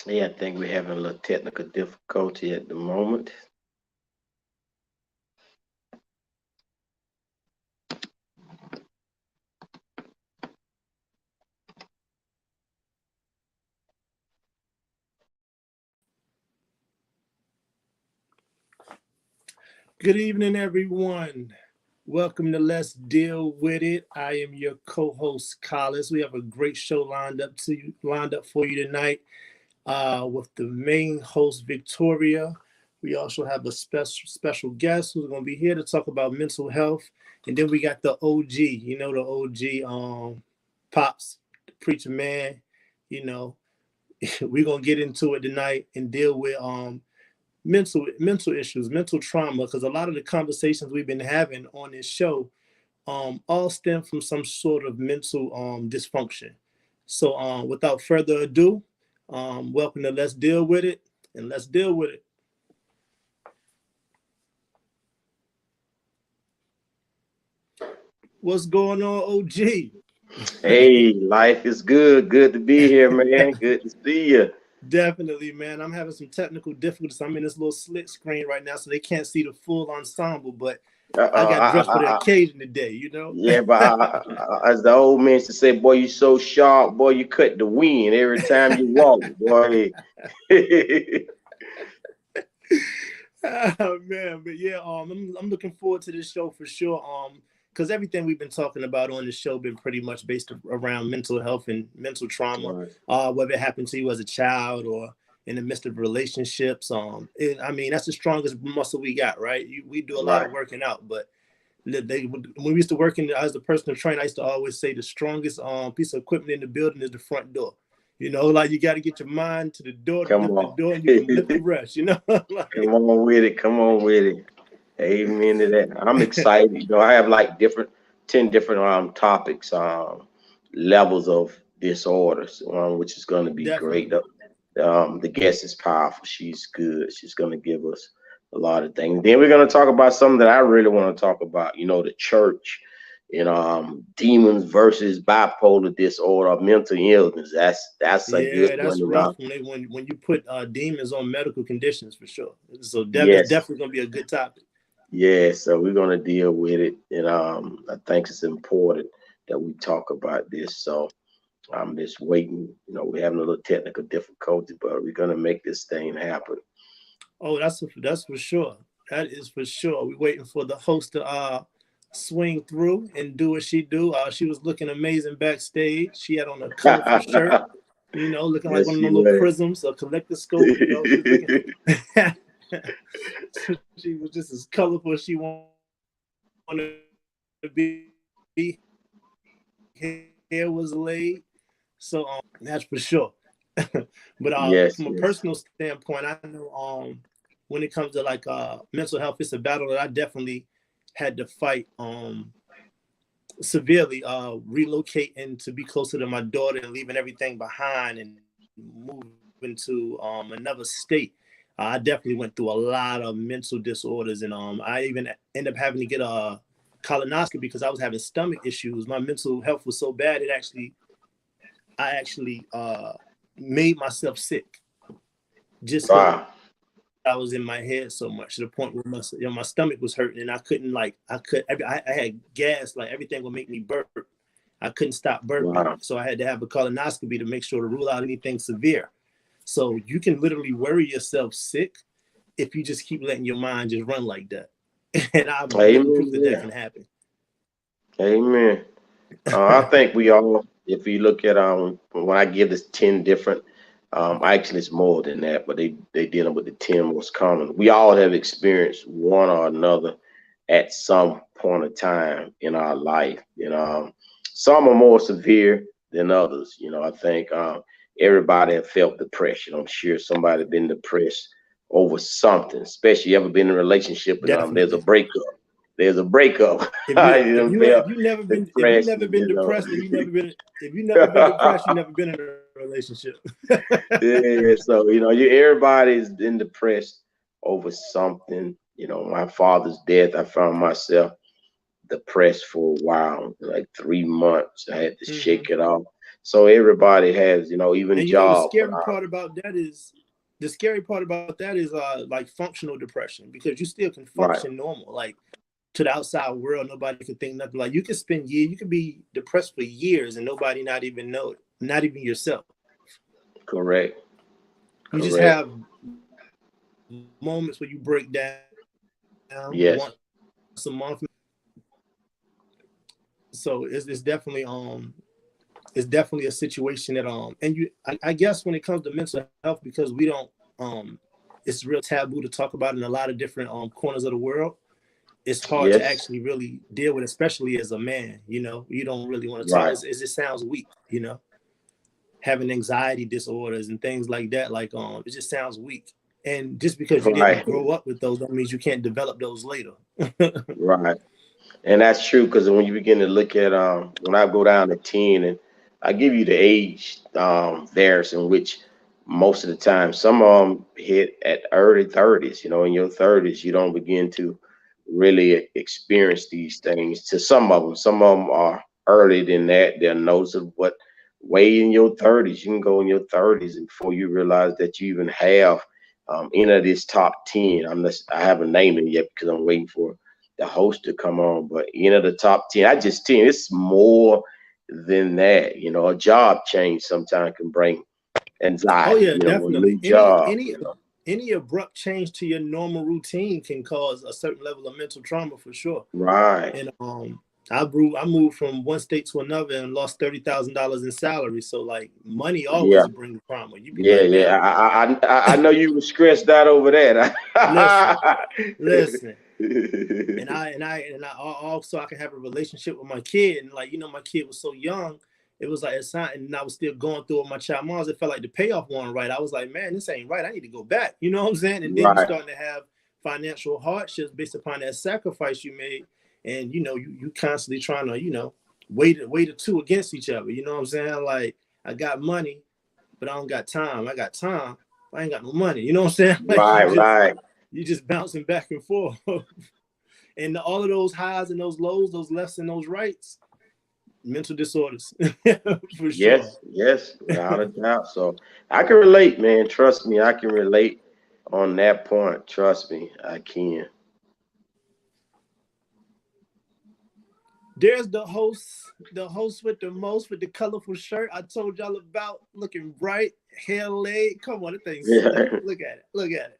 Yeah, I think we're having a little technical difficulty at the moment. Good evening, everyone. Welcome to Let's Deal with It. I am your co-host, Collis. We have a great show lined up for you tonight, with the main host, Victoria. We also have a special guest who's going to be here to talk about mental health, and then we got the OG. You know the OG, pops, the preacher man. You know, we're gonna get into it tonight and deal with mental issues, mental trauma, because a lot of the conversations we've been having on this show all stem from some sort of mental dysfunction. So without further ado, welcome to Let's Deal with It, and let's deal with it. What's going on, OG? Hey, life is good. Good to be here, man. Good to see you. Definitely, man. I'm having some technical difficulties. I'm in this little slit screen right now, so they can't see the full ensemble, but I got dressed for the occasion today, you know? Yeah, but as the old man used to say, boy, you so sharp, boy, you cut the wind every time you walk, boy. Oh man, but yeah, I'm looking forward to this show for sure. Because everything we've been talking about on the show been pretty much based around mental health and mental trauma. Right, Whether it happened to you as a child or in the midst of relationships. I mean, that's the strongest muscle we got, right? We do a lot of right. working out, but when we used to work as a personal trainer, I used to always say the strongest piece of equipment in the building is the front door. You know, like you got to get your mind to the door to Come lift the on. door, and you can lift the rest. You know, Come like on with it. Come on with it. Amen to that. I'm excited. I have like 10 different topics, levels of disorders, which is going to be great. definitely. The guest is powerful. She's good. She's going to give us a lot of things. Then we're going to talk about something that I really want to talk about. The church, demons versus bipolar disorder, mental illness. That's a good Yeah, one. that's rough when you put demons on medical conditions for sure. So it's Yes, definitely gonna be a good topic. yeah. So we're going to deal with it, and I think it's important that we talk about this. So I'm just waiting. We're having a little technical difficulty, but we're gonna make this thing happen. Oh, that's for sure. That is for sure. We're waiting for the host to swing through and do what she do. She was looking amazing backstage. She had on a colorful shirt, you know, looking like Yes, one of she those little was. prisms, a kaleidoscope. You know, she was looking. She was just as colorful as she wanted to be. Hair was laid. So that's for sure. But from a Yes, personal yes. standpoint, I know when it comes to like mental health, it's a battle that I definitely had to fight severely, relocating to be closer to my daughter and leaving everything behind and moving to another state. I definitely went through a lot of mental disorders, and I even ended up having to get a colonoscopy because I was having stomach issues. My mental health was so bad, I actually made myself sick just because I Wow. was in my head so much, to the point where my stomach was hurting and I couldn't I had gas, like everything would make me burp. I couldn't stop burping, so I had to Wow. have a colonoscopy to make sure to rule out anything severe. So you can literally worry yourself sick if you just keep letting your mind just run like that. And I'm living proof Amen. that that Yeah. can happen. Amen. I think we all, if you look at when I give this 10 different, actually it's more than that, but they dealing with the 10 most common. We all have experienced one or another at some point of time in our life. Some are more severe than others. I think everybody have felt depression. I'm sure somebody been depressed over something, especially you ever been in a relationship and there's a Definitely. breakup. There's a breakup. If you You if done you felt if you depressed. never been depressed, and you never been depressed, you never been in a relationship. Yeah, so everybody's been depressed over something. My father's death, I found myself depressed for a while, like 3 months. I had to Hmm. shake it off. So everybody has, even And the job. scary part about that is like functional depression, because you still can function normal. Like to the outside world, nobody can think nothing. Like you can spend years, you can be depressed for years and nobody not even know it, not even yourself. Correct. You just have moments where you break down Yes. once a month. So it's definitely a situation that and I guess when it comes to mental health, because we don't it's real taboo to talk about in a lot of different corners of the world. It's hard to actually really deal with, especially as a man. You don't really want to talk. It just sounds weak. Having anxiety disorders and things like that. Like it just sounds weak. And just because you didn't grow up with those, that means you can't develop those later. Right. And that's true, because when you begin to look at when I go down to 10, and I give you the age theirs, in which most of the time some of them hit at early 30s. In your 30s you don't begin to really experience these things. To some of them are earlier than that. They're noticeable, but way in your 30s, you can go in your 30s and before you realize that you even have any of this top 10. I haven't named it yet because I'm waiting for the host to come on, but the top 10, I just 10. It's more than that. A job change sometimes can bring anxiety. Oh yeah, definitely. A new job. Any abrupt change to your normal routine can cause a certain level of mental trauma for sure. Right. And I moved from one state to another and lost $30,000 in salary. So like money always brings trauma. You be I know you were stressed out over that. Listen. And I also I can have a relationship with my kid, and like my kid was so young, it was like it's not, and I was still going through with my child moms. It felt like the payoff wasn't right. I was like, man, this ain't right. I need to go back. You know what I'm saying? And then you're starting to have financial hardships based upon that sacrifice you made, and you constantly trying to weigh the two against each other. You know what I'm saying? Like I got money, but I don't got time. I got time, but I ain't got no money. You know what I'm saying? Like, you just bouncing back and forth. And all of those highs and those lows, those lefts and those rights, mental disorders. For sure. Yes, without a doubt. So I can relate, man. Trust me, I can relate on that point. Trust me, I can. There's the host with the colorful shirt I told y'all about, looking bright, hair laid. Come on, the thing's look at it.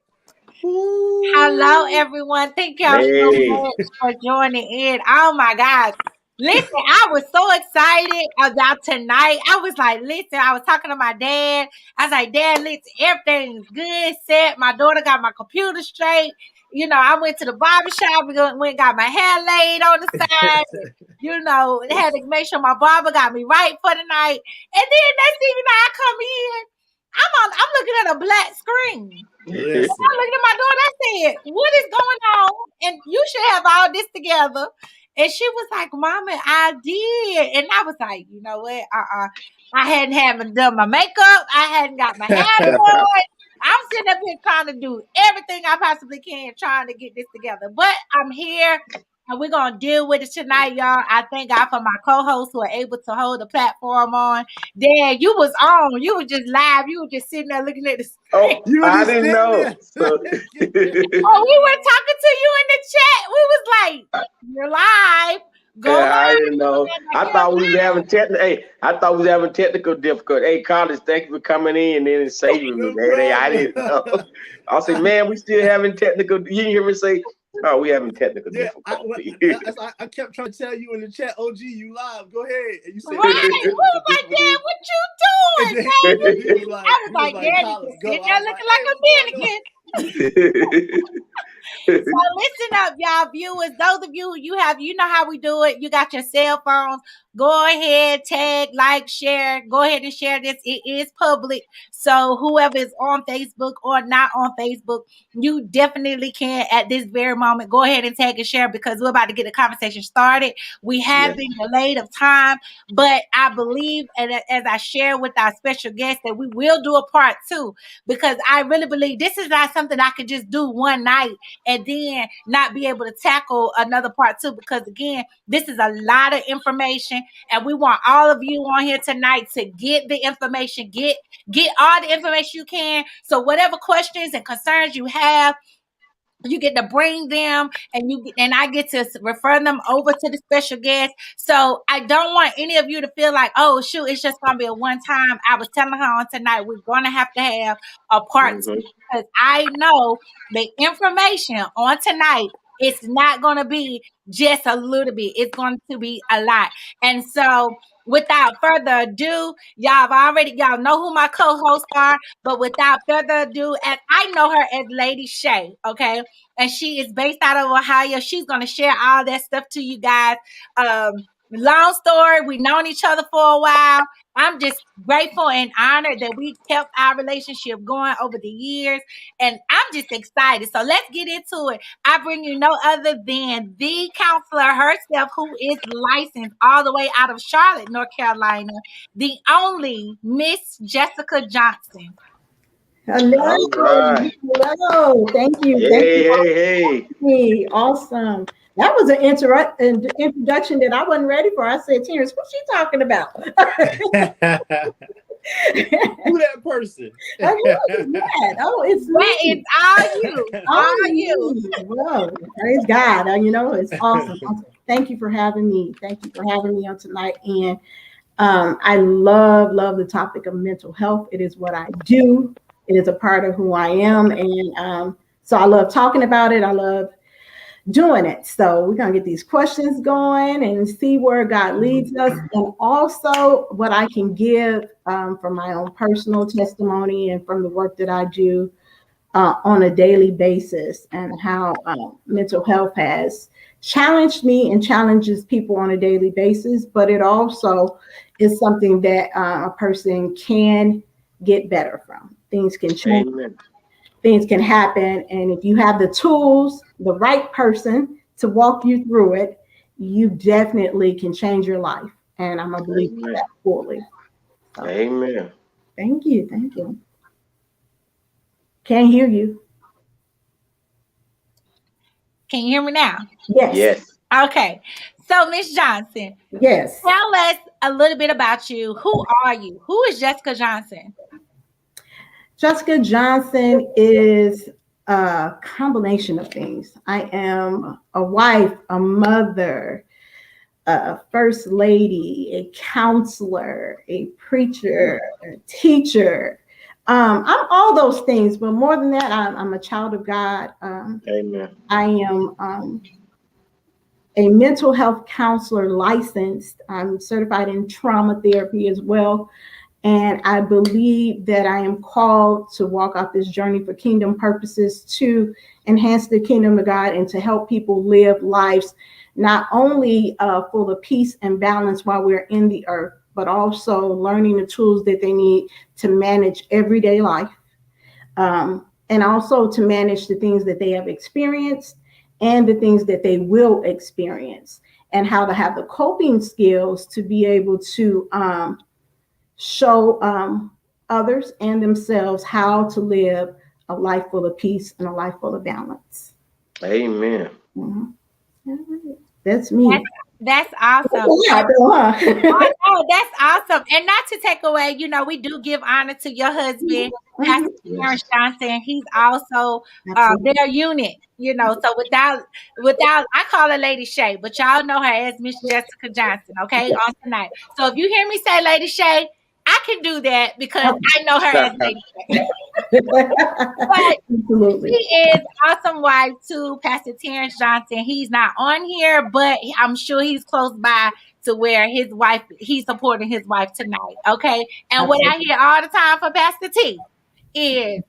Ooh. Hello, everyone. Thank y'all so much for joining in. Oh my God. Listen, I was so excited about tonight. I was like, listen, I was talking to my dad. I was like, Dad, listen, everything's good, set. My daughter got my computer straight. I went to the barbershop. We went and got my hair laid on the side. Had to make sure my barber got me right for the night. And then next thing you know, I come in. I'm looking at a black screen. Listen. I'm looking at my daughter. I said, what is going on? And you should have all this together. And she was like, Mama, I did. And I was like, you know what? I hadn't done my makeup. I hadn't got my hair done. I'm sitting up here trying to do everything I possibly can, trying to get this together. But I'm here. And we're going to deal with it tonight, y'all. I thank God for my co-hosts who are able to hold the platform on. Dan, you was on. You were just live. You were just sitting there looking at the screen. Oh, I didn't know. So... we were talking to you in the chat. We was like, you're live. Go live. I didn't know. I thought we was having technical difficulty. Hey, Carlos, thank you for coming in and then saving me. Hey, I didn't know. I say, man, we still having technical. You didn't hear me say, oh, we having technical difficulty. I kept trying to tell you in the chat, OG, you live. Go ahead. And you said, right. We was like, Dad, what you doing? I was like, Dad, you sitting there looking like a mannequin. So listen up, y'all viewers. Those of you you know how we do it. You got your cell phones. Go ahead, tag, like, share. Go ahead and share this. It is public. So whoever is on Facebook or not on Facebook, you definitely can at this very moment go ahead and tag and share, because we're about to get the conversation started. We have been delayed of time, but I believe, and as I share with our special guest, that we will do a part 2, because I really believe this is not something I could just do one night and then not be able to tackle another part too, because again, this is a lot of information and we want all of you on here tonight to get the information, get all the information you can. So whatever questions and concerns you have, you get to bring them, and I get to refer them over to the special guest. So I don't want any of you to feel like, oh shoot, it's just gonna be a one time. I was telling her on tonight, we're gonna have to have a part two, because I know the information on tonight, it's not gonna be just a little bit, it's going to be a lot. And so without further ado, y'all know who my co-hosts are, but without further ado, and I know her as Lady Shay, okay? And she is based out of Ohio. She's going to share all that stuff to you guys. Long story, we've known each other for a while. I'm just grateful and honored that we kept our relationship going over the years. And I'm just excited. So let's get into it. I bring you no other than the counselor herself, who is licensed all the way out of Charlotte, North Carolina, the only Miss Jessica Johnson. Hello. Right. Hello. Thank you. Hey. Awesome. That was an introduction that I wasn't ready for. I said, Terrence, what's she talking about? Who that person? Oh, it's me. It's all you. All you. Well, praise God. It's awesome. Thank you for having me. Thank you for having me on tonight. And I love the topic of mental health. It is what I do. It is a part of who I am. And so I love talking about it. I love doing it. So we're going to get these questions going and see where God leads us. And also what I can give from my own personal testimony and from the work that I do on a daily basis, and how mental health has challenged me and challenges people on a daily basis. But it also is something that a person can get better from. Things can change. Amen. Things can happen. And if you have the tools, the right person to walk you through it, you definitely can change your life. And I'm a believer in that fully. So, amen. Thank you. Thank you. Can't hear you. Can you hear me now? Yes. Okay. So, Miss Johnson. Yes. Tell us a little bit about you. Who are you? Who is Jessica Johnson? Jessica Johnson is a combination of things. I am a wife, a mother, a first lady, a counselor, a preacher, a teacher. I'm all those things, but more than that, I'm a child of God. Amen. I am a mental health counselor licensed. I'm certified in trauma therapy as well. And I believe that I am called to walk out this journey for kingdom purposes, to enhance the kingdom of God and to help people live lives not only full of peace and balance while we're in the earth, but also learning the tools that they need to manage everyday life, and also to manage the things that they have experienced and the things that they will experience, and how to have the coping skills to be able to show others and themselves how to live a life full of peace and a life full of balance. Amen. Mm-hmm. That's me. That's awesome. Yeah, oh, that's awesome. And not to take away, we do give honor to your husband, Pastor Terrence Johnson. He's also their unit, So without, I call her Lady Shay, but y'all know her as Miss Jessica Johnson, okay, on tonight. So if you hear me say Lady Shay, I can do that because I know her as Lady Shay. But absolutely, she is awesome wife to Pastor Terrence Johnson. He's not on here, but I'm sure he's close by to where he's supporting his wife tonight. Okay. And what I hear all the time from Pastor T is,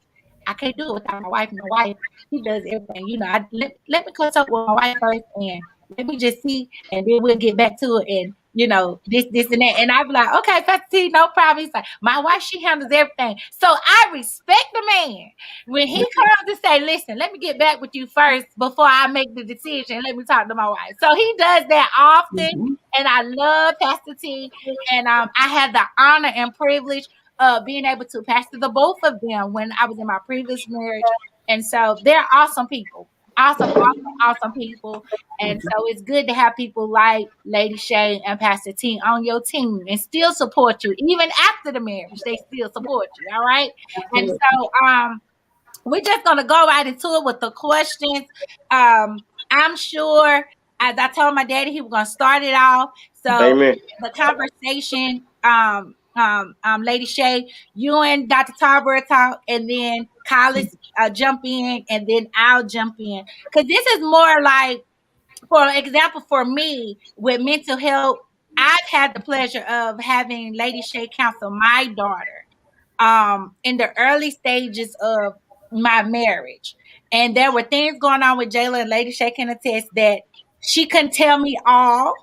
I can't do it without my wife. My wife, she does everything. Let me consult with my wife first, and let me just see, and then we'll get back to it. And this and that. And I'd be like, okay, Pastor T, no problem. He's like, my wife, she handles everything. So I respect the man when he comes to say, listen, let me get back with you first before I make the decision. Let me talk to my wife. So he does that often. And I love Pastor T. And I had the honor and privilege of being able to pastor the both of them when I was in my previous marriage. And so they're awesome people. Awesome people. And so it's good to have people like Lady Shay and Pastor T on your team and still support you. Even after the marriage, they still support you. All right. And so we're just gonna go right into it with the questions. I'm sure, as I told my daddy, he was gonna start it off. So Amen. the conversation, Lady Shay, you and Dr. Tarver talk, and then Collis jump in, and then I'll jump in. Because this is more like, for example, for me with mental health, I've had the pleasure of having Lady Shay counsel my daughter in the early stages of my marriage. And there were things going on with Jayla, and Lady Shay can attest that she couldn't tell me all,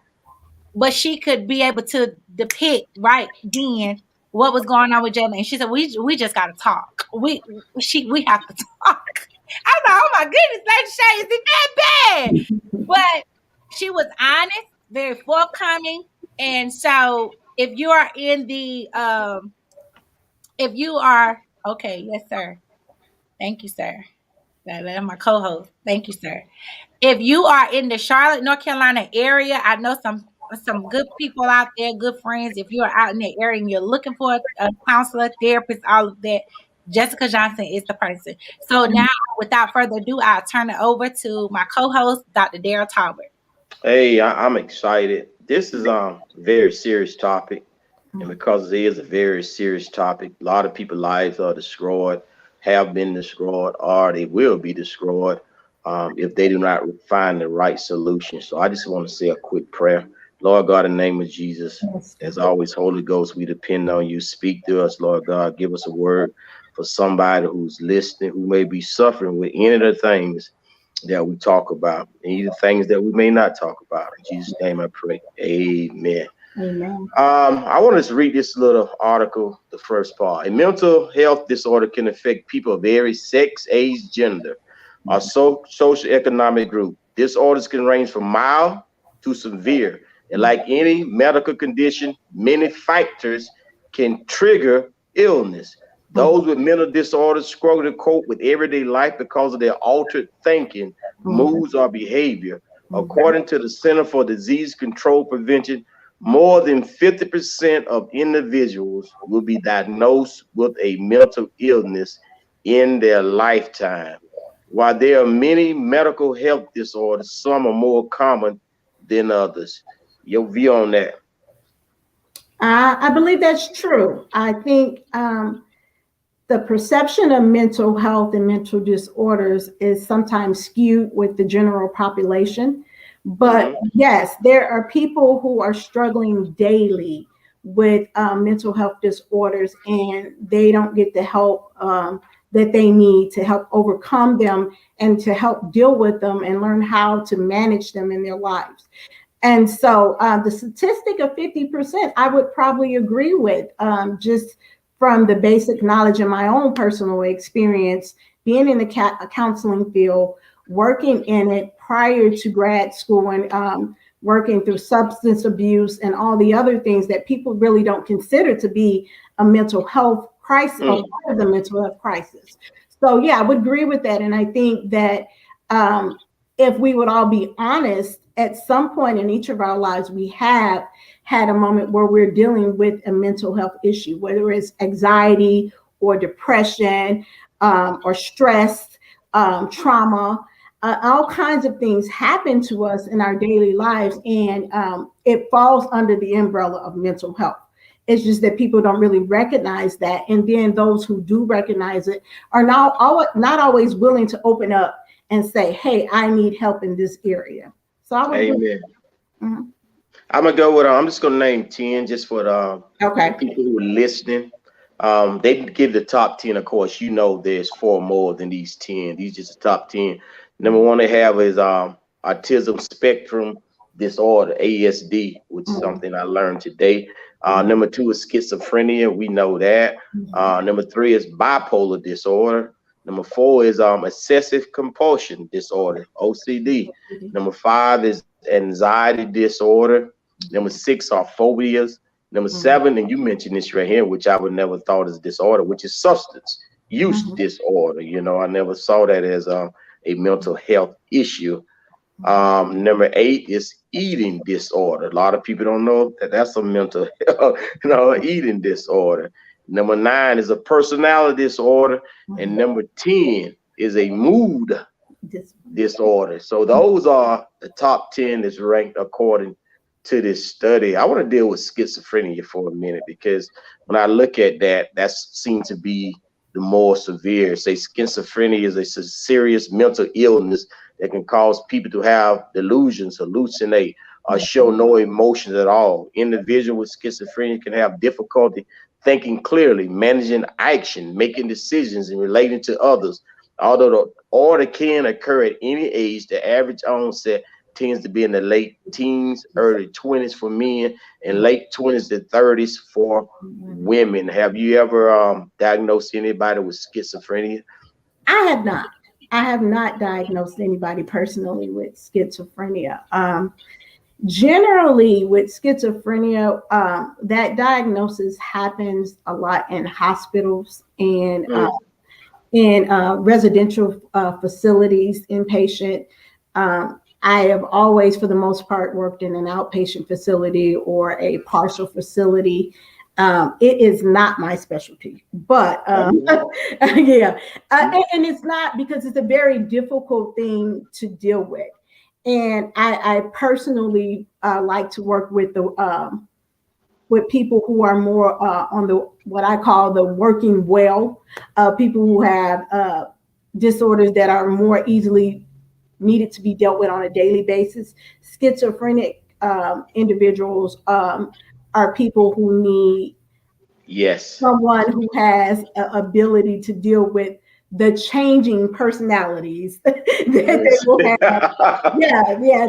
but she could be able to depict right then what was going on with Jayla. And she said, we just gotta talk. We have to talk. I was like, oh my goodness, Lady Shay, is it that bad? But she was honest, very forthcoming. And so if you are in the if you are okay, yes, sir. Thank you, sir. That's my co-host. Thank you, sir. If you are in the Charlotte, North Carolina area, I know some good people out there, good friends. If you are out in the area and you're looking for a counselor, therapist, all of that, Jessica Johnson is the person. So now, without further ado, I'll turn it over to my co-host, Dr. Daryl Talbert. Hey, I'm excited. This is a very serious topic, and because it is a very serious topic, a lot of people's lives are destroyed, have been destroyed, or they will be destroyed if they do not find the right solution. So I just want to say a quick prayer. Lord God, in the name of Jesus, as always, Holy Ghost, we depend on you. Speak to us, Lord God. Give us a word for somebody who's listening, who may be suffering with any of the things that we talk about, and even things that we may not talk about. In Jesus' name I pray. Amen. Amen. I want to read this little article, the first part. A mental health disorder can affect people of every sex, age, gender, or socioeconomic group. Disorders can range from mild to severe. And like any medical condition, many factors can trigger illness. Those with mental disorders struggle to cope with everyday life because of their altered thinking, moods, or behavior. According to the Center for Disease Control Prevention, more than 50% of individuals will be diagnosed with a mental illness in their lifetime. While there are many medical health disorders, some are more common than others. Your view on that? I believe that's true. I think the perception of mental health and mental disorders is sometimes skewed with the general population. But yes, there are people who are struggling daily with mental health disorders, and they don't get the help that they need to help overcome them and to help deal with them and learn how to manage them in their lives. And so the statistic of 50%, I would probably agree with, just from the basic knowledge in my own personal experience, being in the counseling field, working in it prior to grad school, and working through substance abuse and all the other things that people really don't consider to be a mental health crisis, or part of the mental health crisis. So yeah, I would agree with that. And I think that if we would all be honest, at some point in each of our lives, we have had a moment where we're dealing with a mental health issue, whether it's anxiety or depression or stress, trauma. All kinds of things happen to us in our daily lives, and it falls under the umbrella of mental health. It's just that people don't really recognize that. And then those who do recognize it are not always willing to open up and say, hey, I need help in this area. So I would. Amen. I'm gonna go with. I'm just gonna name 10 just for the people who are listening. They give the top 10. Of course, you know there's 4 more than these 10. These just the top 10. Number 1 they have is autism spectrum disorder, ASD, which is something I learned today. Number 2 is schizophrenia. We know that. Number 3 is bipolar disorder. Number 4 is obsessive compulsion disorder, OCD. Number 5 is anxiety disorder. Number 6 are phobias. Number 7, and you mentioned this right here, which I would never thought is disorder, which is substance use disorder. You know, I never saw that as a mental health issue. Number 8 is eating disorder. A lot of people don't know that that's a mental health, eating disorder. Number 9 is a personality disorder, and number 10 is a mood disorder. So those are the top 10 that's ranked according to this study. I want to deal with schizophrenia for a minute, because when I look at that, that seems to be the more severe. Say schizophrenia is a serious mental illness that can cause people to have delusions, hallucinate, or show no emotions at all. Individuals with schizophrenia can have difficulty thinking clearly, managing action, making decisions, and relating to others. Although the order can occur at any age, the average onset tends to be in the late teens, early 20s for men, and late 20s to 30s for women. Have you ever diagnosed anybody with schizophrenia? I have not. I have not diagnosed anybody personally with schizophrenia. Generally, with schizophrenia, that diagnosis happens a lot in hospitals and in residential facilities, inpatient. I have always, for the most part, worked in an outpatient facility or a partial facility. It is not my specialty, but yeah. And it's not, because it's a very difficult thing to deal with. And I personally like to work with people who are more on the, what I call the working well, people who have disorders that are more easily needed to be dealt with on a daily basis. Schizophrenic individuals are people who need someone who has an ability to deal with the changing personalities that they will have.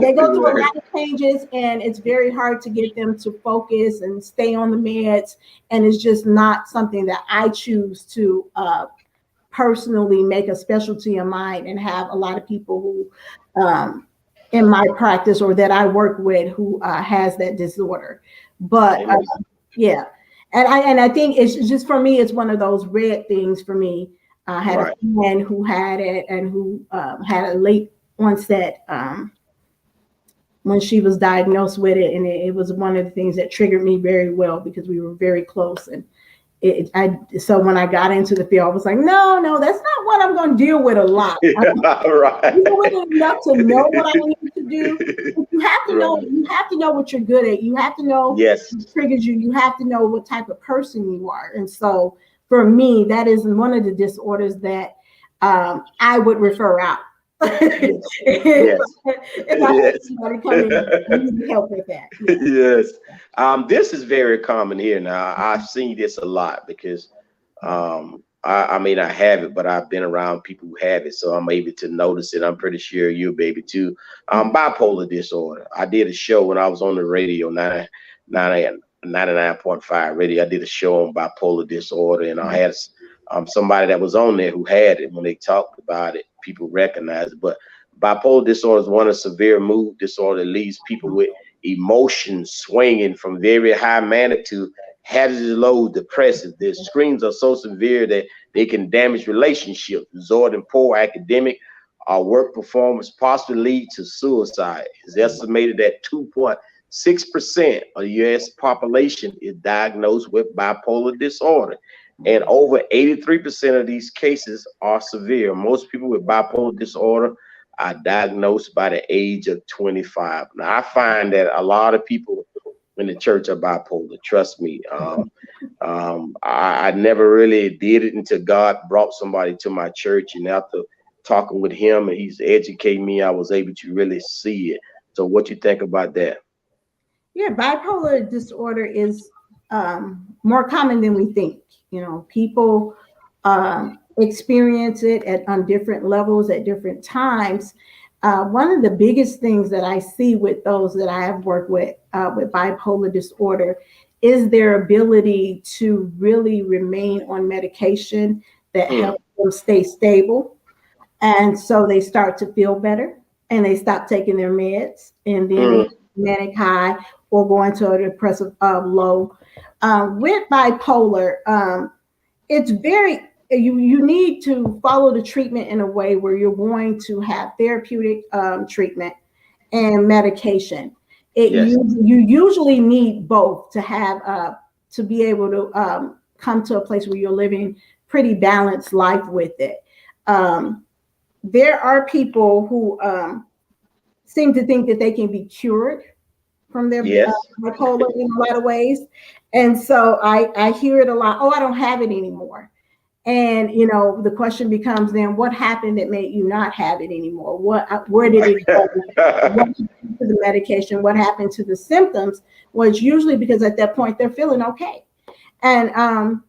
They go through a lot of changes, and it's very hard to get them to focus and stay on the meds. And it's just not something that I choose to personally make a specialty of mine, and have a lot of people who in my practice or that I work with who has that disorder. But yeah, and I think it's just, for me, it's one of those red things for me. I had a friend who had it, and who had a late onset when she was diagnosed with it, and it was one of the things that triggered me very well, because we were very close. And so when I got into the field, I was like, no, that's not what I'm going to deal with a lot. You don't enough to know what I need to do. You have to know. You have to know what you're good at. You have to know what triggers you. You have to know what type of person you are. And so for me, that is one of the disorders that I would refer out. If I had somebody come in and need help with that. This is very common here now. I've seen this a lot, because I may not have it, but I've been around people who have it, so I'm able to notice it. I'm pretty sure you'll be able to. Bipolar disorder. I did a show when I was on the radio, 99.5 radio. I did a show on bipolar disorder, and I had somebody that was on there who had it. When they talked about it, people recognized it. But bipolar disorder is one of severe mood disorder that leaves people with emotions swinging from very high magnitude, hazardous low, depressive. The extremes are so severe that they can damage relationships, result in poor academic or work performance, possibly lead to suicide. It's estimated that 2.6% of the U.S. population is diagnosed with bipolar disorder, and over 83% of these cases are severe. Most people with bipolar disorder are diagnosed by the age of 25. Now, I find that a lot of people in the church are bipolar. Trust me. I never really did it until God brought somebody to my church, and after talking with him and he's educating me, I was able to really see it. So what you think about that? Yeah, bipolar disorder is more common than we think. You know, people experience it on different levels at different times. One of the biggest things that I see with those that I have worked with bipolar disorder is their ability to really remain on medication that helps them stay stable. And so they start to feel better, and they stop taking their meds, and then manic high or go into a depressive low. With bipolar, it's very you need to follow the treatment in a way where you're going to have therapeutic treatment and medication. You usually need both to have to be able to come to a place where you're living pretty balanced life with it. There are people who seem to think that they can be cured from their bipolar in a lot of ways. And so I hear it a lot. Oh, I don't have it anymore. And, you know, the question becomes then what happened that made you not have it anymore? Where did it go? What happened to the medication? What happened to the symptoms? Well, it's usually because at that point they're feeling okay. And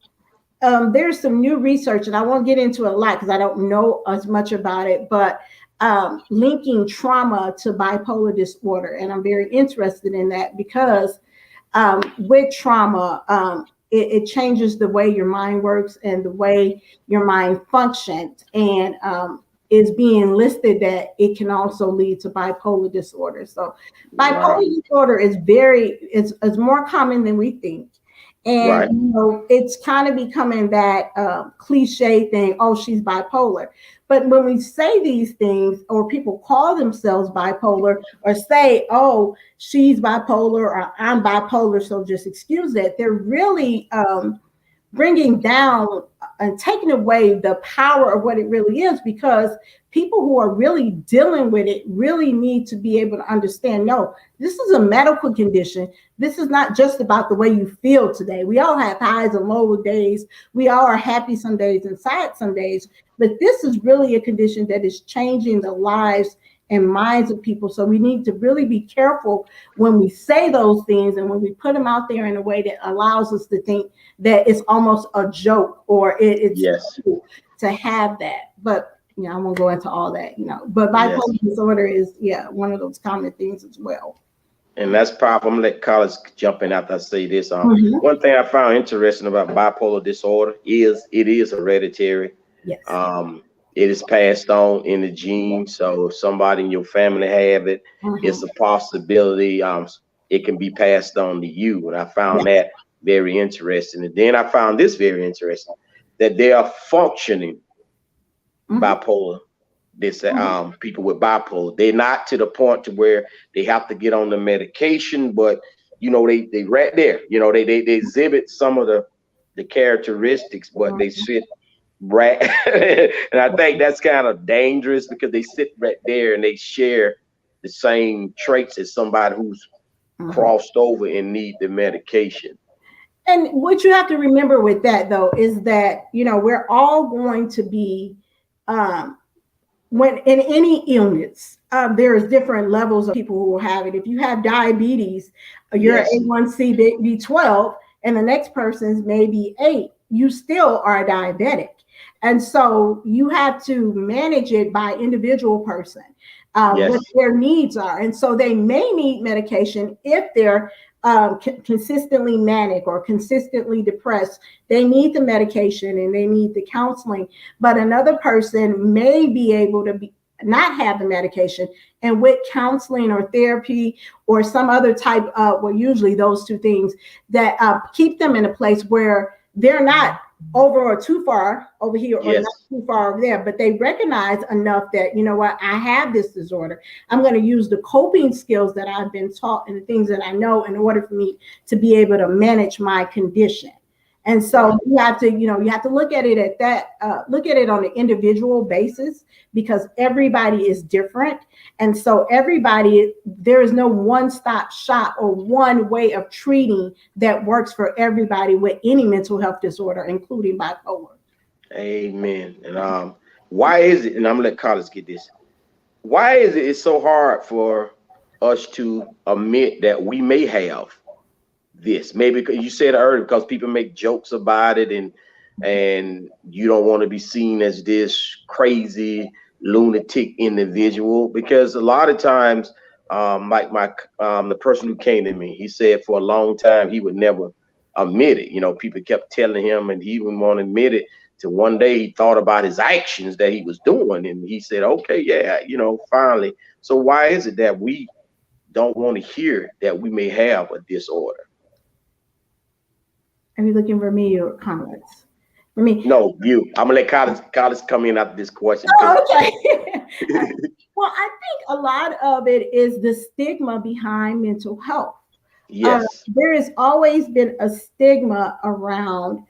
there's some new research, and I won't get into it a lot because I don't know as much about it, but linking trauma to bipolar disorder. And I'm very interested in that because with trauma, it changes the way your mind works and the way your mind functions, and is being listed that it can also lead to bipolar disorder. So bipolar disorder is it's more common than we think. And you know, it's kind of becoming that cliche thing, oh, she's bipolar. But when we say these things, or people call themselves bipolar, or say, oh, she's bipolar, or I'm bipolar, so just excuse that, they're really bringing down and taking away the power of what it really is, because people who are really dealing with it really need to be able to understand, no, this is a medical condition. This is not just about the way you feel today. We all have highs and low days. We all are happy some days and sad some days, but this is really a condition that is changing the lives and minds of people. So we need to really be careful when we say those things and when we put them out there in a way that allows us to think that it's almost a joke, or it's cool to have that. But you know, I won't go into all that, you know, but bipolar disorder is one of those common things as well. And that's powerful. I'm gonna let College jump in after I say this. One thing I found interesting about bipolar disorder is it is hereditary. Yes. It is passed on in the gene. So if somebody in your family have it, it's a possibility. It can be passed on to you. And I found that very interesting. And then I found this very interesting, that they are functioning bipolar. This people with bipolar, they're not to the point to where they have to get on the medication, but you know, they right there, you know, they exhibit some of the characteristics, but they sit right. And I think that's kind of dangerous because they sit right there and they share the same traits as somebody who's crossed over and need the medication. And what you have to remember with that, though, is that, you know, we're all going to be when in any illness, there is different levels of people who will have it. If you have diabetes, your A1C be 12, and the next person's maybe 8, you still are a diabetic. And so you have to manage it by individual person, what their needs are. And so they may need medication if they're consistently manic or consistently depressed. They need the medication and they need the counseling, but another person may be able to not have the medication, and with counseling or therapy or some other type of, well, usually those two things that keep them in a place where they're not over or too far over here or not too far over there, but they recognize enough that, you know what, I have this disorder. I'm going to use the coping skills that I've been taught and the things that I know in order for me to be able to manage my condition. And so you have to, you know, you have to look at it at that, look at it on an individual basis, because everybody is different. And so there is no one-stop shop or one way of treating that works for everybody with any mental health disorder, including bipolar. Amen. And why is it, and I'm gonna let Carlos get this, why is it's so hard for us to admit that we may have this? Maybe because you said earlier, because people make jokes about it, and you don't want to be seen as this crazy lunatic individual, because a lot of times like the person who came to me, he said for a long time he would never admit it. You know, people kept telling him and he wouldn't want to admit it, till one day he thought about his actions that he was doing and he said, okay, yeah, you know, finally. So why is it that we don't want to hear that we may have a disorder? Are you looking for me or comments? I mean, no, you. I'm gonna let Collins come in after this question. oh, okay. Well, I think a lot of it is the stigma behind mental health. Yes. There has always been a stigma around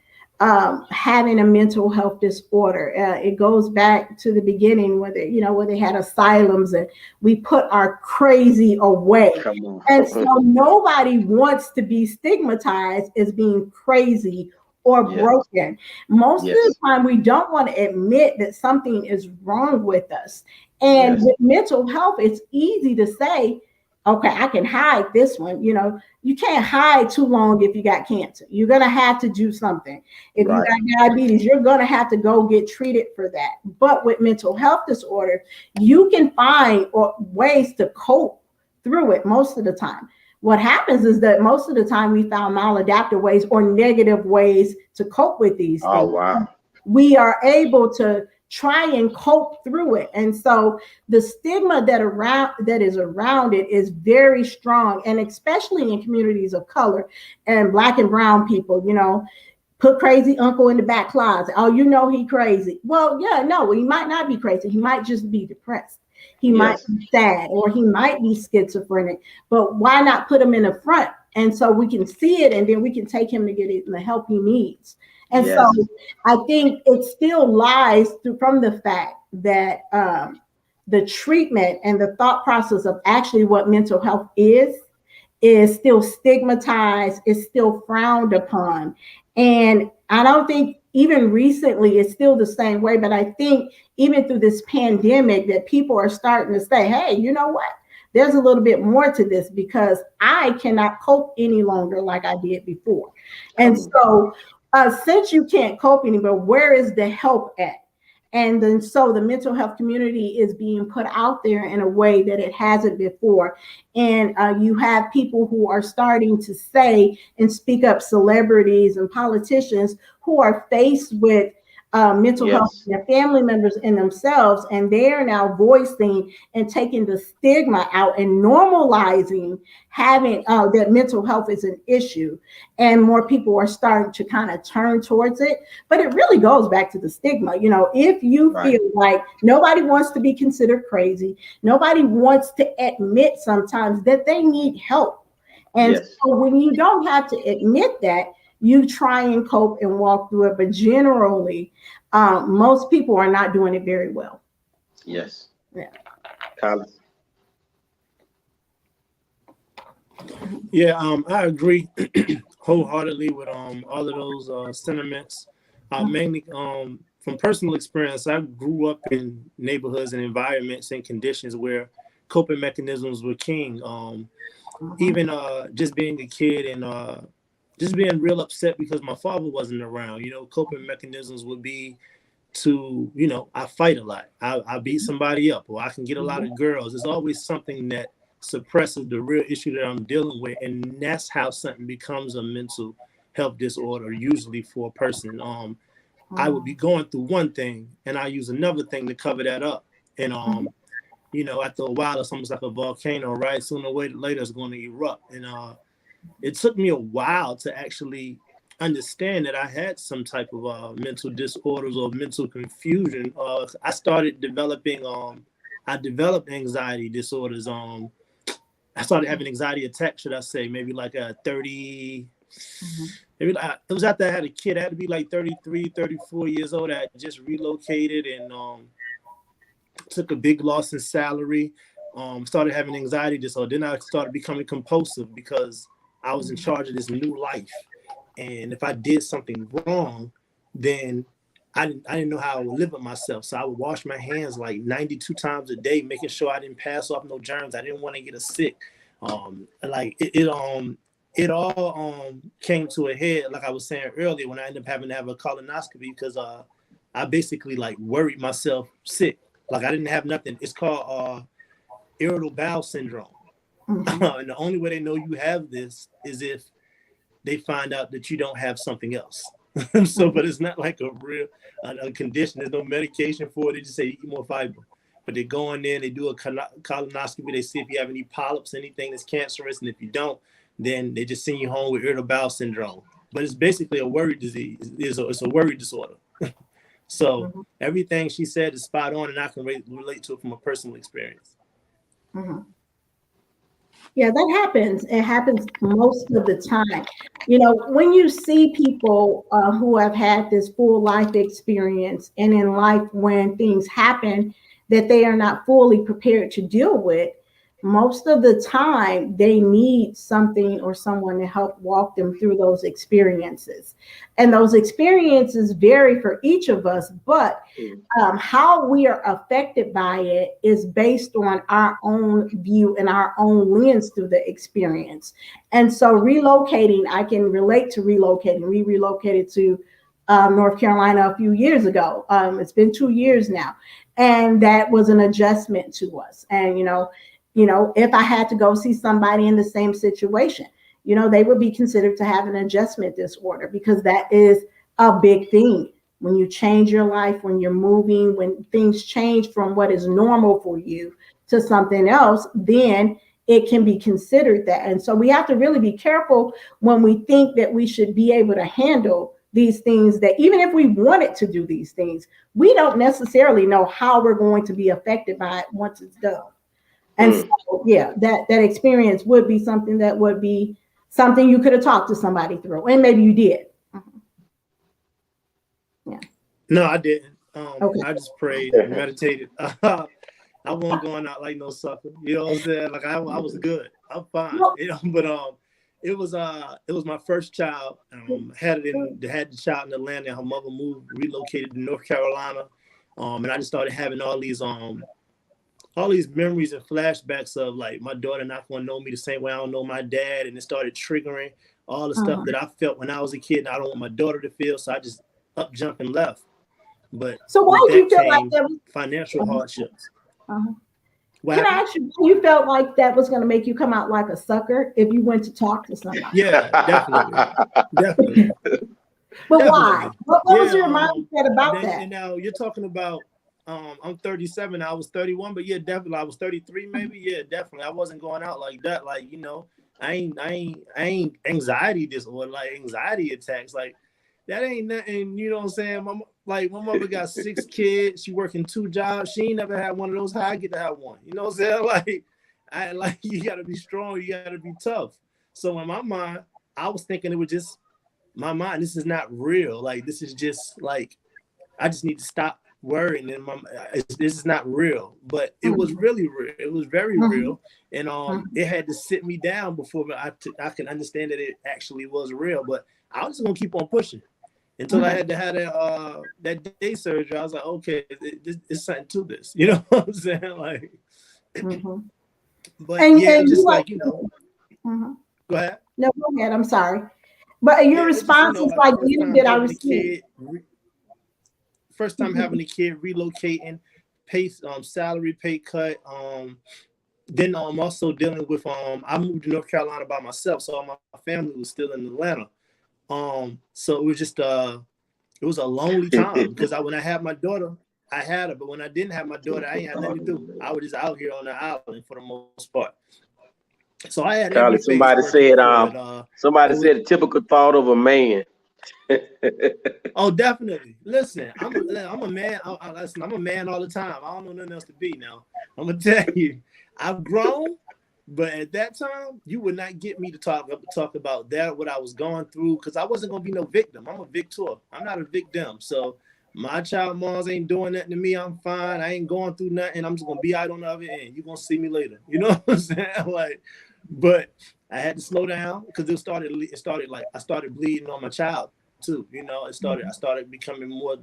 having a mental health disorder. It goes back to the beginning where they had asylums and we put our crazy away. Come on. And so nobody wants to be stigmatized as being crazy or broken. Most of the time, we don't want to admit that something is wrong with us. And with mental health, it's easy to say, okay, I can hide this one. You can't hide too long if you got cancer. You're going to have to do something. If you got diabetes, you're going to have to go get treated for that. But with mental health disorder, you can find ways to cope through it most of the time. What happens is that most of the time we found maladaptive ways or negative ways to cope with these things. Oh, wow. We are able to try and cope through it. And so the stigma that is around it is very strong. And especially in communities of color and Black and brown people, put crazy uncle in the back closet. Oh, he crazy. Well, no, he might not be crazy. He might just be depressed. He might be sad, or he might be schizophrenic, but why not put him in the front? And so we can see it, and then we can take him to get the help he needs. And so I think it still lies from the fact that the treatment and the thought process of actually what mental health is still stigmatized, is still frowned upon. And I don't think even recently it's still the same way, but I think even through this pandemic that people are starting to say, hey, you know what? There's a little bit more to this because I cannot cope any longer like I did before. And so since you can't cope anymore, where is the help at? And then so the mental health community is being put out there in a way that it hasn't before. And you have people who are starting to say and speak up, celebrities and politicians who are faced with mental health in their family members and themselves. And they are now voicing and taking the stigma out and normalizing having that mental health is an issue. And more people are starting to kind of turn towards it. But it really goes back to the stigma. If you feel like nobody wants to be considered crazy, nobody wants to admit sometimes that they need help. And so when you don't have to admit that, you try and cope and walk through it. But generally, most people are not doing it very well. Yes. Yeah. Collins. Yeah, I agree wholeheartedly with all of those sentiments. Mainly from personal experience, I grew up in neighborhoods and environments and conditions where coping mechanisms were king. Even just being a kid and just being real upset because my father wasn't around. Coping mechanisms would be to, I fight a lot. I beat somebody up, or I can get a lot of girls. There's always something that suppresses the real issue that I'm dealing with. And that's how something becomes a mental health disorder, usually for a person. I would be going through one thing and I use another thing to cover that up. And, after a while, it's almost like a volcano, right? Sooner or later, it's going to erupt. And it took me a while to actually understand that I had some type of mental disorders or mental confusion. I started developing, I developed anxiety disorders. I started having anxiety attacks, should I say, maybe like 30, maybe it was after I had a kid. I had to be like 33, 34 years old. I just relocated and took a big loss in salary, started having anxiety disorder. Then I started becoming compulsive because I was in charge of this new life. And if I did something wrong, then I didn't know how I would live with myself. So I would wash my hands like 92 times a day, making sure I didn't pass off no germs. I didn't want to get sick. It all came to a head, like I was saying earlier, when I ended up having to have a colonoscopy because I basically like worried myself sick. Like I didn't have nothing. It's called irritable bowel syndrome. And the only way they know you have this is if they find out that you don't have something else. But it's not like a real a condition. There's no medication for it. They just say eat more fiber. But they go in there, they do a colonoscopy. They see if you have any polyps, anything that's cancerous. And if you don't, then they just send you home with irritable bowel syndrome. But it's basically a worry disease. It's a worry disorder. So everything she said is spot on, and I can relate to it from a personal experience. Yeah, that happens. It happens most of the time. You know, when you see people who have had this full life experience, and in life when things happen that they are not fully prepared to deal with, most of the time they need something or someone to help walk them through those experiences. And those experiences vary for each of us, but how we are affected by it is based on our own view and our own lens through the experience. And so relocating, I can relate to relocating. We relocated to North Carolina a few years ago. It's been 2 years now. And that was an adjustment to us. And, you know, if I had to go see somebody in the same situation, you know, they would be considered to have an adjustment disorder, because that is a big thing. When you change your life, when you're moving, when things change from what is normal for you to something else, then it can be considered that. And so we have to really be careful when we think that we should be able to handle these things, that even if we wanted to do these things, we don't necessarily know how we're going to be affected by it once it's done. And so, yeah, that experience would be something you could have talked to somebody through, and maybe you did. Yeah. No, I didn't. Okay. I just prayed and meditated. I wasn't going out like no sucker. You know what I'm saying? Like I was good. I'm fine. You know, but it was my first child. Had the child in Atlanta. Her mother relocated to North Carolina. And I just started having all these memories and flashbacks of like my daughter not going to know me the same way I don't know my dad, and it started triggering all the stuff that I felt when I was a kid, and I don't want my daughter to feel. So I just up jumped and left. But so why did you feel like that was financial hardships? Can I ask you felt like that was going to make you come out like a sucker if you went to talk to somebody? Yeah, definitely. But definitely. Why? What was your mindset about that? And now you're talking about I'm 37. I was 31, but yeah, definitely I was 33 maybe. Yeah, definitely. I wasn't going out like that. Like, you know, I ain't anxiety disorder, like anxiety attacks. Like that ain't nothing, you know what I'm saying? My mother got 6 kids. She working 2 jobs. She ain't never had one of those. How I get to have one? You know what I'm saying? Like you got to be strong. You got to be tough. So in my mind, I was thinking it was just my mind. This is not real. Like this is just like I just need to stop worrying. And this is not real. But it was really real. It was very real. And it had to sit me down before I could understand that it actually was real. But I was just gonna keep on pushing until I had to have that day surgery. I was like, okay, there's something to this. You know what I'm saying? Like, but and just like, you know. Go ahead. No, go ahead. I'm sorry. But your response is like, did I receive? First time having a kid, relocating, salary pay cut. Then I'm also dealing with I moved to North Carolina by myself, so my family was still in Atlanta. So it was just it was a lonely time because when I had my daughter, I had her, but when I didn't have my daughter, I ain't had nothing to do. I was just out here on the island for the most part. So I had somebody said a typical thought of a man. Oh, definitely. Listen, I'm a man. I'm a man all the time. I don't know nothing else to be now. I'm gonna tell you, I've grown, but at that time, you would not get me to talk about that, what I was going through, because I wasn't gonna be no victim. I'm a victor. I'm not a victim. So my child moms ain't doing nothing to me. I'm fine. I ain't going through nothing. I'm just gonna be out on the other end. You're gonna see me later. You know what I'm saying? Like, but I had to slow down because it started like I started bleeding on my child too. You know, I started becoming more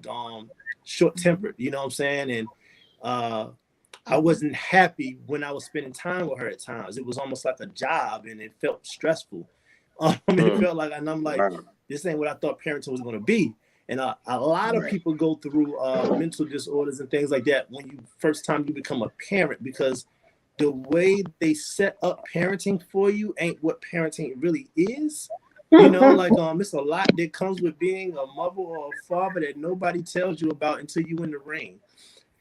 short-tempered. You know what I'm saying? And I wasn't happy when I was spending time with her at times. It was almost like a job, and it felt stressful. It felt like, and I'm like, this ain't what I thought parenting was going to be. And a lot of people go through mental disorders and things like that when you first time you become a parent, because the way they set up parenting for you ain't what parenting really is. You know, like it's a lot that comes with being a mother or a father that nobody tells you about until you in the ring.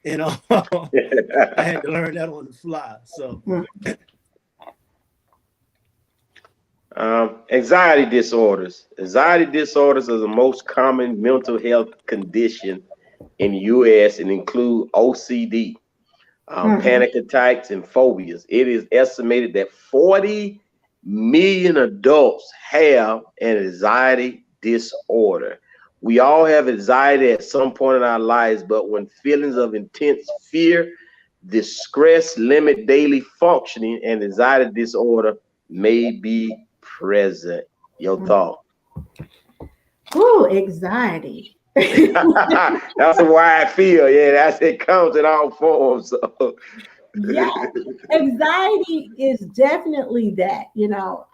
You know, I had to learn that on the fly. So, anxiety disorders. Anxiety disorders are the most common mental health condition in the U.S. and include OCD, panic attacks, and phobias. It is estimated that 40 million adults have an anxiety disorder. We all have anxiety at some point in our lives, but when feelings of intense fear, distress, limit daily functioning, and anxiety disorder may be present. Your thought? Ooh, anxiety. That's why I feel. Yeah, that's it. Comes in all forms. So. Yeah, anxiety is definitely that.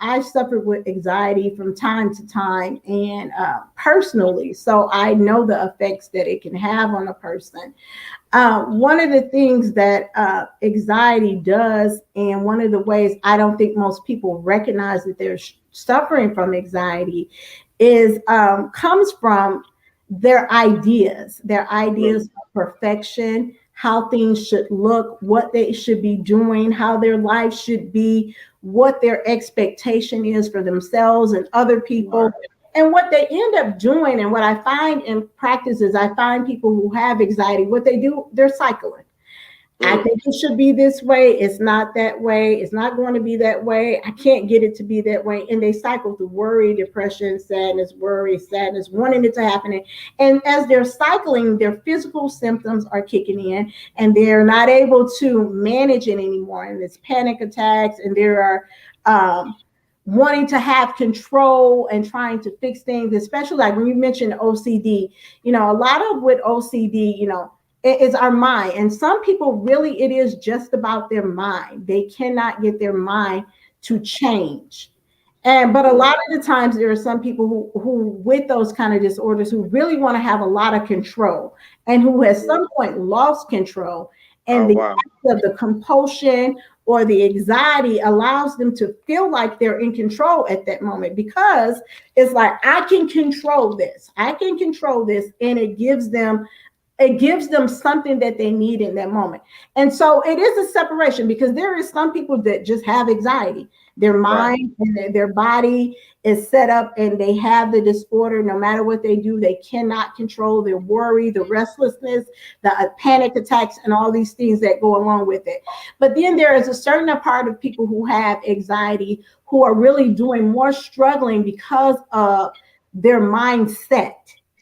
I suffered with anxiety from time to time, and personally, so I know the effects that it can have on a person. One of the things that anxiety does, and one of the ways I don't think most people recognize that they're suffering from anxiety, is comes from their ideas of perfection, how things should look, what they should be doing, how their life should be, what their expectation is for themselves and other people. Right. And what they end up doing, and what I find in practice is I find people who have anxiety, what they do, they're cycling. I think it should be this way. It's not that way. It's not going to be that way. I can't get it to be that way. And they cycle through worry, depression, sadness, worry, sadness, wanting it to happen. And as they're cycling, their physical symptoms are kicking in, and they're not able to manage it anymore. And it's panic attacks, and there are wanting to have control and trying to fix things, especially like when you mentioned OCD. A lot of with OCD, it is our mind. And some people really, it is just about their mind. They cannot get their mind to change. But a lot of the times there are some people who with those kind of disorders who really want to have a lot of control, and who at some point lost control. And the compulsion or the anxiety allows them to feel like they're in control at that moment, because it's like, I can control this. And it gives them something that they need in that moment. And so it is a separation, because there is some people that just have anxiety. Their mind and their body is set up, and they have the disorder. No matter what they do, they cannot control their worry, the restlessness, the panic attacks, and all these things that go along with it. But then there is a certain part of people who have anxiety who are really doing more struggling because of their mindset.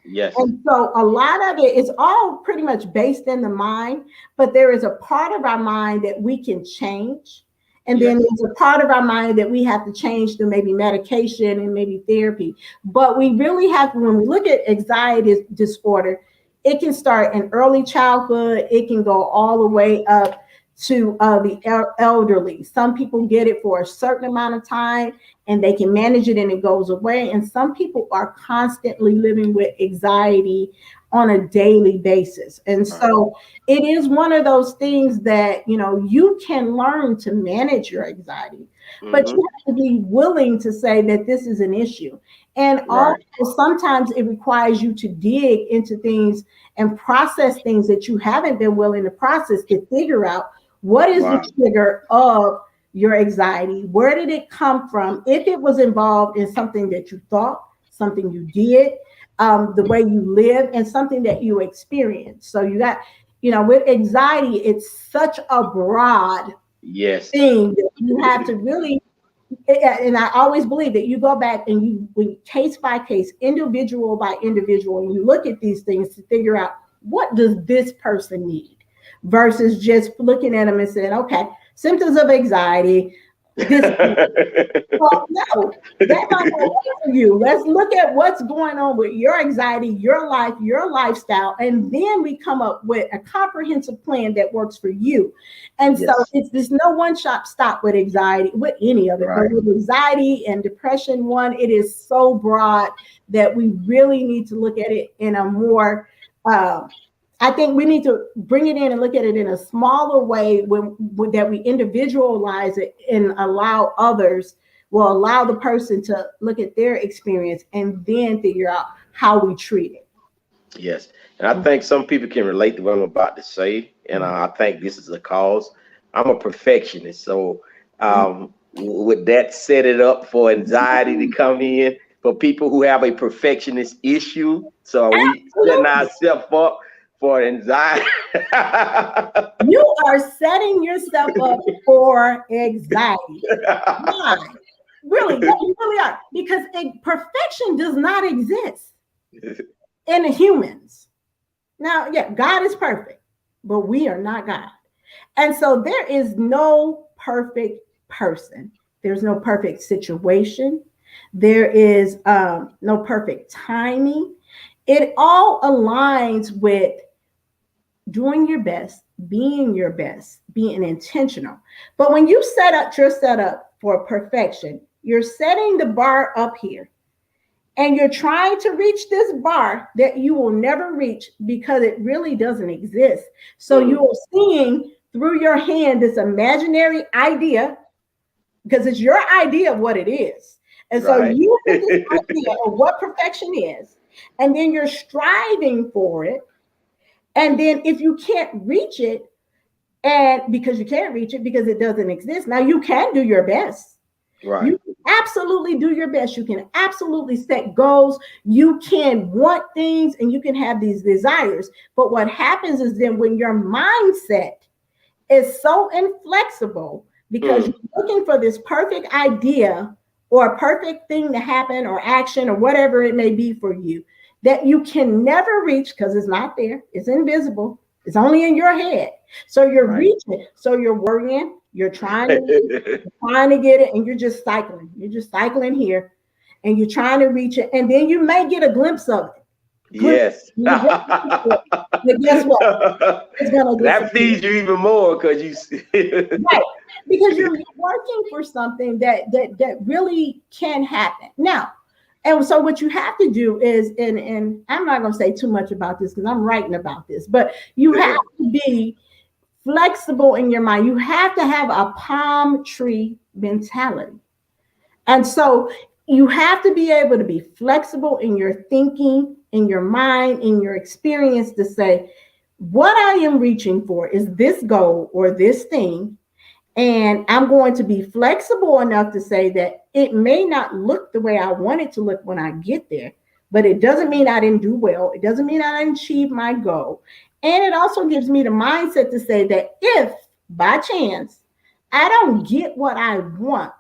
Yes. And so a lot of it is all pretty much based in the mind, but there is a part of our mind that we can change. And then there's a part of our mind that we have to change through maybe medication and maybe therapy. But we really have to, when we look at anxiety disorder, it can start in early childhood. It can go all the way up to the elderly. Some people get it for a certain amount of time and they can manage it and it goes away. And some people are constantly living with anxiety on a daily basis. And so it is one of those things that, you can learn to manage your anxiety, but you have to be willing to say that this is an issue. And also sometimes it requires you to dig into things and process things that you haven't been willing to process, to figure out what is the trigger of your anxiety? Where did it come from? If it was involved in something that you thought, something you did, the way you live, and something that you experienced. So you got, with anxiety, it's such a broad thing that you have to really, and I always believe that you go back and you case by case, individual by individual, and you look at these things to figure out, what does this person need? Versus just looking at them and saying, okay, symptoms of anxiety. Well, no, that's not what for you. Let's look at what's going on with your anxiety, your life, your lifestyle, and then we come up with a comprehensive plan that works for you. And so there's no one-shop stop with anxiety, with any of it. But with anxiety and depression, it is so broad that we really need to look at it in a more I think we need to bring it in and look at it in a smaller way that we individualize it and allow the person to look at their experience and then figure out how we treat it. Yes. And I think some people can relate to what I'm about to say. And I think this is a cause. I'm a perfectionist. So would that set it up for anxiety to come in for people who have a perfectionist issue? So are we setting ourselves up for anxiety. You are setting yourself up for anxiety. Why? Really, you really are. Because perfection does not exist in humans. Now, yeah, God is perfect, but we are not God. And so there is no perfect person. There's no perfect situation. There is no perfect timing. It all aligns with doing your best, being intentional. But when you set up for perfection, you're setting the bar up here. And you're trying to reach this bar that you will never reach because it really doesn't exist. So you are seeing through your hand this imaginary idea, because it's your idea of what it is. And so you get this idea of what perfection is, and then you're striving for it. And then if you can't reach it, and because you can't reach it because it doesn't exist, now you can do your best. Right. You can absolutely do your best. You can absolutely set goals. You can want things and you can have these desires. But what happens is then when your mindset is so inflexible because you're looking for this perfect idea or a perfect thing to happen or action or whatever it may be for you, that you can never reach because it's not there. It's invisible. It's only in your head. So you're reaching. So you're worrying. You're trying to get it, and you're just cycling. You're just cycling here, and you're trying to reach it, and then you may get a glimpse of it. Yes. But guess what? It's gonna that feeds you even more because you right, because you're working for something that really can happen now. And so what you have to do is, and I'm not going to say too much about this because I'm writing about this, but you have to be flexible in your mind. You have to have a palm tree mentality. And so you have to be able to be flexible in your thinking, in your mind, in your experience to say, what I am reaching for is this goal or this thing. And I'm going to be flexible enough to say that it may not look the way I want it to look when I get there, but it doesn't mean I didn't do well. It doesn't mean I didn't achieve my goal. And it also gives me the mindset to say that if by chance I don't get what I want,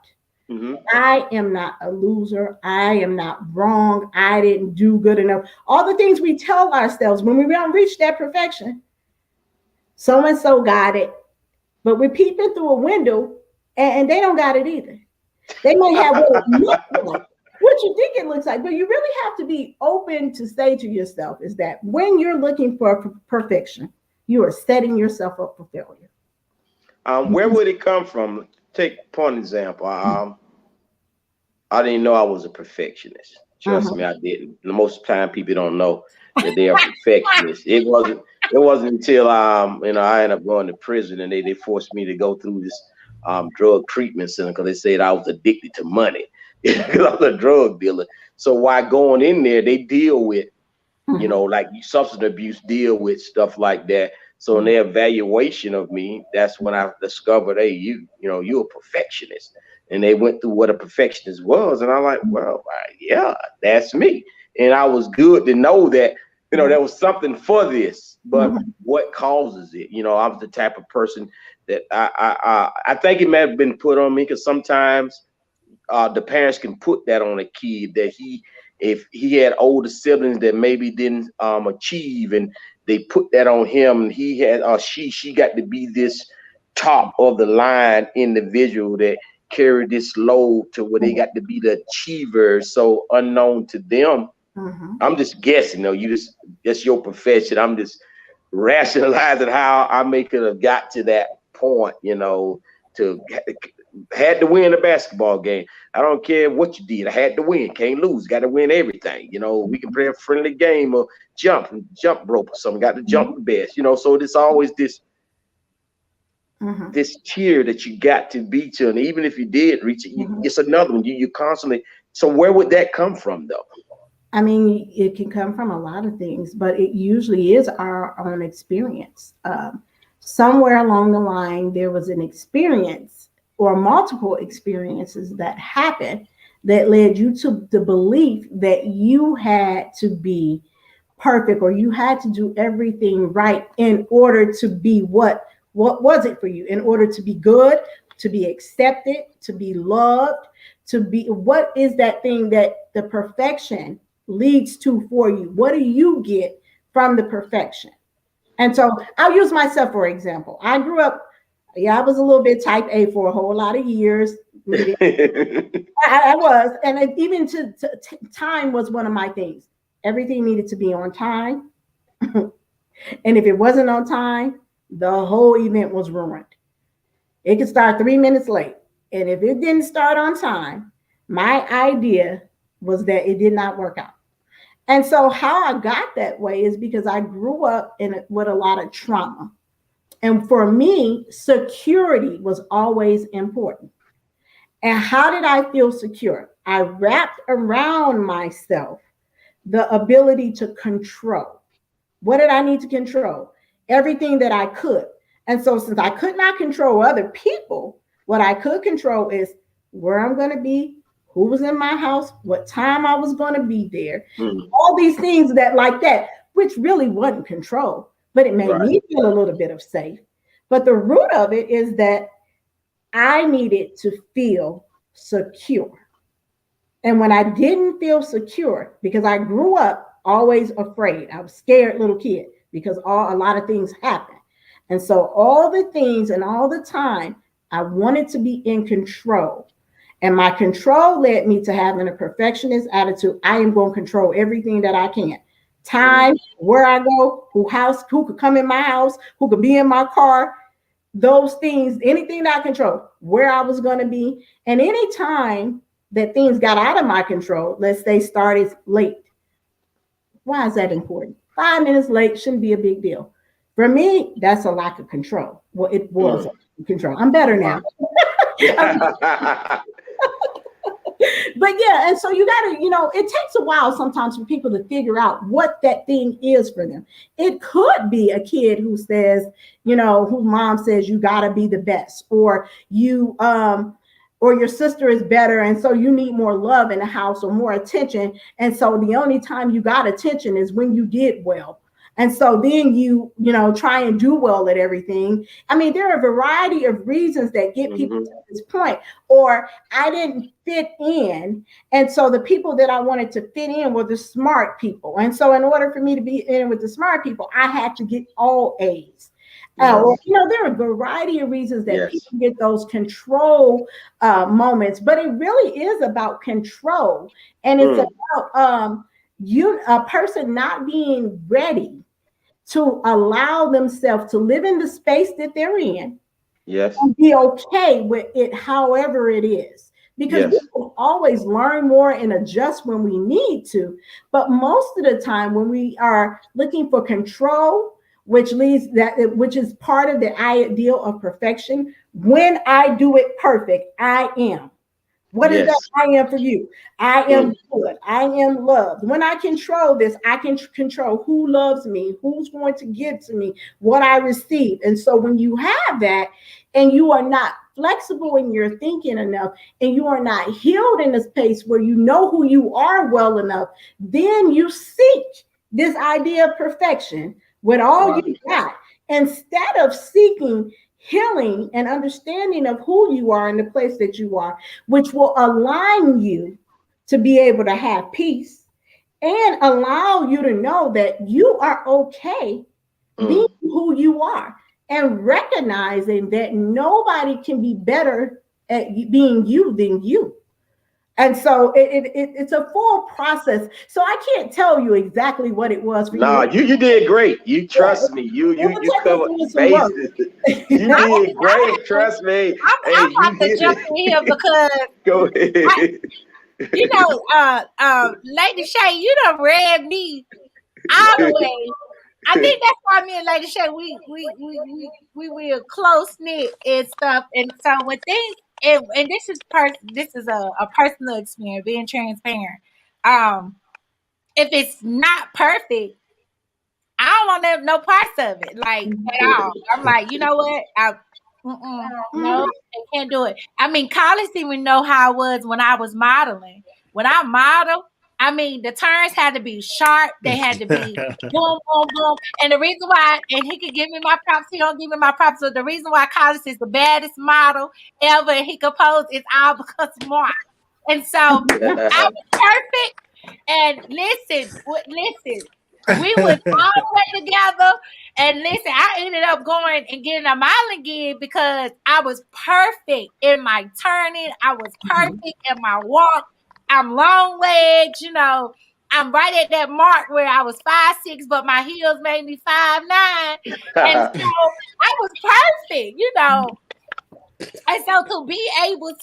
I am not a loser. I am not wrong. I didn't do good enough. All the things we tell ourselves when we don't reach that perfection. So-and-so got it. But we're peeping through a window and they don't got it either. They may have what it looks like, what you think it looks like, but you really have to be open to say to yourself is that when you're looking for perfection, you are setting yourself up for failure. Where would it come from? Take one example. I didn't know I was a perfectionist. Trust me, I didn't. Most time people don't know that they are perfectionists. It wasn't until I ended up going to prison and they forced me to go through this drug treatment center because they said I was addicted to money because I was a drug dealer. So while going in there, they deal with, like substance abuse, deal with stuff like that. So in their evaluation of me, that's when I discovered, hey, you're a perfectionist. And they went through what a perfectionist was. And I'm like, well, yeah, that's me. And I was good to know that, there was something for this, but what causes it? I was the type of person that I think it may have been put on me because sometimes the parents can put that on a kid that if he had older siblings that maybe didn't achieve, and they put that on him, and he had she got to be this top of the line individual that carried this load to where they got to be the achiever. So unknown to them. I'm just guessing, that's your profession. I'm just rationalizing how I may could have got to that point, to had to win a basketball game. I don't care what you did. I had to win. Can't lose. Got to win everything. We can play a friendly game or jump rope or something. Got to jump the best. So it's always this tier that you got to be to, and even if you did reach it, it's another one. You constantly. So where would that come from, though? I mean, it can come from a lot of things, but it usually is our own experience. Somewhere along the line, there was an experience or multiple experiences that happened that led you to the belief that you had to be perfect, or you had to do everything right in order to be what was it for you? In order to be good, to be accepted, to be loved, to be, what is that thing that the perfection leads to for you? What do you get from the perfection? And so I'll use myself for example. I grew up, I was a little bit type A for a whole lot of years. I was, and even time was one of my things. Everything needed to be on time. And if it wasn't on time, the whole event was ruined. It could start 3 minutes late. And if it didn't start on time, my idea was that it did not work out. And so how I got that way is because I grew up with a lot of trauma. And for me, security was always important. And how did I feel secure? I wrapped around myself the ability to control. What did I need to control? Everything that I could. And so since I could not control other people, what I could control is where I'm going to be, who was in my house, what time I was going to be there, all these things that like that, which really wasn't control, but it made me feel a little bit of safe. But the root of it is that I needed to feel secure. And when I didn't feel secure, because I grew up always afraid, I was a scared little kid because a lot of things happened. And so all the things and all the time, I wanted to be in control. And my control led me to having a perfectionist attitude. I am going to control everything that I can. Time, where I go, who could come in my house, who could be in my car, those things, anything that I control, where I was going to be. And any time that things got out of my control, let's say started late. Why is that important? 5 minutes late shouldn't be a big deal. For me, that's a lack of control. Well, it was control. I'm better now. But yeah, and so you got to, it takes a while sometimes for people to figure out what that thing is for them. It could be a kid who says, whose mom says you got to be the best, or you, or your sister is better, and so you need more love in the house or more attention. And so the only time you got attention is when you did well. And so then you try and do well at everything. I mean, there are a variety of reasons that get people to this point. Or I didn't fit in. And so the people that I wanted to fit in were the smart people. And so in order for me to be in with the smart people, I had to get all A's. There are a variety of reasons that people get those control moments, but it really is about control. And it's about a person not being ready to allow themselves to live in the space that they're in, and be okay with it however it is. Because we will always learn more and adjust when we need to. But most of the time when we are looking for control, which is part of the ideal of perfection, when I do it perfect, I am. What is that? I am for you. I am good. I am loved. When I control this, I can control who loves me, who's going to give to me, what I receive. And so when you have that and you are not flexible in your thinking enough, and you are not healed in a space where you know who you are well enough, then you seek this idea of perfection with all you got, instead of seeking healing and understanding of who you are in the place that you are, which will align you to be able to have peace and allow you to know that you are okay being who you are, and recognizing that nobody can be better at being you than you. And so it's a full process. So I can't tell you exactly what it was for you. You did great. You trust me. You covered bases. You did great. Trust me. I'm about to jump in here because go ahead. Lady Shay, you done read me all the way. I think that's why me and Lady Shay we are close knit and stuff. And so with things, and this is a personal experience, being transparent. If it's not perfect, I don't want no parts of it, like at all. I'm like, you know what? No, I can't do it. I mean, college didn't even know how I was when I was modeling. When I model, I mean, the turns had to be sharp. They had to be boom, boom, boom. And the reason why, and he could give me my props, he don't give me my props. So the reason why Carlos is the baddest model ever and he could pose is all because of Mark. And so I was perfect. And listen, we was all the way together. And listen, I ended up going and getting a modeling gig because I was perfect in my turning. I was perfect in my walk. I'm long legs, you know. I'm right at that mark where I was 5'6", but my heels made me 5'9". And so I was perfect, you know. And so to be able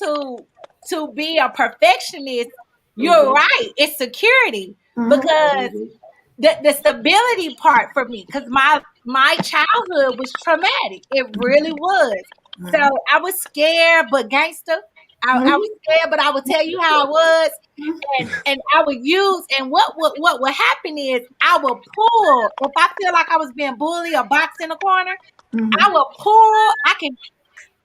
to be a perfectionist, you're right, it's security. Because the stability part for me, because my childhood was traumatic. It really was. So I was scared but gangster. I was scared, but I would tell you how I was. And I would use, and what would happen is I would pull. If I feel like I was being bullied or boxed in a corner, I would pull. I can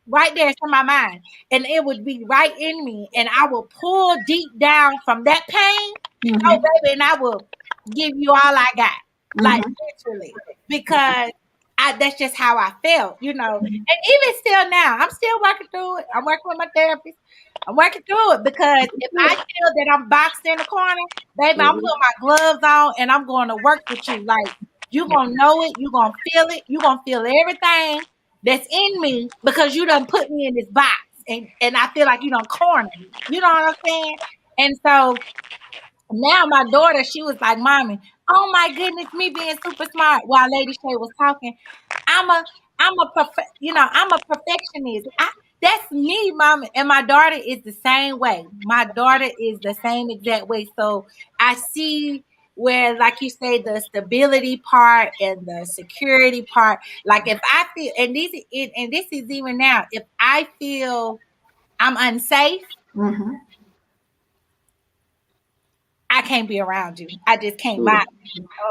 right there, it's in my mind, and it would be right in me, and I will pull deep down from that pain. Oh, baby, and I will give you all I got, like literally, because that's just how I felt, you know. And even still now, I'm still working through it. I'm working with my therapist. I'm working through it because if I feel that I'm boxed in the corner, baby, I'm putting my gloves on and I'm going to work with you. Like, you're going to know it. You're going to feel it. You're going to feel everything that's in me because you done put me in this box. And I feel like you done cornered me. You know what I'm saying? And so now my daughter, she was like, Mommy, oh my goodness, me being super smart while Lady Shay was talking. I'm a perfectionist. That's me, Mama. And my daughter is the same way. My daughter is the same exact way. So I see where, like you say, the stability part and the security part. Like if I feel, and this is even now, if I feel I'm unsafe, I can't be around you. I just can't.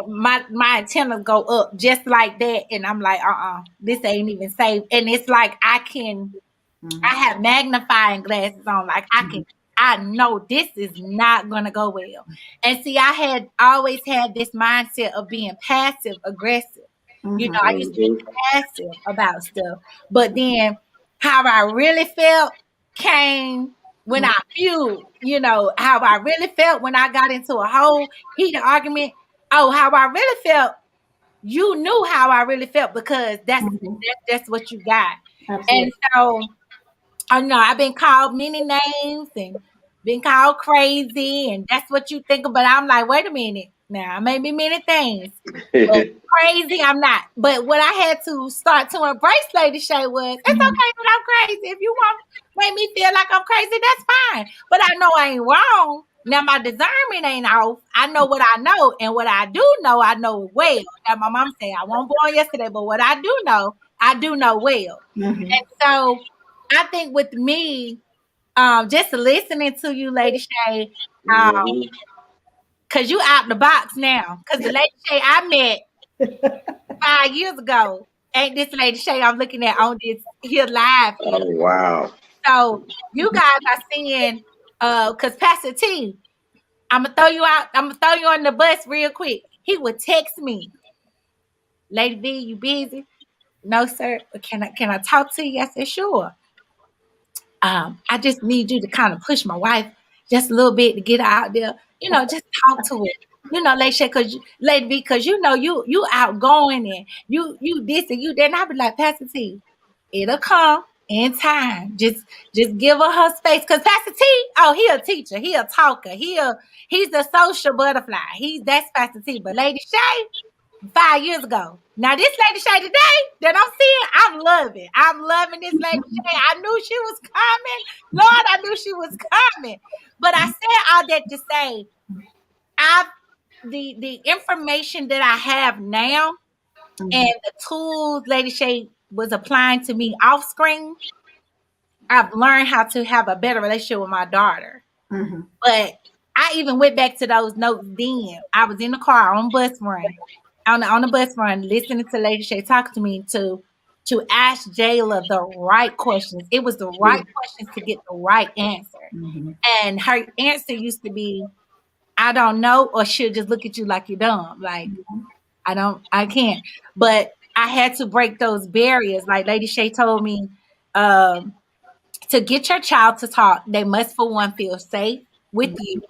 My antennas go up just like that, and I'm like, this ain't even safe. And it's like I have magnifying glasses on, like I know this is not gonna go well. And see, I had always had this mindset of being passive aggressive. You know, I used to be passive about stuff, but then how I really felt came when I fueled, you know, how I really felt when I got into a whole heated argument. Oh, how I really felt, you knew how I really felt because that's what you got. Absolutely. And so I know I've been called many names and been called crazy, and that's what you think of. But I'm like, wait a minute. Now, maybe many things, but crazy, I'm not. But what I had to start to embrace, Lady Shay, was it's okay that I'm crazy. If you want to make me feel like I'm crazy, that's fine. But I know I ain't wrong. Now, my discernment ain't off. I know what I know, and what I do know, I know well. Now, my mom said I wasn't born yesterday, but what I do know well. And so I think with me, just listening to you, Lady Shay, because you out the box now. Because the Lady Shay I met 5 years ago ain't this Lady Shay I'm looking at on this here live. Oh, wow. So you guys are seeing, because Pastor T, I'm going to throw you out. I'm going to throw you on the bus real quick. He would text me, Lady V, you busy? No, sir. Can I talk to you? I said, sure. I just need you to kind of push my wife just a little bit to get her out there. You know, just talk to her. You know, Lady B, because you know you outgoing and you this and you that. And I be like, Pastor T, it'll come in time. Just give her space. Because Pastor T, he a teacher, he a talker, he's the social butterfly. That's Pastor T. But Lady Shay, 5 years ago. Now this Lady Shay today that I'm seeing, I'm loving. I'm loving this Lady Shay. I knew she was coming. Lord, I knew she was coming. But I said all that to say, the information that I have now and the tools Lady Shay was applying to me off screen, I've learned how to have a better relationship with my daughter. But I even went back to those notes then. I was in the car on bus run. On the bus run, listening to Lady Shay talk to me to ask Jayla the right questions. It was the right questions to get the right answer. And her answer used to be, I don't know, or she'll just look at you like you're dumb. Like, I can't. But I had to break those barriers. Like Lady Shay told me, to get your child to talk, they must, for one, feel safe with you,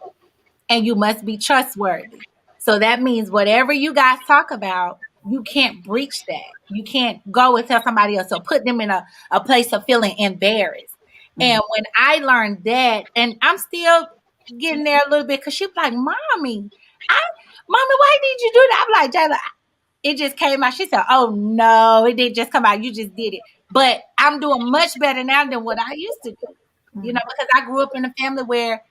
and you must be trustworthy. So that means whatever you guys talk about, you can't breach that. You can't go and tell somebody else or put them in a place of feeling embarrassed. And when I learned that, and I'm still getting there a little bit, because she was like, Mommy, why did you do that? I'm like, Jayla, it just came out. She said, oh, no, it didn't just come out. You just did it. But I'm doing much better now than what I used to do, because I grew up in a family where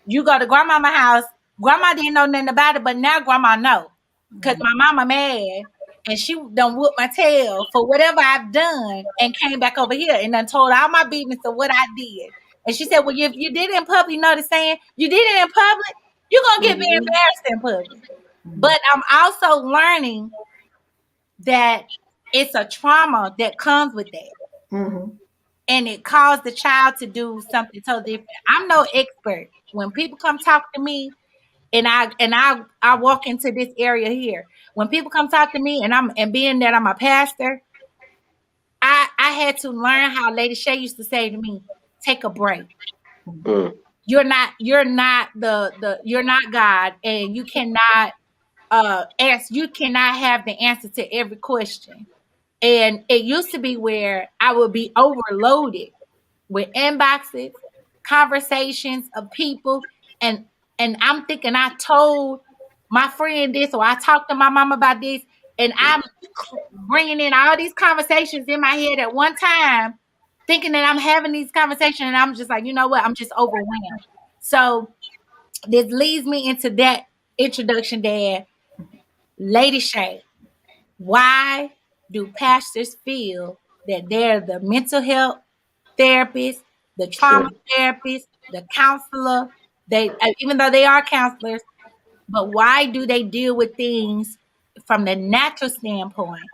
you go to grandmama's house, grandma didn't know nothing about it, but now grandma know, because my mama mad, and she done whooped my tail for whatever I've done, and came back over here and done told all my business of what I did. And she said, well, if you did it in public, you know the saying, you did it in public, you're going to get very embarrassed in public. But I'm also learning that it's a trauma that comes with that. And it caused the child to do something so different. I'm no expert. When people come talk to me, and I walk into this area here, when people come talk to me, and being that I'm a pastor, I had to learn how Lady Shay used to say to me, take a break. You're not you're not God, and you cannot you cannot have the answer to every question. And it used to be where I would be overloaded with inboxes, conversations of people, and I'm thinking I told my friend this, or I talked to my mom about this, and I'm bringing in all these conversations in my head at one time, thinking that I'm having these conversations, and I'm just like, you know what? I'm just overwhelmed. So this leads me into that introduction there. Lady Shay, why do pastors feel that they're the mental health therapist, the trauma therapist, the counselor? They, even though they are counselors, but why do they deal with things from the natural standpoint,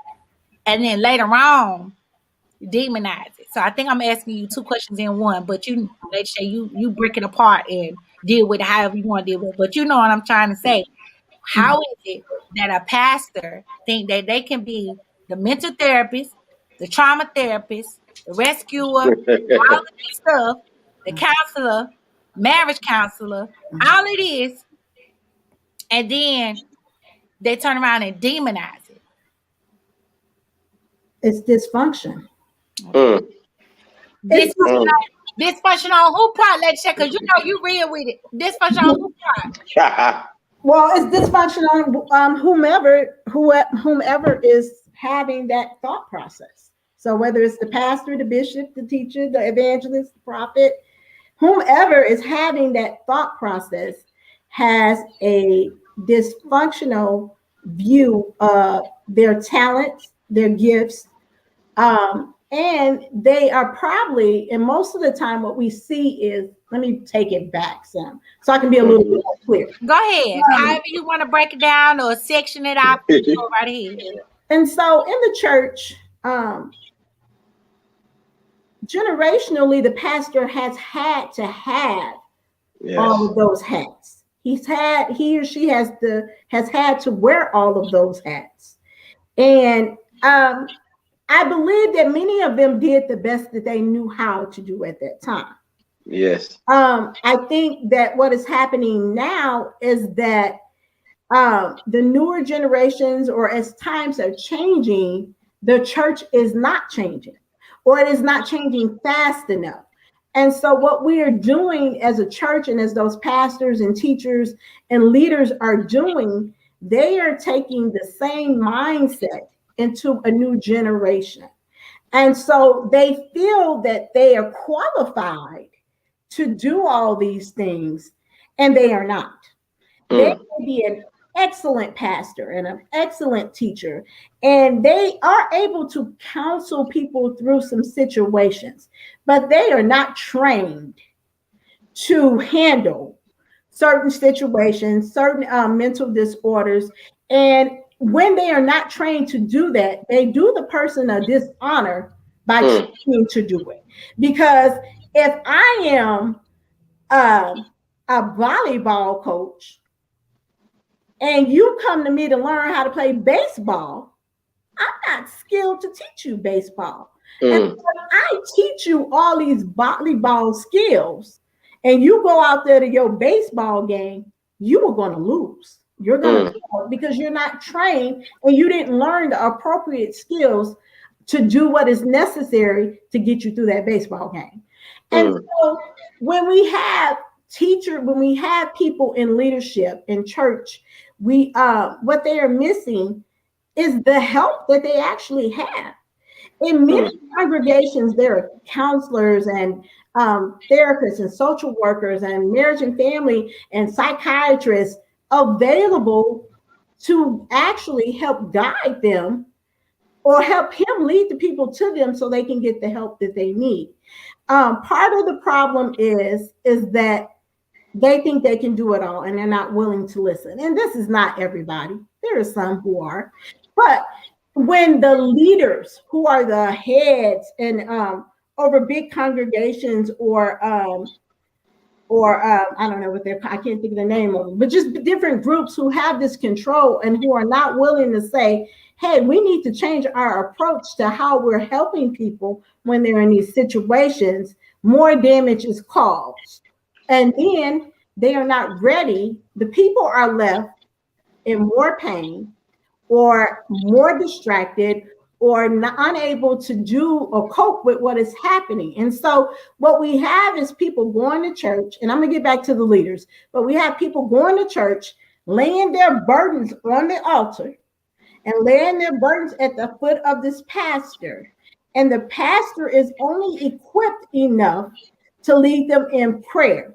and then later on demonize it? So I think I'm asking you two questions in one, but you, let's say you break it apart and deal with it however you want to deal with it. But you know what I'm trying to say. How is it that a pastor think that they can be the mental therapist, the trauma therapist, the rescuer, all of this stuff, the counselor, marriage counselor, all it is, and then they turn around and demonize it? It's dysfunction. Dysfunction on who part, let's check, because you know you real with it. Dysfunction on who part? Well, it's dysfunction on whomever is having that thought process. So whether it's the pastor, the bishop, the teacher, the evangelist, the prophet, whomever is having that thought process has a dysfunctional view of their talents, their gifts, and they are probably, and most of the time what we see is, let me take it back some so I can be a little bit more clear. Go ahead. However you want to break it down or section it out, go right ahead. And so in the church, generationally, the pastor has had to have all of those hats. He or she has had to wear all of those hats. And I believe that many of them did the best that they knew how to do at that time. Yes. I think that what is happening now is that the newer generations, or as times are changing, the church is not changing, or it is not changing fast enough. And so what we are doing as a church, and as those pastors and teachers and leaders are doing, they are taking the same mindset into a new generation. And so they feel that they are qualified to do all these things, and they are not. They may be an excellent pastor and an excellent teacher, and they are able to counsel people through some situations, but they are not trained to handle certain situations, certain mental disorders. And when they are not trained to do that, they do the person a dishonor by trying to do it. Because if I am a volleyball coach and you come to me to learn how to play baseball, I'm not skilled to teach you baseball. And if I teach you all these volleyball skills, and you go out there to your baseball game, you are going to lose. You're going to because you're not trained and you didn't learn the appropriate skills to do what is necessary to get you through that baseball game. And so when we have when we have people in leadership in church, we what they are missing is the help that they actually have. In many congregations, there are counselors and therapists and social workers and marriage and family and psychiatrists available to actually help guide them or help him lead the people to them so they can get the help that they need. Part of the problem is that they think they can do it all and they're not willing to listen. And this is not everybody. There are some who are. But when the leaders who are the heads and over big congregations or I don't know what I can't think of the name of them, but just different groups who have this control and who are not willing to say, hey, we need to change our approach to how we're helping people when they're in these situations, more damage is caused. And then they are not ready. The people are left in more pain or more distracted or unable to do or cope with what is happening. And so what we have is people going to church, and I'm going to get back to the leaders, but we have people going to church, laying their burdens on the altar and laying their burdens at the foot of this pastor. And the pastor is only equipped enough to lead them in prayer,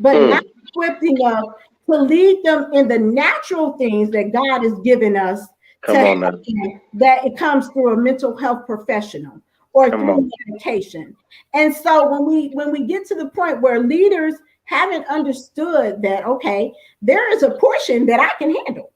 but not equipped enough to lead them in the natural things that God has given us. That it comes through a mental health professional or through medication. And so when we get to the point where leaders haven't understood that, okay, there is a portion that I can handle.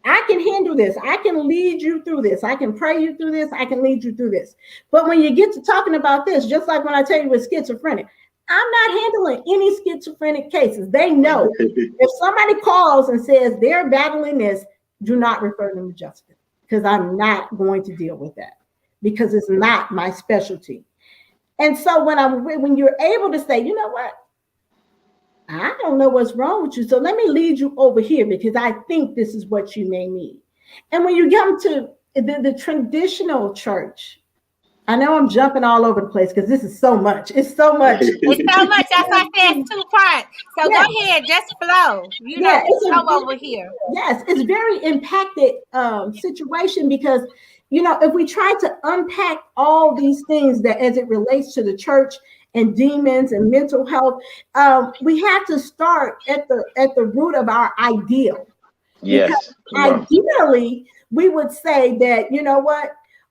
I can handle this. I can lead you through this. I can pray you through this. I can lead you through this. But when you get to talking about this, just like when I tell you with schizophrenic, I'm not handling any schizophrenic cases. They know if somebody calls and says they're battling this, do not refer them to justice, because I'm not going to deal with that because it's not my specialty. And so when you're able to say, you know what, I don't know what's wrong with you, so let me lead you over here because I think this is what you may need. And when you come to the traditional church, I know I'm jumping all over the place because this is so much. It's so much. It's so much. That's why I said it's 2 parts. So go ahead, just flow. You know, flow over here. Yes, it's very impacted situation because, you know, if we try to unpack all these things that as it relates to the church and demons and mental health, we have to start at the root of our ideal. Yes. Ideally, we would say that, you know what?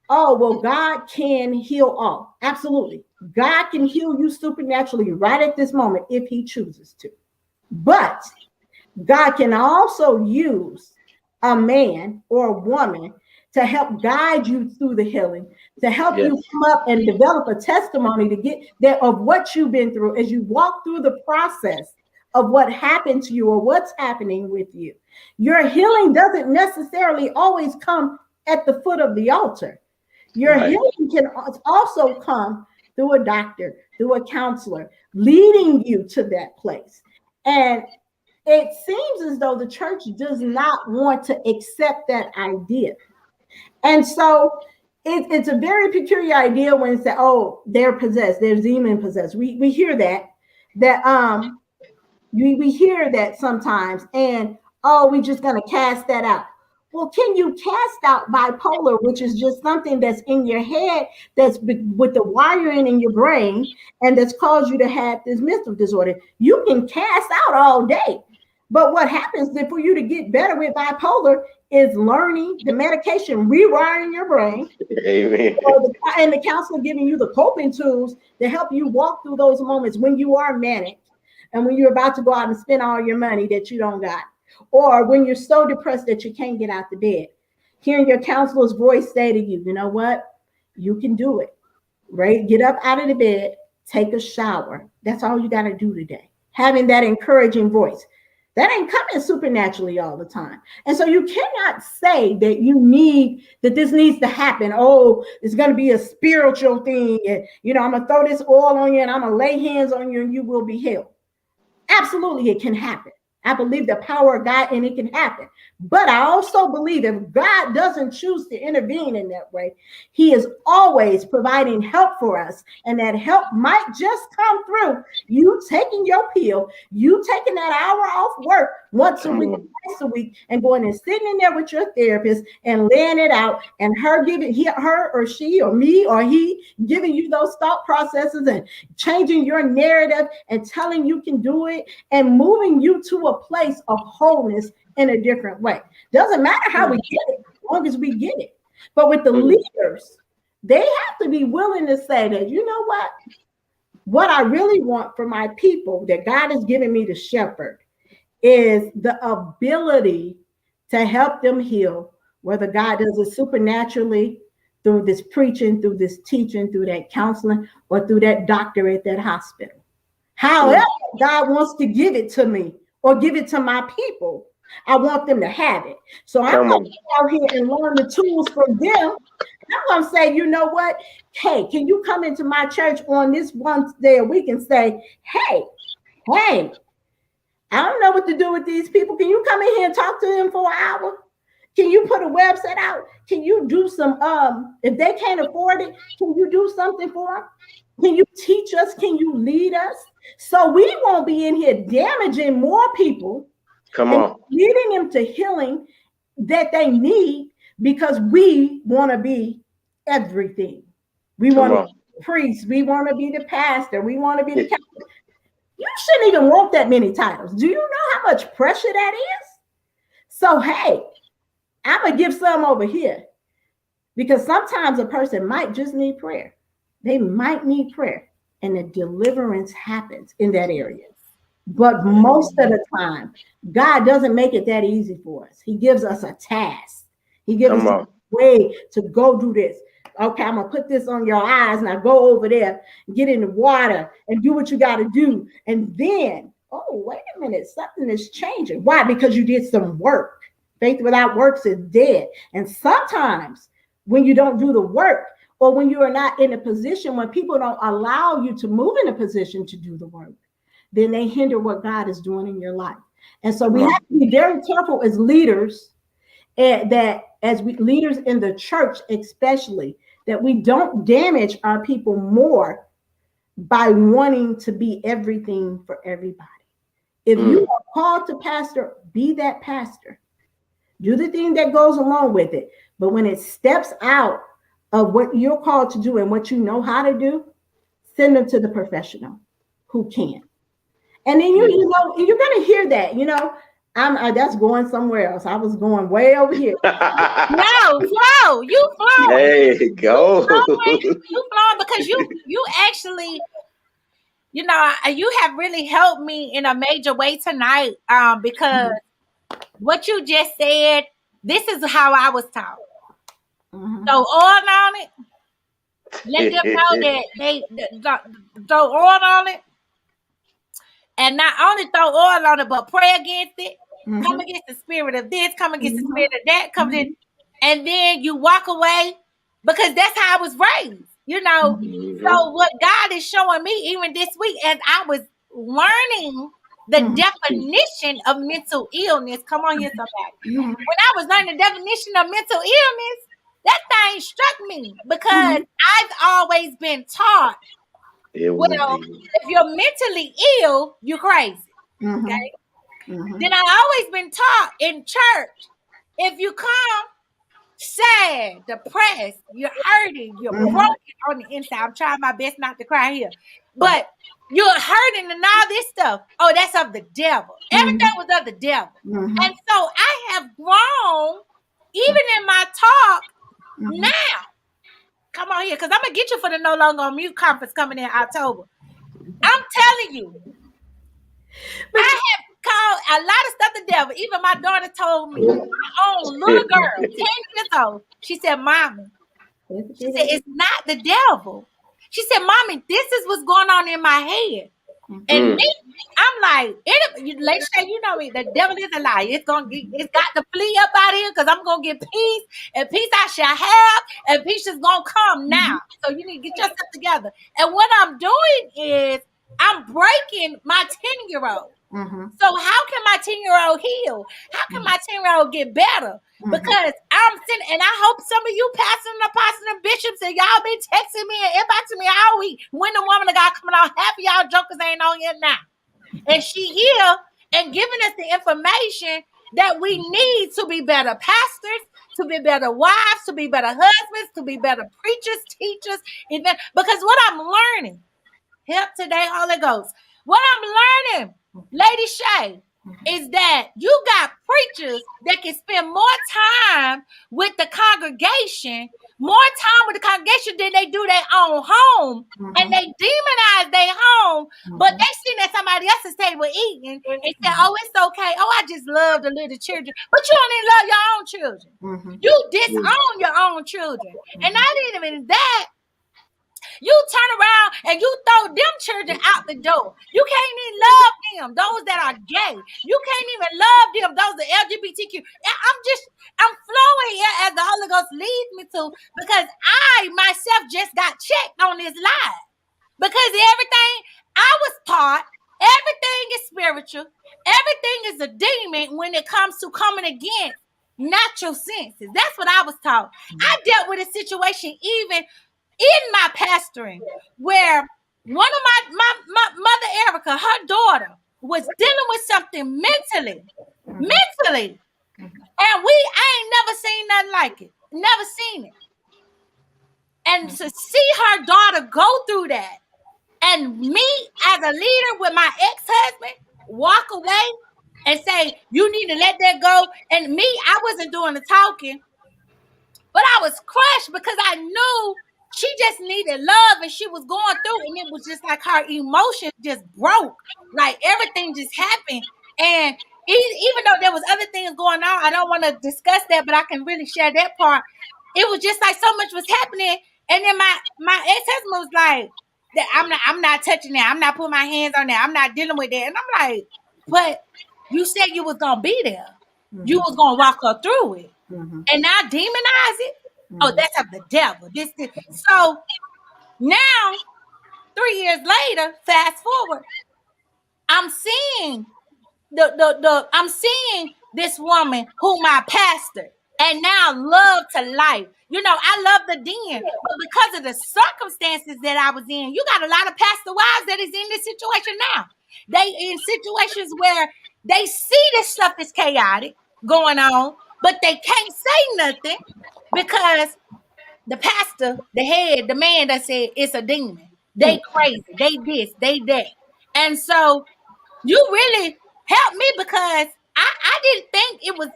Oh, well, God can heal all. Absolutely. God can heal you supernaturally right at this moment if he chooses to. But God can also use a man or a woman to help guide you through the healing, to help you come up and develop a testimony to get there of what you've been through as you walk through the process of what happened to you or what's happening with you. Your healing doesn't necessarily always come at the foot of the altar. Your healing can also come through a doctor, through a counselor, leading you to that place. And it seems as though the church does not want to accept that idea. And so it's a very peculiar idea when it's that, oh, they're possessed, they're demon possessed. We hear that we hear that sometimes, and oh, we're just going to cast that out. Well, can you cast out bipolar, which is just something that's in your head, that's with the wiring in your brain, and that's caused you to have this mental disorder? You can cast out all day. But what happens for you to get better with bipolar is learning the medication, rewiring your brain. Amen. And the counselor giving you the coping tools to help you walk through those moments when you are manic and when you're about to go out and spend all your money that you don't got. Or when you're so depressed that you can't get out the bed, hearing your counselor's voice say to you, you know what, you can do it, right? Get up out of the bed, take a shower. That's all you got to do today. Having that encouraging voice. That ain't coming supernaturally all the time. And so you cannot say that this needs to happen. Oh, it's going to be a spiritual thing. And, I'm going to throw this oil on you and I'm going to lay hands on you and you will be healed. Absolutely, it can happen. I believe the power of God and it can happen. But I also believe if God doesn't choose to intervene in that way, he is always providing help for us. And that help might just come through you taking your pill, you taking that hour off work once a week, twice a week, and going and sitting in there with your therapist and laying it out, and her or she or me or he giving you those thought processes and changing your narrative and telling you can do it and moving you to a place of wholeness in a different way. Doesn't matter how we get it, as long as we get it. But with the leaders, they have to be willing to say that, you know what I really want for my people that God has given me to shepherd is the ability to help them heal, whether God does it supernaturally through this preaching, through this teaching, through that counseling, or through that doctor at that hospital. However, God wants to give it to me or give it to my people, I want them to have it. So I'm going to go out here and learn the tools from them. I'm going to say, you know what? Hey, can you come into my church on this one day a week and say, hey, I don't know what to do with these people. Can you come in here and talk to them for an hour? Can you put a website out? Can you do some, if they can't afford it, can you do something for them? Can you teach us? Can you lead us? So we won't be in here damaging more people. Come on. Leading them to healing that they need because we want to be everything. We want to be the priest. We want to be the pastor. We want to be the captain. You shouldn't even want that many titles. Do you know how much pressure that is? So, hey, I'm going to give some over here because sometimes a person might just need prayer. They might need prayer and the deliverance happens in that area. But most of the time, God doesn't make it that easy for us. He gives us a task. He gives us a way to go do this. Okay, I'm going to put this on your eyes. Now go over there, get in the water and do what you got to do. And then, oh, wait a minute, something is changing. Why? Because you did some work. Faith without works is dead. And sometimes when you don't do the work or when you are not in a position, when people don't allow you to move in a position to do the work, then they hinder what God is doing in your life. And so we have to be very careful as leaders, leaders in the church especially, that we don't damage our people more by wanting to be everything for everybody. If you are called to pastor, be that pastor. Do the thing that goes along with it. But when it steps out of what you're called to do and what you know how to do, send them to the professional who can. And then you're going to hear that, that's going somewhere else. I was going way over here. No, flow. You flow. Hey, go. You flow because you actually, you have really helped me in a major way tonight. Because what you just said, this is how I was taught. So on it. Let them know that they throw oil on it. And not only throw oil on it, but pray against it. Come against the spirit of this, come against the spirit of that, and then you walk away because that's how I was raised, So what God is showing me even this week as I was learning the definition of mental illness. Come on here, somebody. When I was learning the definition of mental illness, that thing struck me because I've always been taught, if you're mentally ill, you're crazy. Okay. Then I've always been taught in church, if you come sad, depressed, you're hurting, you're broken on the inside. I'm trying my best not to cry here, but you're hurting and all this stuff. Oh, that's of the devil. Everything was of the devil. And so I have grown, even in my talk now. Come on here, because I'm going to get you for the No Longer on Mute conference coming in October. I'm telling you, I have called a lot of stuff the devil. Even my daughter told me, my own little girl, 10 years old, she said, Mommy, it's not the devil. She said, Mommy, this is what's going on in my head. And me, I'm like, let's say, you know me, the devil is a lie. It's got to flee up out of here because I'm gonna get peace, and peace I shall have, and peace is gonna come now. So you need to get yourself together. And what I'm doing is I'm breaking my 10-year-old. So how can my 10-year-old heal? How can my 10-year-old get better? Because I'm sitting, and I hope some of you pastors and apostles and bishops and y'all been texting me and inboxing me all week. When the woman of God coming on, half of y'all jokers ain't on here now. And she here and giving us the information that we need to be better pastors, to be better wives, to be better husbands, to be better preachers, teachers, even because what I'm learning, help today, Holy Ghost. What I'm learning, Lady Shay, is that you got preachers that can spend more time with the congregation, than they do their own home, and they demonize their home, but they sitting at somebody else's table eating and say, oh, it's okay. Oh, I just love the little children. But you don't even love your own children. You disown your own children. And not even that, you turn around and you throw them children out the door. You can't even love them, those that are gay. You can't even love them, those that are LGBTQ. I'm flowing here as the Holy Ghost leads me to, because I myself just got checked on this live. Because everything I was taught, everything is spiritual. Everything is a demon when it comes to coming against natural senses. That's what I was taught. I dealt with a situation even in my pastoring where one of my mother Erica, her daughter, was dealing with something mentally. And I ain't never seen nothing like it. Never seen it. And to see her daughter go through that, and me as a leader with my ex-husband walk away and say, you need to let that go. And me, I wasn't doing the talking, but I was crushed because I knew she just needed love, and she was going through, and it was just like her emotions just broke. Like everything just happened. And even though there was other things going on, I don't want to discuss that, but I can really share that part. It was just like so much was happening. And then my ex-husband was like, I'm not touching that. I'm not putting my hands on that. I'm not dealing with that. And I'm like, but you said you was going to be there. You was going to walk her through it. And now demonize it. Oh, that's of the devil. This. So now, 3 years later, fast forward, I'm seeing I'm seeing this woman whom I pastored and now love to life. You know, I love the den, but because of the circumstances that I was in, you got a lot of pastor wives that is in this situation now. They in situations where they see this stuff is chaotic going on, but they can't say nothing because the pastor, the head, the man that said it's a demon. They crazy. They this, they that. And so you really helped me because I didn't think it was,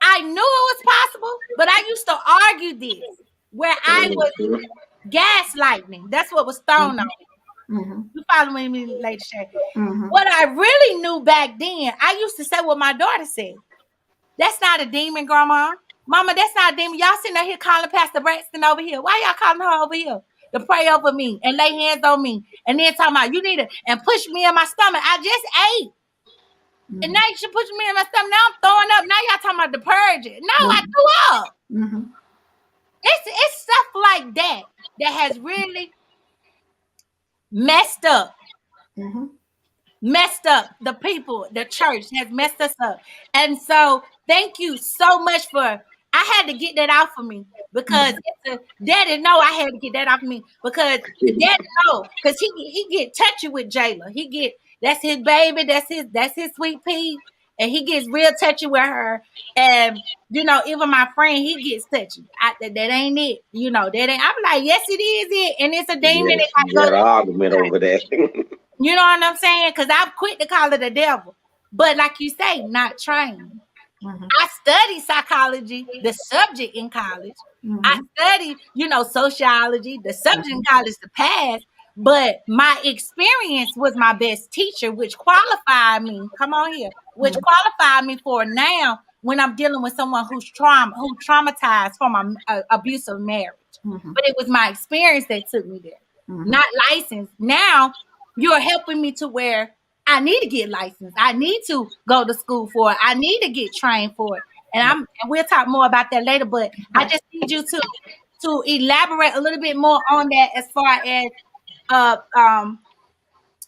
I knew it was possible, but I used to argue this where I was gaslighting. That's what was thrown on me. You following me, Lady Shay? What I really knew back then, I used to say what my daughter said. That's not a demon, Grandma. Mama, that's not a demon. Y'all sitting out here calling Pastor Braxton over here. Why y'all calling her over here to pray over me and lay hands on me? And then talking about you need to and push me in my stomach. I just ate. And now you should push me in my stomach. Now I'm throwing up. Now y'all talking about the purging. No, I threw up. It's stuff like that that has really messed up. Messed up the people. The church has messed us up. And so thank you so much for, I had to get that out of me because daddy know I had to get that off of me because daddy know because he get touchy with Jayla. He get, that's his baby, that's his sweet pea, and he gets real touchy with her. And you know, even my friend, he gets touchy. That ain't it. You know, that ain't. I'm like, yes, it is it, and it's a demon. Yes, you got an argument over that. You know what I'm saying? Because I've quit to call it the devil. But like you say, not trained. I studied psychology, the subject in college. I studied, you know, sociology, the subject in college, the past. But my experience was my best teacher, which qualified me. Come on here. Which qualified me for now when I'm dealing with someone who's traumatized from an abusive marriage. But it was my experience that took me there, not license. Now, you're helping me to where I need to get licensed. I need to go to school for it. I need to get trained for it. And we'll talk more about that later, but I just need you to elaborate a little bit more on that as far as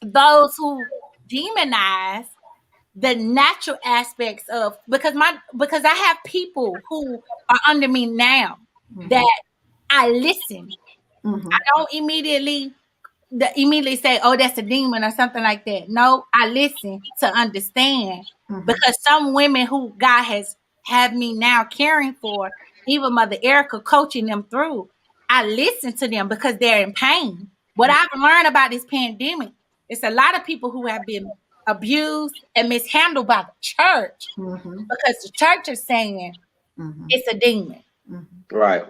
those who demonize the natural aspects of, because I have people who are under me now that I listen. I don't immediately say, oh, that's a demon or something like that. No, I listen to understand, because some women who God has had me now caring for, even Mother Erica coaching them through, I listen to them because they're in pain. What I've learned about this pandemic, it's a lot of people who have been abused and mishandled by the church because the church is saying it's a demon. Right.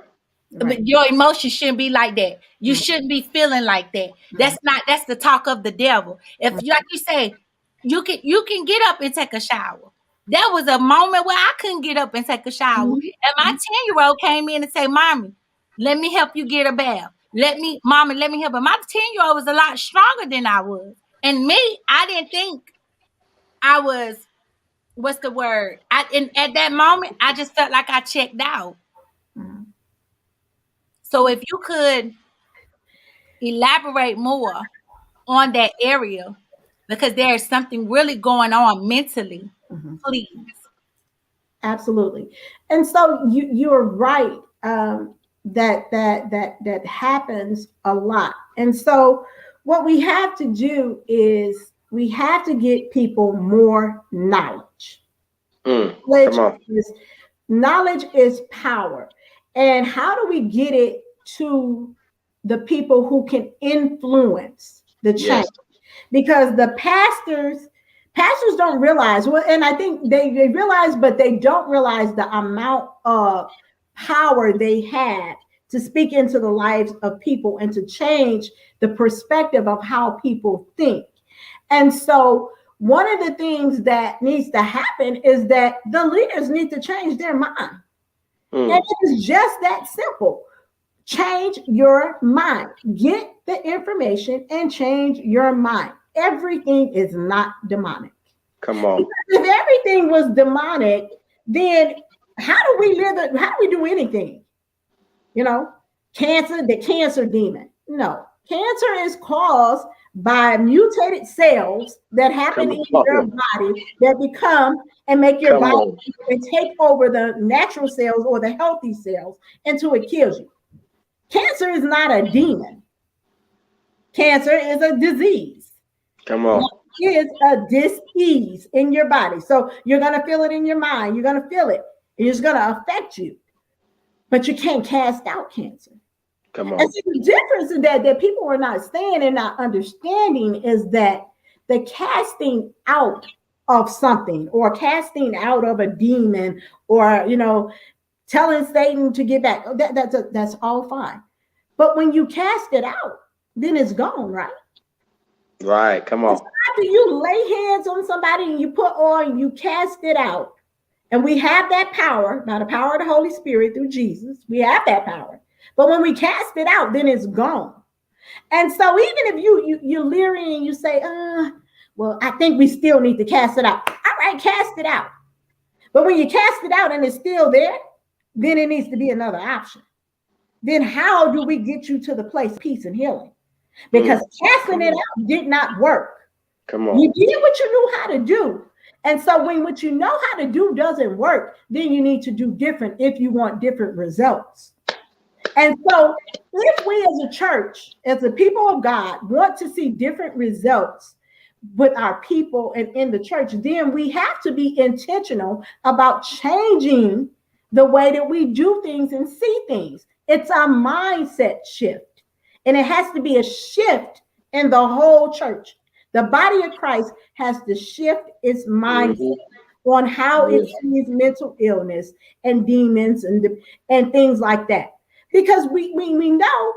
But your emotions shouldn't be like that. You shouldn't be feeling like that. That's the talk of the devil. If you, like you say, you can get up and take a shower. There was a moment where I couldn't get up and take a shower. And my 10-year-old came in and said, Mommy, let me help you get a bath. Mommy, let me help her. My 10-year-old was a lot stronger than I was. And me, I didn't think I was, what's the word? At that moment, I just felt like I checked out. So if you could elaborate more on that area, because there is something really going on mentally, please. Absolutely. And so you're right, that happens a lot. And so what we have to do is we have to get people more knowledge. Knowledge is power. And how do we get it to the people who can influence the change? Yes. Because the pastors don't realize, well, and I think they realize, but they don't realize the amount of power they have to speak into the lives of people and to change the perspective of how people think. And so one of the things that needs to happen is that the leaders need to change their mind. And it is just that simple. Change your mind. Get the information and change your mind. Everything is not demonic. Come on. Because if everything was demonic, then how do we live? How do we do anything? You know, the cancer demon. No, cancer is caused by mutated cells that happen in your body that become and make your body and take over the natural cells or the healthy cells until it kills you. Cancer is not a demon. Cancer is a disease. Come on. It is a dis-ease in your body. So you're going to feel it in your mind. You're going to feel it. It's going to affect you. But you can't cast out cancer. Come on. And so the difference is that people are not saying and not understanding is that the casting out of something or casting out of a demon or, telling Satan to get back, that's all fine. But when you cast it out, then it's gone, right? Right, come on. So after you lay hands on somebody and you put oil and you cast it out, and we have that power, by the power of the Holy Spirit through Jesus, we have that power. But when we cast it out, then it's gone. And so even if you're leery and you say, well, I think we still need to cast it out. All right, cast it out. But when you cast it out and it's still there, then it needs to be another option. Then how do we get you to the place of peace and healing? Because casting it out did not work. Come on. You did what you knew how to do. And so when what you know how to do doesn't work, then you need to do different if you want different results. And so if we as a church, as a people of God, want to see different results with our people and in the church, then we have to be intentional about changing the way that we do things and see things. It's a mindset shift. And it has to be a shift in the whole church. The body of Christ has to shift its mindset on how it sees mental illness and demons and things like that. Because we know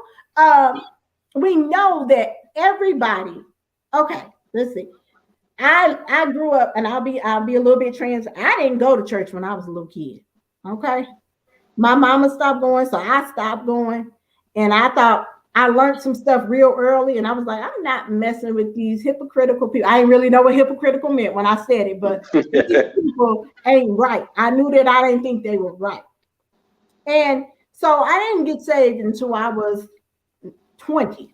that everybody. Okay, let's see. I grew up, and I'll be a little bit trans. I didn't go to church when I was a little kid. Okay, my mama stopped going, so I stopped going, and I thought I learned some stuff real early, and I was like, I'm not messing with these hypocritical people. I didn't really know what hypocritical meant when I said it, but these people ain't right. I knew that I didn't think they were right. And so I didn't get saved until I was 20,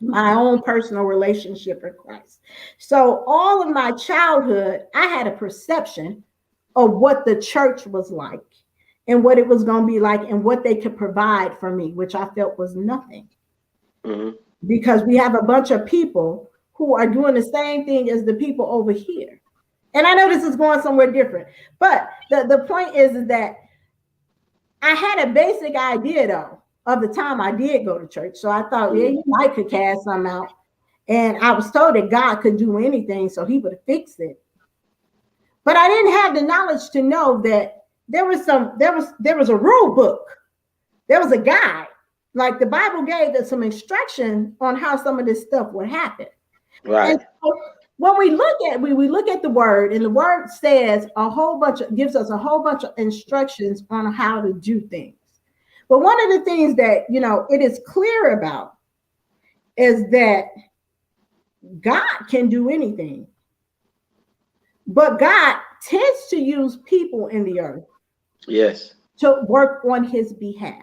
my own personal relationship with Christ. So all of my childhood, I had a perception of what the church was like and what it was going to be like and what they could provide for me, which I felt was nothing. Mm-hmm. Because we have a bunch of people who are doing the same thing as the people over here. And I know this is going somewhere different, but the point is that I had a basic idea, though, of the time I did go to church. So I thought, yeah, you might could cast some out. And I was told that God could do anything, so he would have fixed it. But I didn't have the knowledge to know that there was a rule book. There was a guide. Like the Bible gave us some instruction on how some of this stuff would happen. Right. And so when we look at the word, and the word says gives us a whole bunch of instructions on how to do things. But one of the things that, it is clear about is that God can do anything. But God tends to use people in the earth. Yes. To work on his behalf.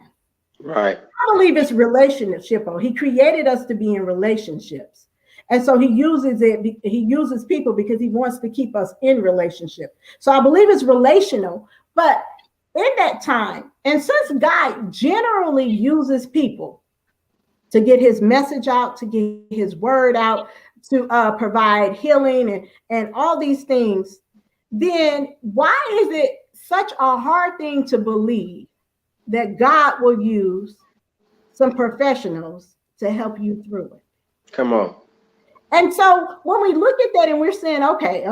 Right. I believe it's relationship. He created us to be in relationships. And so he uses people because he wants to keep us in relationship. So I believe it's relational. But in that time, and since God generally uses people to get his message out, to get his word out, to provide healing and all these things, then why is it such a hard thing to believe that God will use some professionals to help you through it? Come on. And so when we look at that and we're saying, okay,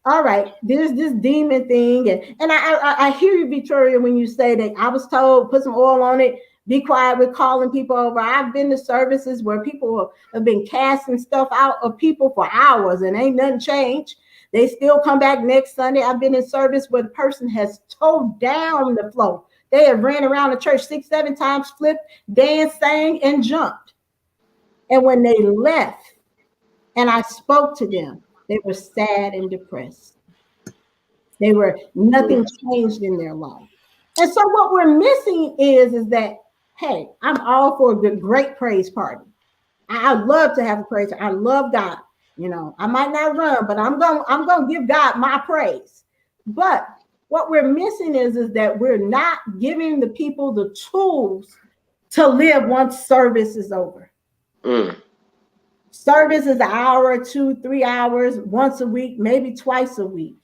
all right, there's this demon thing. And I hear you, Victoria, when you say that I was told, put some oil on it, be quiet, we're calling people over. I've been to services where people have been casting stuff out of people for hours and ain't nothing changed. They still come back next Sunday. I've been in service where the person has towed down the floor. They have ran around the church 6-7 times, flipped, danced, sang, and jumped. And when they left and I spoke to them, they were sad and depressed. Nothing changed in their life. And so what we're missing is that, hey, I'm all for a good, great praise party. I'd love to have a praise. I love God. I might not run, but I'm going to give God my praise. But what we're missing is that we're not giving the people the tools to live once service is over. Service is an hour, 2-3 hours, once a week, maybe twice a week.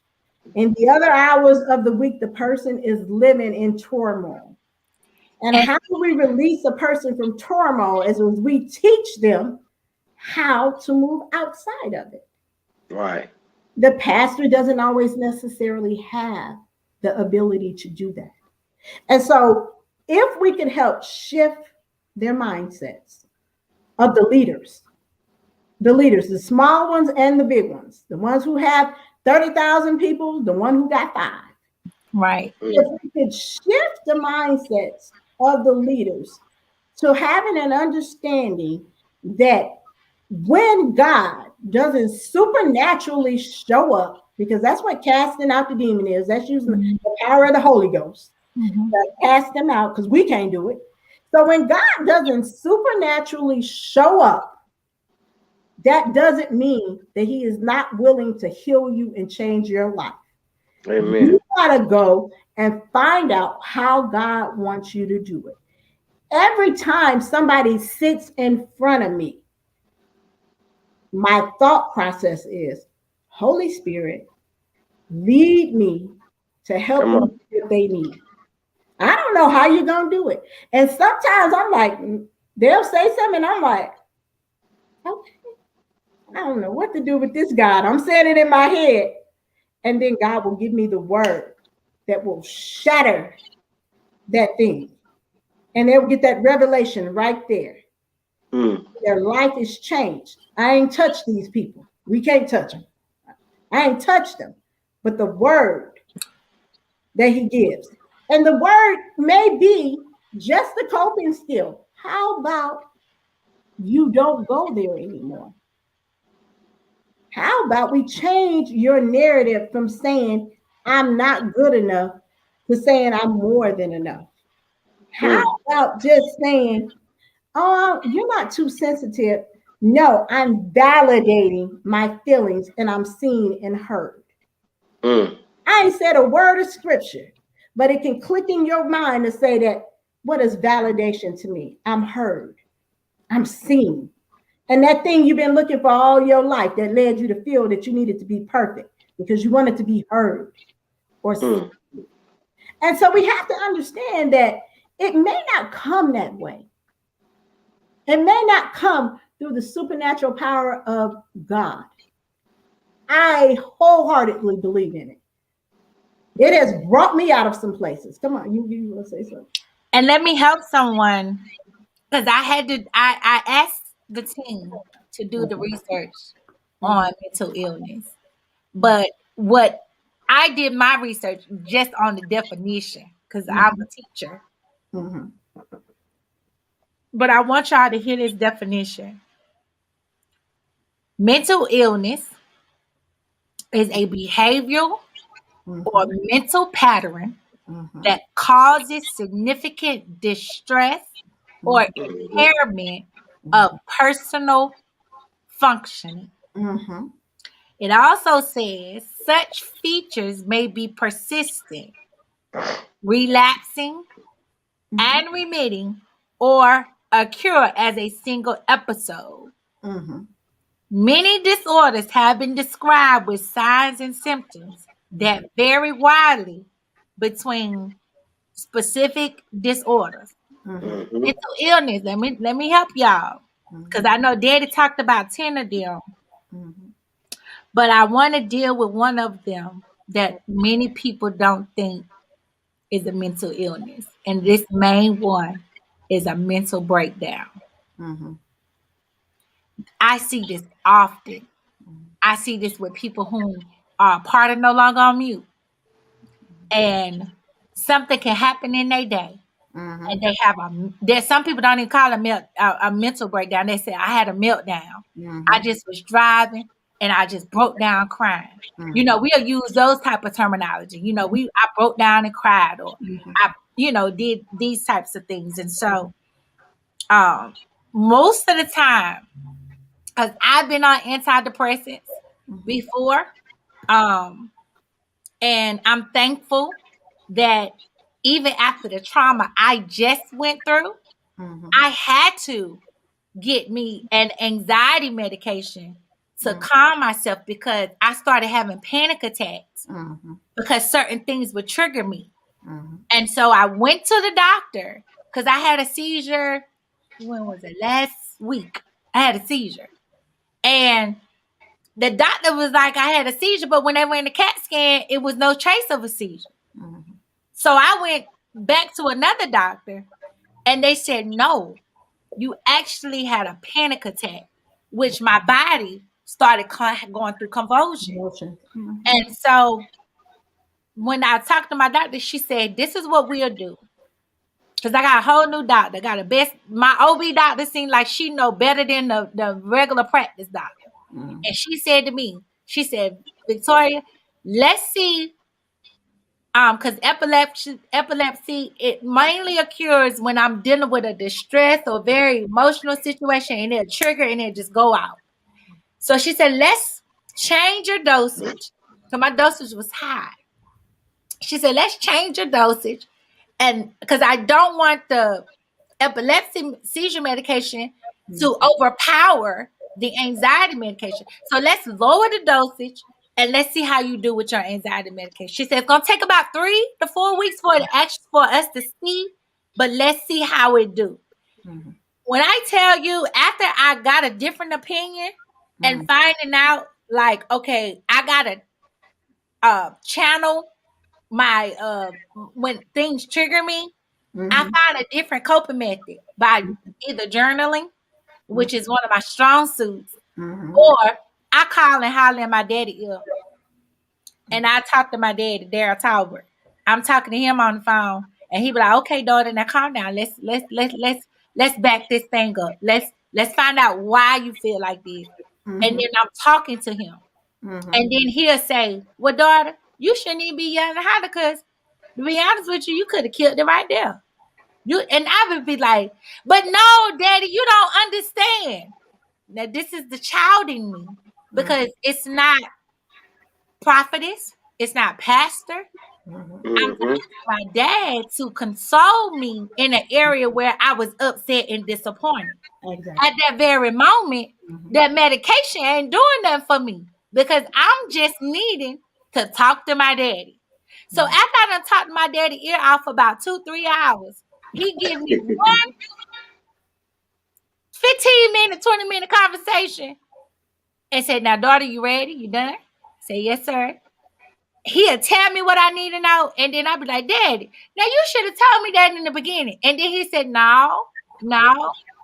And the other hours of the week, the person is living in turmoil. And how do we release a person from turmoil? As we teach them how to move outside of it. Right. The pastor doesn't always necessarily have the ability to do that. And so if we can help shift their mindsets of the leaders, the small ones and the big ones, the ones who have 30,000 people, the one who got 5. Right. If we could shift the mindsets of the leaders to having an understanding that when God doesn't supernaturally show up, because that's what casting out the demon is, that's using the power of the Holy Ghost to cast them out, because we can't do it. So when God doesn't supernaturally show up, that doesn't mean that he is not willing to heal you and change your life. Amen. You gotta go and find out how God wants you to do it. Every time somebody sits in front of me, my thought process is, Holy Spirit, lead me to help them if they need. I don't know how you're going to do it. And sometimes I'm like, they'll say something and I'm like, okay, I don't know what to do with this, God. I'm saying it in my head. And then God will give me the word that will shatter that thing. And they'll get that revelation right there. Their life is changed. I ain't touched these people. We can't touch them. I ain't touched them. But the word that he gives. And the word may be just the coping skill. How about you don't go there anymore. How about we change your narrative from saying I'm not good enough to saying I'm more than enough? How about just saying, oh, you're not too sensitive. No, I'm validating my feelings and I'm seen and heard. I ain't said a word of scripture, but it can click in your mind to say that, what is validation to me? I'm heard. I'm seen. And that thing you've been looking for all your life that led you to feel that you needed to be perfect because you wanted to be heard or seen. And so we have to understand that it may not come that way. It may not come through the supernatural power of God. I wholeheartedly believe in it. It has brought me out of some places. Come on, you want to say something? And let me help someone, because I asked the team to do the research on mental illness. But what I did my research just on the definition, because I'm a teacher. But I want y'all to hear this definition. Mental illness is a behavioral or mental pattern that causes significant distress or impairment of personal functioning. It also says such features may be persistent, relapsing, and remitting, or occur as a single episode. Many disorders have been described with signs and symptoms that vary widely between specific disorders. Mental illness, let me help y'all, because I know Daddy talked about 10 of them, but I want to deal with one of them that many people don't think is a mental illness, and this main one is a mental breakdown. I see this often. I see this with people who are part of No Longer on Mute, and something can happen in their day, and they have there's some people don't even call a mental breakdown. They say, I had a meltdown. I just was driving and I just broke down crying. You know, we'll use those type of terminology. You know, I broke down and cried, or I, did these types of things. And so most of the time, because I've been on antidepressants before, and I'm thankful that even after the trauma I just went through, I had to get me an anxiety medication to calm myself, because I started having panic attacks because certain things would trigger me. And so I went to the doctor because I had a seizure. When was it? Last week. I had a seizure. And the doctor was like, I had a seizure, but when they went in the CAT scan, it was no trace of a seizure. So I went back to another doctor, and they said, no, you actually had a panic attack, which my body started going through convulsion. And so when I talked to my doctor, she said, this is what we'll do. Because I got a whole new doctor. I got my OB doctor seemed like she know better than the regular practice doctor. And she said to me, she said, Victoria, let's see, because epilepsy, it mainly occurs when I'm dealing with a distress or very emotional situation, and it'll trigger and it'll just go out. So she said, let's change your dosage. So my dosage was high. She said, let's change your dosage. And because I don't want the epilepsy seizure medication to overpower the anxiety medication. So let's lower the dosage and let's see how you do with your anxiety medication. She said it's going to take about 3 to 4 weeks for us to see, but let's see how it do. When I tell you, after I got a different opinion and finding out, like, okay, I got to channel my when things trigger me, I find a different coping method by either journaling, which is one of my strong suits, or I call and holler at my daddy ear. And I talk to my daddy, Daryl Talbert. I'm talking to him on the phone, and he be like, okay, daughter, now calm down. Let's back this thing up. Let's find out why you feel like this. And then I'm talking to him. And then he'll say, well, daughter, you shouldn't even be yelling at her because, to be honest with you, you could have killed it right there. And I would be like, but no, daddy, you don't understand. Now, this is the child in me because it's not prophetess. It's not pastor. I'm asking my dad to console me in an area where I was upset and disappointed. Exactly. At that very moment, that medication ain't doing nothing for me because I'm just needing to talk to my daddy. So after I done talked to my daddy ear off for about 2-3 hours, he give me one 15-minute, 20-minute conversation and said, now, daughter, you ready? You done? Say, yes, sir. He'll tell me what I need to know. And then I'll be like, Daddy, now you should have told me that in the beginning. And then he said, no,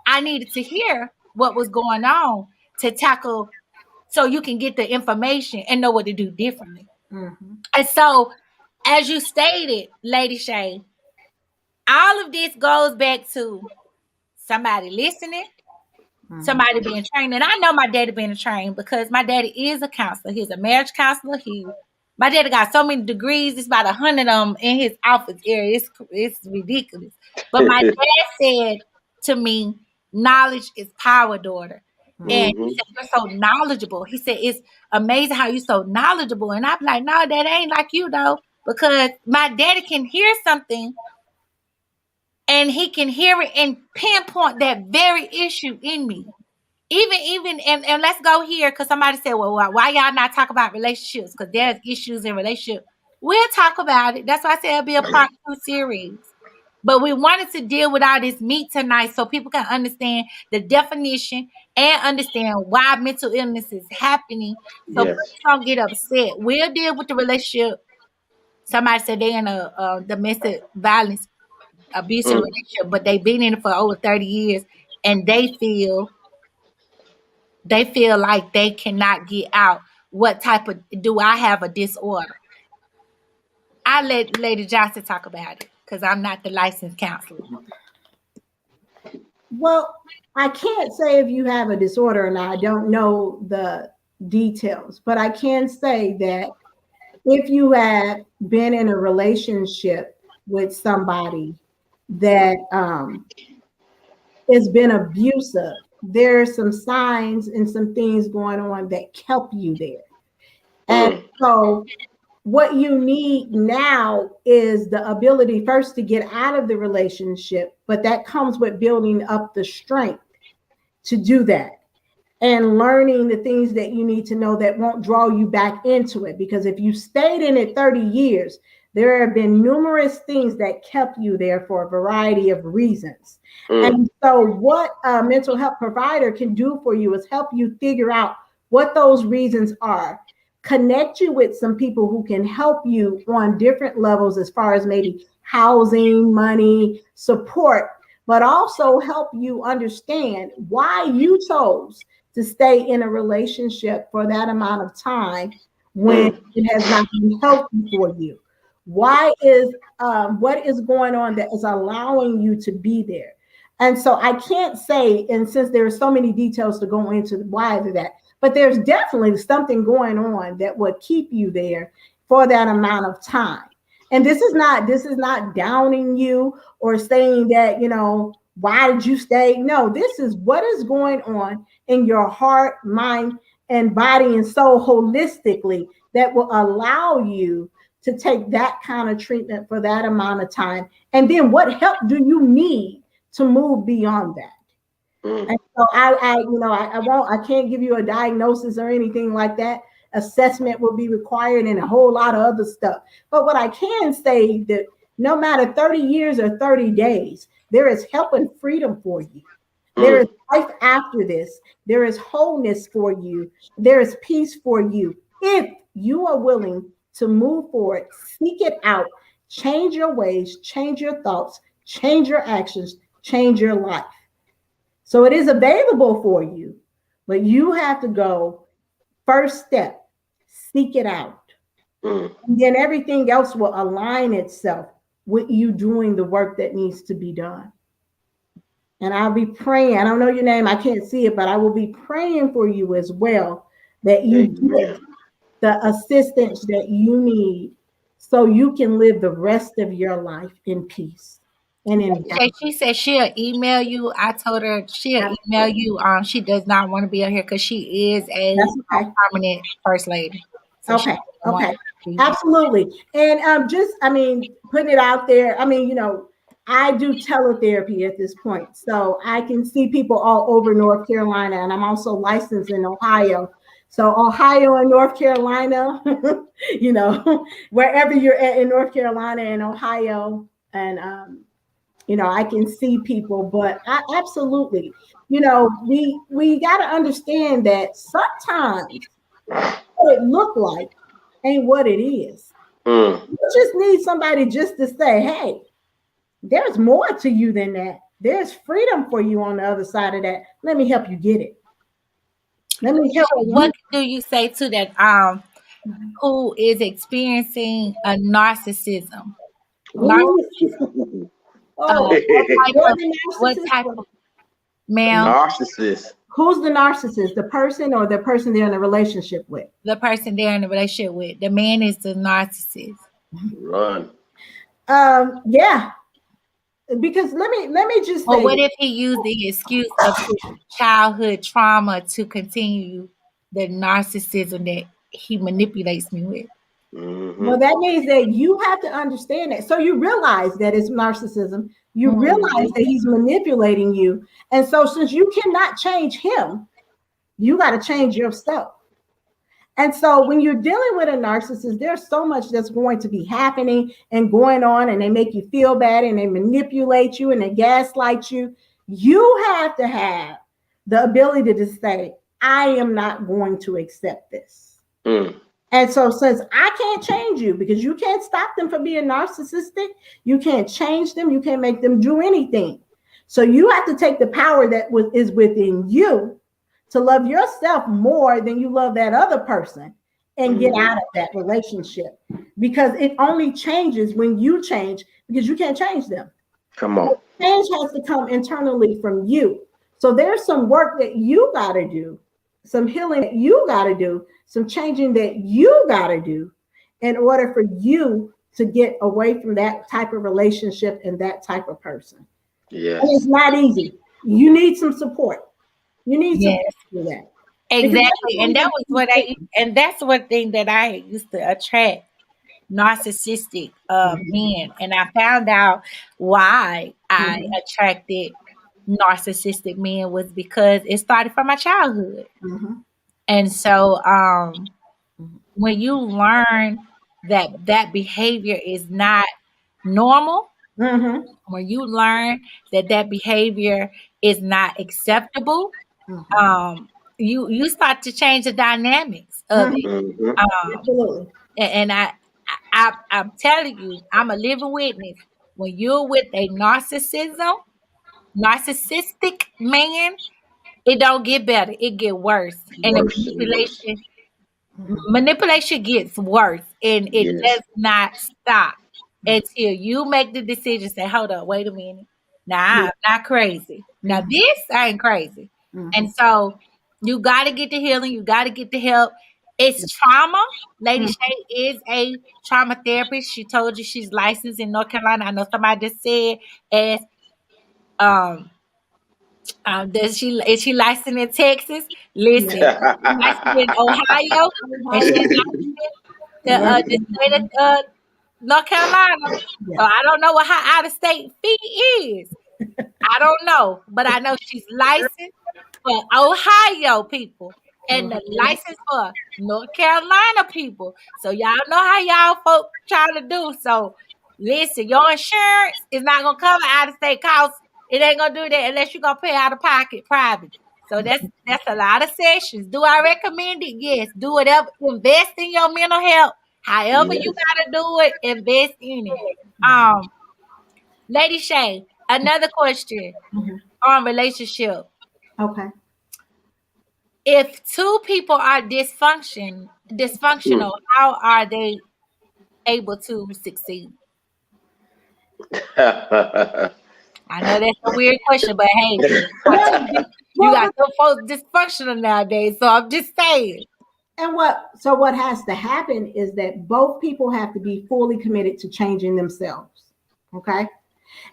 I needed to hear what was going on to tackle so you can get the information and know what to do differently. And so, as you stated, Lady Shay, all of this goes back to somebody listening, somebody being trained. And I know my daddy being trained because my daddy is a counselor. He's a marriage counselor. My daddy got so many degrees. It's about 100 of them in his office area. It's ridiculous. But my dad said to me, knowledge is power, daughter. And he said, you're so knowledgeable. He said, it's amazing how you're so knowledgeable. And I'm like, no, that ain't like you, though. Because my daddy can hear something and he can hear it and pinpoint that very issue in me. Even and let's go here because somebody said, well, why y'all not talk about relationships? Because there's issues in relationships. We'll talk about it. That's why I said it'll be a part 2 series. But we wanted to deal with all this meat tonight so people can understand the definition and understand why mental illness is happening. So please don't get upset. We'll deal with the relationship. Somebody said they're in a domestic violence abusive relationship, but they've been in it for over 30 years and they feel like they cannot get out. What type of, do I have a disorder? I let Lady Johnson talk about it because I'm not the licensed counselor. Well, I can't say if you have a disorder and I don't know the details, but I can say that if you have been in a relationship with somebody that has been abusive, there are some signs and some things going on that kept you there. And so what you need now is the ability first to get out of the relationship, but that comes with building up the strength to do that and learning the things that you need to know that won't draw you back into it. Because if you stayed in it 30 years, there have been numerous things that kept you there for a variety of reasons. And so what a mental health provider can do for you is help you figure out what those reasons are, connect you with some people who can help you on different levels as far as maybe housing, money, support, but also help you understand why you chose to stay in a relationship for that amount of time when it has not been healthy for you. Why is what is going on that is allowing you to be there? And so I can't say, and since there are so many details to go into why is that, but there's definitely something going on that would keep you there for that amount of time. And this is not downing you or saying that, you know, why did you stay? No, this is what is going on in your heart, mind, and body and soul holistically that will allow you to take that kind of treatment for that amount of time. And then what help do you need to move beyond that? And so I can't give you a diagnosis or anything like that. Assessment will be required and a whole lot of other stuff. But what I can say that no matter 30 years or 30 days, there is help and freedom for you. There is life after this. There is wholeness for you. There is peace for you. If you are willing to move forward, seek it out, change your ways, change your thoughts, change your actions, change your life. So it is available for you, but you have to go first step, seek it out. And then everything else will align itself with you doing the work that needs to be done. And I'll be praying. I don't know your name, I can't see it, but I will be praying for you as well, that you get the assistance that you need so you can live the rest of your life in peace and in balance. She said she'll email you. I told her she'll email you. She does not want to be out here because she is a That's okay. permanent first lady. So Okay. Okay. Absolutely. And putting it out there. I do teletherapy at this point. So I can see people all over North Carolina, and I'm also licensed in Ohio. So Ohio and North Carolina, wherever you're at in North Carolina and Ohio, and I can see people, but absolutely, we got to understand that sometimes what it look like ain't what it is. You just need somebody just to say, hey, there's more to you than that. There's freedom for you on the other side of that. Let me help you get it. Let me help you. What do you say to that who is experiencing a narcissism? What type of ma'am? Narcissist. Who's the narcissist? The person or the person they're in a relationship with? The person they're in a relationship with. The man is the narcissist. Run. Yeah. Because let me just say. Well, what if he used the excuse of his childhood trauma to continue the narcissism that he manipulates me with? Well, that means that you have to understand that. So you realize that it's narcissism. You realize that he's manipulating you. And so since you cannot change him, you got to change yourself. And so when you're dealing with a narcissist, there's so much that's going to be happening and going on, and they make you feel bad and they manipulate you and they gaslight you. You have to have the ability to say, I am not going to accept this. And so since I can't change you, because you can't stop them from being narcissistic, you can't change them, you can't make them do anything. So you have to take the power that is within you to love yourself more than you love that other person and get out of that relationship, because it only changes when you change, because you can't change them. Come on. Change has to come internally from you. So there's some work that you got to do, some healing that you got to do, some changing that you got to do in order for you to get away from that type of relationship and that type of person. Yes. And it's not easy. You need some support. You need to do that. Exactly. And that was that's one thing that I used to attract narcissistic men. And I found out why I attracted narcissistic men was because it started from my childhood. And so when you learn that behavior is not normal, when you learn that behavior is not acceptable, you start to change the dynamics of it. And I'm telling you, I'm a living witness. When you're with a narcissistic man, it don't get better. It get worse. And the manipulation gets worse, and it does not stop until you make the decision. Say, hold up, wait a minute. Now I'm not crazy. Now this I ain't crazy. And so you got to get the healing. You got to get the help. It's trauma. Lady Shay is a trauma therapist. She told you she's licensed in North Carolina. I know somebody just said as is she licensed in Texas? Listen, she's licensed in Ohio, and she's licensed in the state of North Carolina. So I don't know what her out of state fee is. I don't know, but I know she's licensed for Ohio people and the license for North Carolina people. So y'all know how y'all folk trying to do. So listen, your insurance is not gonna cover out of state costs. It ain't gonna do that unless you're gonna pay out of pocket private. So that's a lot of sessions. Do I recommend it? Yes. Do whatever. Invest in your mental health. However you gotta do it, invest in it. Lady Shay, another question on relationship. Okay. If two people are dysfunctional, how are they able to succeed? I know that's a weird question, but hey, you got some folks dysfunctional nowadays, so I'm just saying. And what has to happen is that both people have to be fully committed to changing themselves. Okay.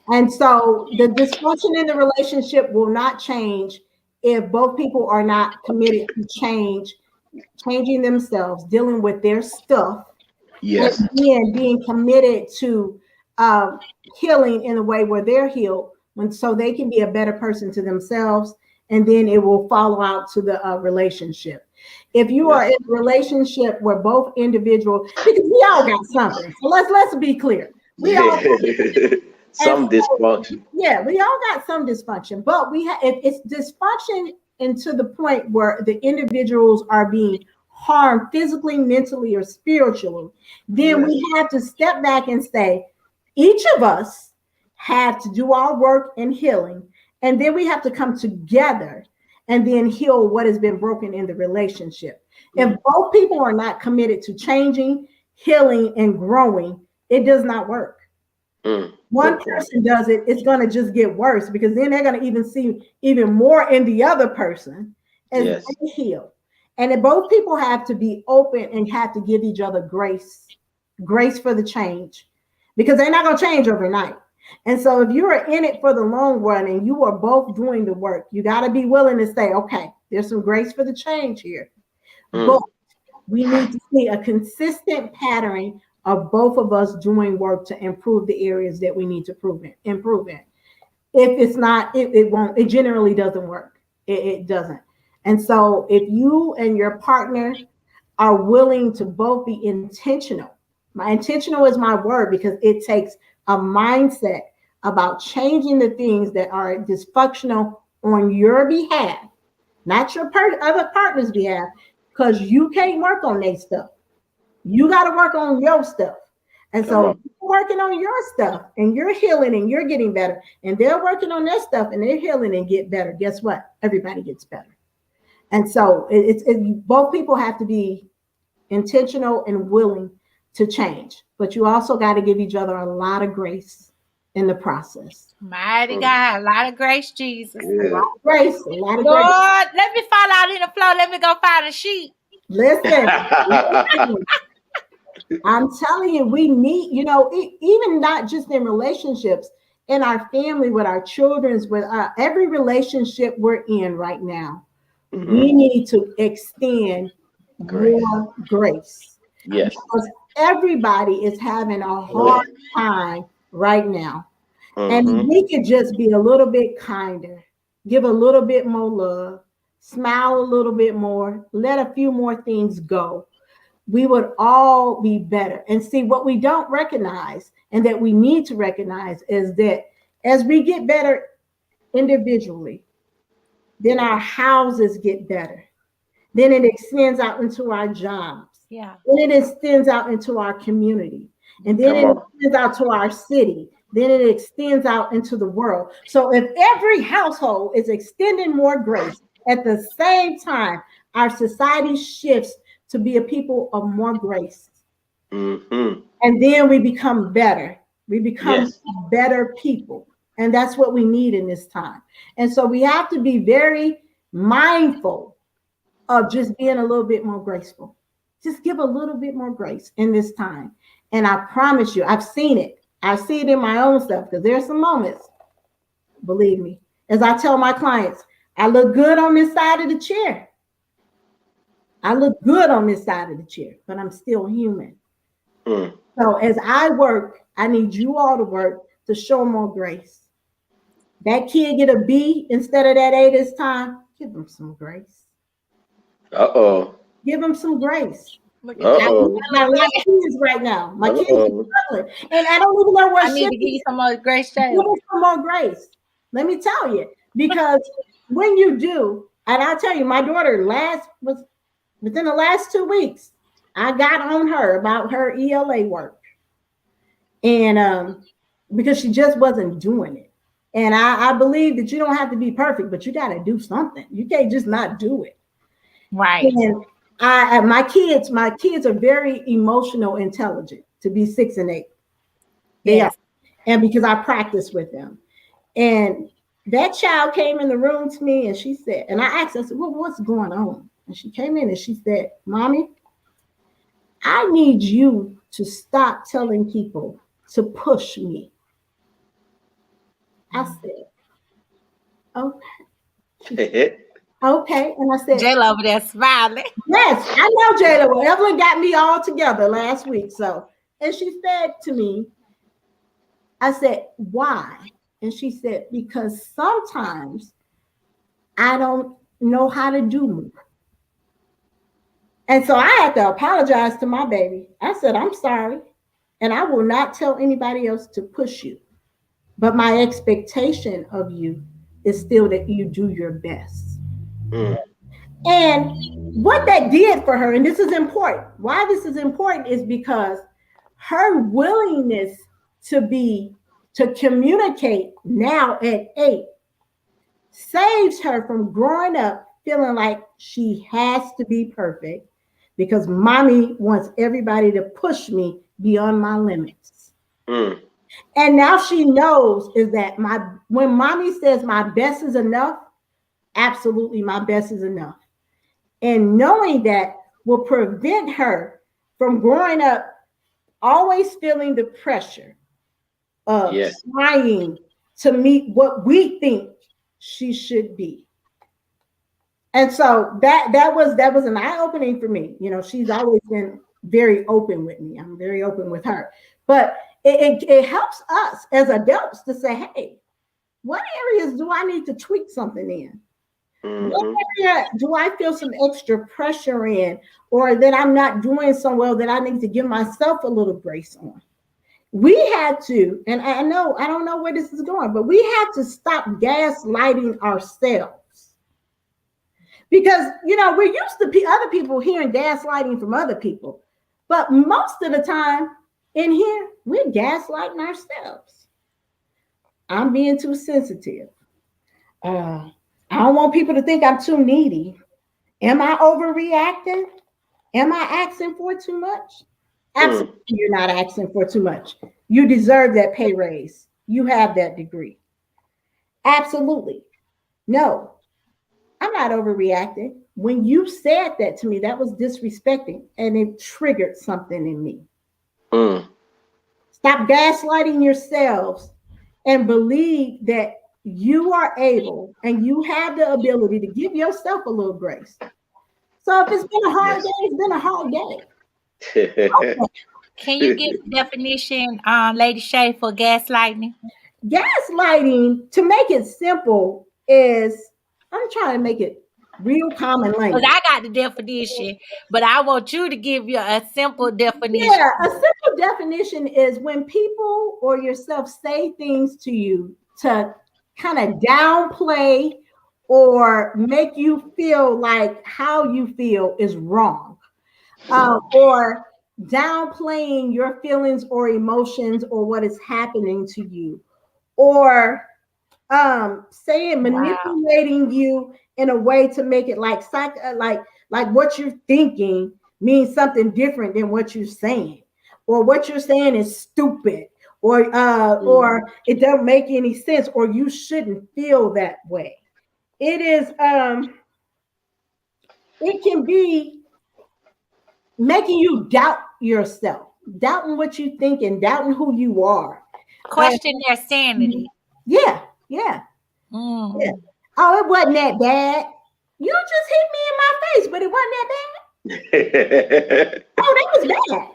And so the dysfunction in the relationship will not change if both people are not committed to changing themselves, dealing with their stuff, Yes. and then being committed to healing in a way where they're healed, so they can be a better person to themselves, and then it will follow out to the relationship. If you are in a relationship where both individuals, because we all got something, so let's be clear, we all got some dysfunction. Yeah, we all got some dysfunction, but if it's dysfunction and to the point where the individuals are being harmed physically, mentally, or spiritually, then we have to step back and say, each of us have to do our work in healing, and then we have to come together and then heal what has been broken in the relationship. If both people are not committed to changing, healing, and growing, it does not work. One person does it, it's going to just get worse, because then they're going to even see even more in the other person as they heal. And if both people have to be open and have to give each other grace for the change, because they're not going to change overnight. And so if you are in it for the long run and you are both doing the work, you got to be willing to say, okay, there's some grace for the change here. But we need to see a consistent pattern of both of us doing work to improve the areas that we need to improve in. If it's not, it generally doesn't work. It doesn't. And so if you and your partner are willing to both be intentional, intentional is my word, because it takes a mindset about changing the things that are dysfunctional on your behalf, not your other partner's behalf, because you can't work on their stuff. You got to work on your stuff. And so you're working on your stuff and you're healing and you're getting better, and they're working on their stuff and they're healing and get better. Guess what? Everybody gets better. And so both people have to be intentional and willing to change, but you also got to give each other a lot of grace in the process. Mighty God, a lot of grace, Jesus. A lot of grace, a lot of Lord, grace. let me fall out in the floor. Let me go find a sheet. Listen. I'm telling you, we need, even not just in relationships, in our family, with our children, with every relationship we're in right now, we need to extend more grace. Yes. Because everybody is having a hard time right now. And we could just be a little bit kinder, give a little bit more love, smile a little bit more, let a few more things go, we would all be better. And see, what we don't recognize and that we need to recognize is that as we get better individually, then our houses get better. Then it extends out into our jobs. Yeah. Then it extends out into our community. And then it extends out to our city. Then it extends out into the world. So if every household is extending more grace, at the same time, our society shifts to be a people of more grace. And then we become better. We become better people. And that's what we need in this time. And so we have to be very mindful of just being a little bit more graceful. Just give a little bit more grace in this time. And I promise you, I've seen it. I see it in my own stuff, because there's some moments, believe me, as I tell my clients, I look good on this side of the chair. I look good on this side of the chair, but I'm still human. So as I work, I need you all to work to show more grace. That kid get a B instead of that A this time, give them some grace. Give them some grace. I got a lot of kids right now. My kids are struggling, and I don't even know what. I need to give you some more grace, child. Give them some more grace. Let me tell you, because when you do, and I'll tell you, my daughter was within the last 2 weeks, I got on her about her ELA work, and because she just wasn't doing it. And I believe that you don't have to be perfect, but you got to do something. You can't just not do it. Right. And my kids are very emotional intelligent to be 6 and 8. They are. And because I practice with them. And that child came in the room to me and she said, and I asked her, I said, well, what's going on? And she came in and she said, Mommy, I need you to stop telling people to push me. I said, okay. Okay. And I said, Jayla over there smiling. yes, I know Jayla. Well, Evelyn got me all together last week. So, and she said to me, I said, why? And she said, because sometimes I don't know how to do more. And so I had to apologize to my baby. I said, I'm sorry. And I will not tell anybody else to push you. But my expectation of you is still that you do your best. And what that did for her, and this is important, why this is important is because her willingness to communicate now at 8 saves her from growing up feeling like she has to be perfect because mommy wants everybody to push me beyond my limits. And now she knows is that when mommy says my best is enough, absolutely my best is enough. And knowing that will prevent her from growing up always feeling the pressure of trying to meet what we think she should be. And so that was an eye-opening for me. You know, she's always been very open with me. I'm very open with her. But it helps us as adults to say, hey, what areas do I need to tweak something in? What area do I feel some extra pressure in, or that I'm not doing so well that I need to give myself a little grace on? We had to, and I don't know where this is going, but we have to stop gaslighting ourselves. Because, you know, we're used to other people hearing gaslighting from other people. But most of the time in here, we're gaslighting ourselves. I'm being too sensitive. I don't want people to think I'm too needy. Am I overreacting? Am I asking for too much? Absolutely, you're not asking for too much. You deserve that pay raise. You have that degree. Absolutely. No, I'm not overreacting. When you said that to me, that was disrespecting and it triggered something in me. Stop gaslighting yourselves and believe that you are able and you have the ability to give yourself a little grace. So if it's been a hard day, it's been a hard day. Okay. Can you give a definition, Lady Shay, for gaslighting? Gaslighting, to make it simple, is I'm trying to make it real common language. Because I got the definition, but I want you to give you a simple definition. Yeah, a simple definition is when people or yourself say things to you to kind of downplay or make you feel like how you feel is wrong, or downplaying your feelings or emotions or what is happening to you, or manipulating you in a way to make it like what you're thinking means something different than what you're saying, or what you're saying is stupid, or it doesn't make any sense, or you shouldn't feel that way. It is it can be making you doubt yourself, doubting what you think and doubting who you are. Question their sanity. Yeah. Yeah. Oh, it wasn't that bad. You just hit me in my face, but it wasn't that bad. Oh, that was bad.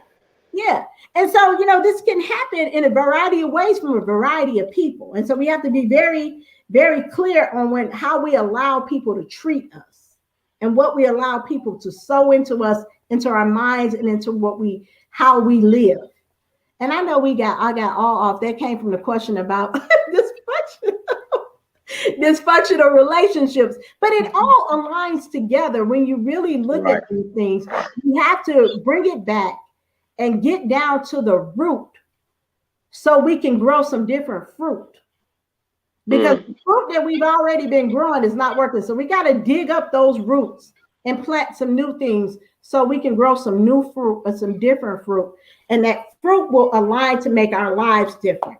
Yeah. And so, you know, this can happen in a variety of ways from a variety of people. And so we have to be very, very clear on how we allow people to treat us and what we allow people to sow into us, into our minds, and into how we live. And I know I got all off. That came from the question about dysfunctional relationships, but it all aligns together when you really look at these things. You have to bring it back and get down to the root so we can grow some different fruit. Because the fruit that we've already been growing is not working. So we got to dig up those roots and plant some new things so we can grow some new fruit or some different fruit. And that fruit will align to make our lives different.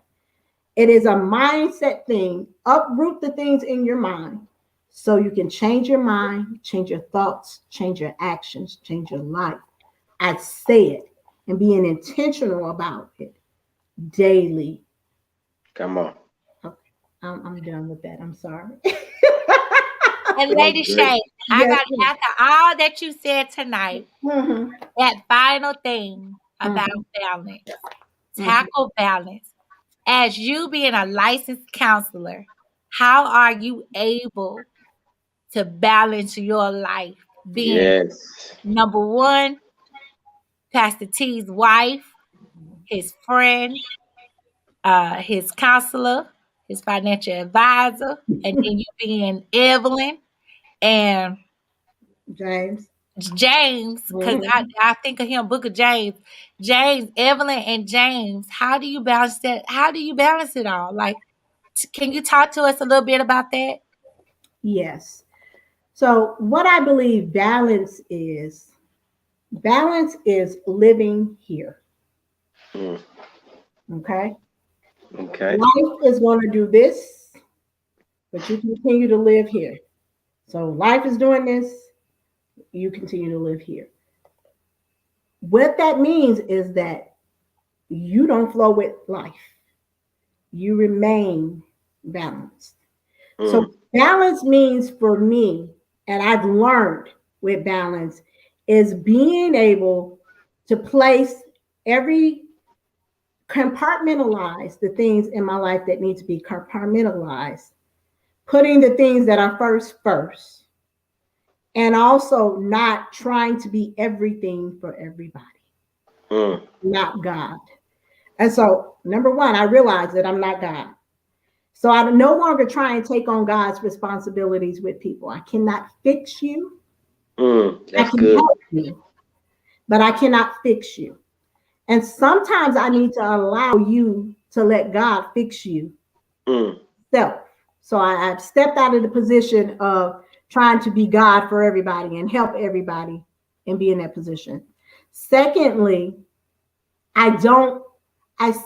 It is a mindset thing. Uproot the things in your mind so you can change your mind, change your thoughts, change your actions, change your life. I say it and being intentional about it daily. Come on. Okay, I'm done with that. I'm sorry. And Lady Shay, I Yes, got after all that you said tonight, mhm, that final thing about balance, tackle balance. As you being a licensed counselor, how are you able to balance your life? Being Yes. number one, Pastor T's wife, his friend, his counselor, his financial advisor, and then you being Evelyn and James. James, because I think of him, Book of James. James, Evelyn, and James. How do you balance that? How do you balance it all? Like, can you talk to us a little bit about that? Yes. So what I believe balance is living here. Mm. Okay. Okay. Life is going to do this, but you continue to live here. So life is doing this, you continue to live here. What that means is that you don't flow with life. You remain balanced. So balance means for me, and I've learned with balance, is being able to place compartmentalize the things in my life that need to be compartmentalized, putting the things that are first, and also not trying to be everything for everybody, not God. And so, number one, I realize that I'm not God. So I no longer try and take on God's responsibilities with people. I cannot fix you. That's I can good. help you, but I cannot fix you. And sometimes I need to allow you to let God fix you self. So I've stepped out of the position of trying to be God for everybody and help everybody and be in that position. Secondly, I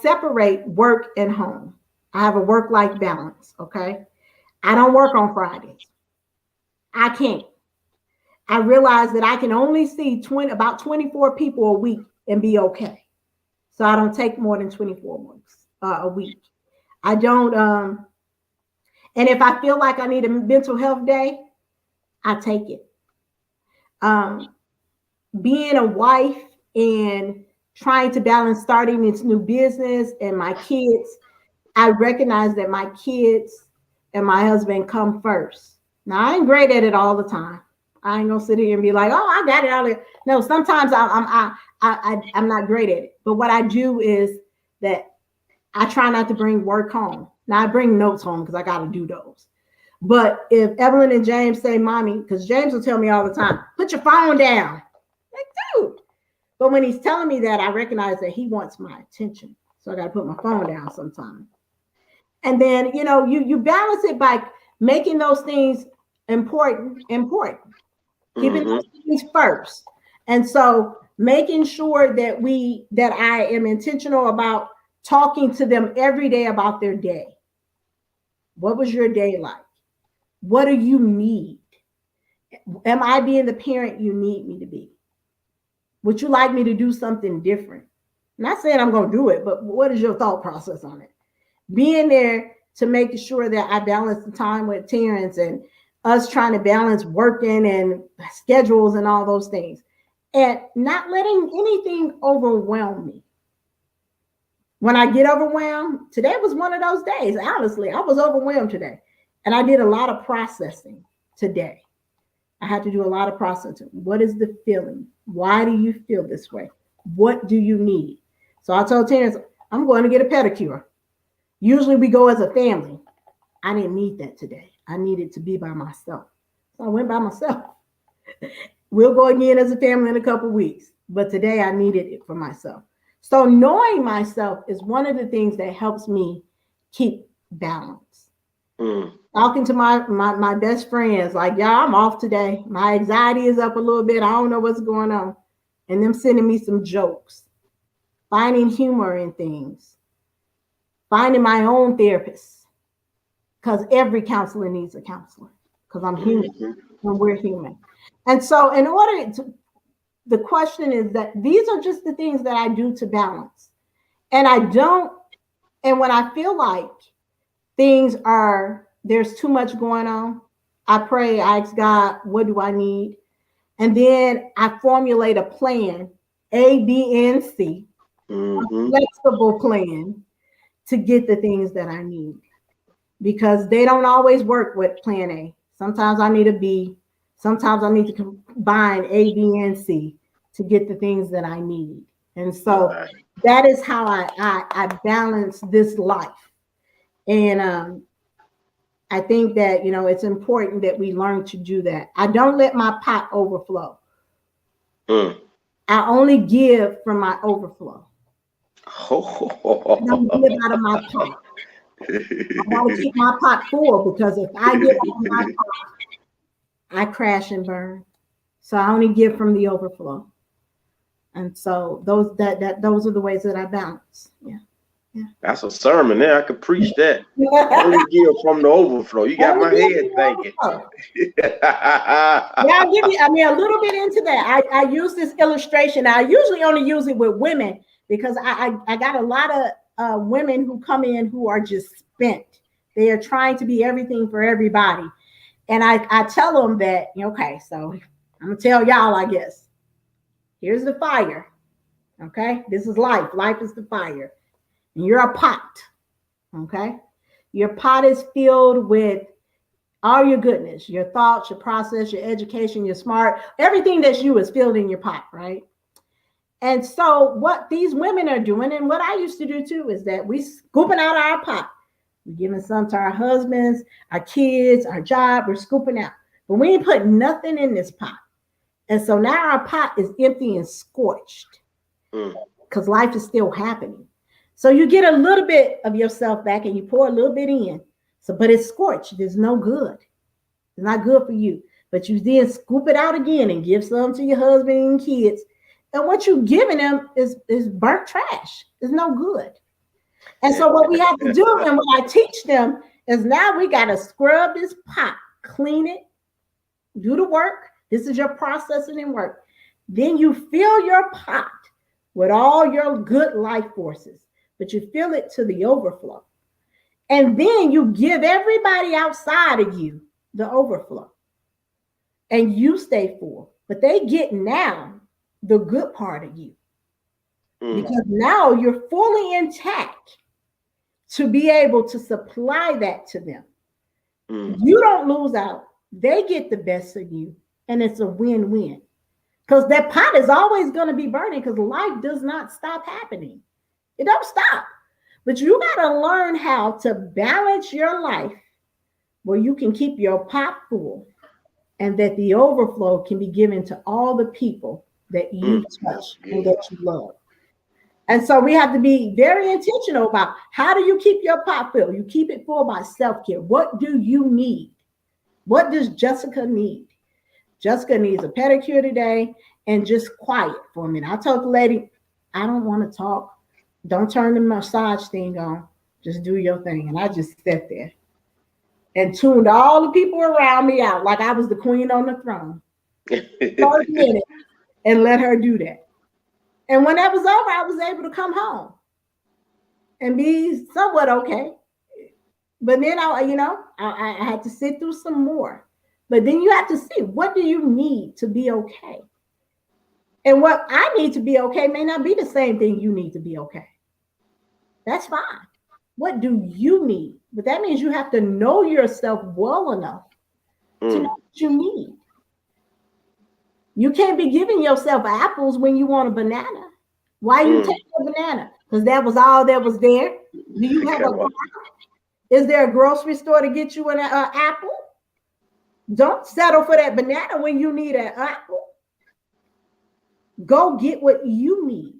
separate work and home. I have a work-life balance, okay? I don't work on Fridays. I can't. I realize that I can only see about 24 people a week and be okay. So I don't take more than 24 weeks a week. I don't, and if I feel like I need a mental health day, I take it. Being a wife and trying to balance starting this new business and my kids, I recognize that my kids and my husband come first. Now, I ain't great at it all the time. I ain't gonna sit here and be like, "Oh, I got it all." No, sometimes I'm not great at it. But what I do is that I try not to bring work home. Now I bring notes home because I got to do those. But if Evelyn and James say, "Mommy," because James will tell me all the time, "Put your phone down." Like, dude. But when he's telling me that, I recognize that he wants my attention. So I got to put my phone down sometimes. And then, you balance it by making those things important, keeping those things first. And so making sure that I am intentional about talking to them every day about their day. What was your day like? What do you need? Am I being the parent you need me to be? Would you like me to do something different? I'm not saying I'm going to do it, but what is your thought process on it? Being there to make sure that I balance the time with Terrence and us trying to balance working and schedules and all those things, and not letting anything overwhelm me. When I get overwhelmed, today was one of those days. Honestly, I was overwhelmed today, and I did a lot of processing today. I had to do a lot of processing. What is the feeling? Why do you feel this way? What do you need? So I told Terrence, I'm going to get a pedicure. Usually we go as a family. I didn't need that today. I needed to be by myself. So I went by myself. We'll go again as a family in a couple of weeks. But today I needed it for myself. So knowing myself is one of the things that helps me keep balance. Talking to my best friends, like, "Y'all, I'm off today. My anxiety is up a little bit. I don't know what's going on." And them sending me some jokes, finding humor in things. finding my own therapist, because every counselor needs a counselor, because I'm human and we're human. And so in order to, the question is that these are just the things that I do to balance. And and when I feel like there's too much going on, I pray, I ask God, what do I need? And then I formulate a plan, A, B, and C, a flexible plan to get the things that I need. Because they don't always work with plan A. Sometimes I need a B. Sometimes I need to combine A, B, and C to get the things that I need. And so that is how I balance this life. And I think that, it's important that we learn to do that. I don't let my pot overflow. I only give from my overflow. I don't give out of my pot. I want to keep my pot full, because if I give out of my pot, I crash and burn. So I only give from the overflow. And so those are the ways that I balance. Yeah. That's a sermon there. I could preach that. Only give from the overflow. You got my head thinking. I'll give you, a little bit into that. I use this illustration. I usually only use it with women, because I got a lot of women who come in who are just spent. They are trying to be everything for everybody. And I tell them that, okay, so I'm going to tell y'all, I guess. Here's the fire. Okay? This is life. Life is the fire. And you're a pot. Okay? Your pot is filled with all your goodness, your thoughts, your process, your education, your smart, everything that's you is filled in your pot, right? And so what these women are doing, and what I used to do too, is that we scooping out our pot. We're giving some to our husbands, our kids, our job, we're scooping out. But we ain't put nothing in this pot. And so now our pot is empty and scorched, because life is still happening. So you get a little bit of yourself back and you pour a little bit in. So, but it's scorched. There's no good. It's not good for you. But you then scoop it out again and give some to your husband and kids. And what you're giving them is burnt trash. It's no good. And so what we have to do, and what I teach them, is now we got to scrub this pot, clean it, do the work. This is your processing and work. Then you fill your pot with all your good life forces, but you fill it to the overflow. And then you give everybody outside of you the overflow. And you stay full. But they get now the good part of you. Because now you're fully intact to be able to supply that to them. You don't lose out. They get the best of you. And it's a win-win. Because that pot is always going to be burning, because life does not stop happening. It don't stop. But you got to learn how to balance your life where you can keep your pot full, and that the overflow can be given to all the people that you touch and that you love. And so we have to be very intentional about, how do you keep your pot full? You keep it full by self-care. What do you need? What does Jessica need? Jessica needs a pedicure today, and just quiet for a minute. I told the lady, I don't want to talk. Don't turn the massage thing on. Just do your thing. And I just sat there and tuned all the people around me out like I was the queen on the throne. 30 minutes, and let her do that. And when that was over, I was able to come home and be somewhat okay. But then I had to sit through some more. But then you have to see, what do you need to be okay? And what I need to be okay may not be the same thing you need to be okay. That's fine. What do you need? But that means you have to know yourself well enough to know what you need. You can't be giving yourself apples when you want a banana. Why you take a banana? Because that was all that was there. Do you have is there a grocery store to get you an apple? Don't settle for that banana when you need an apple. Go get what you need.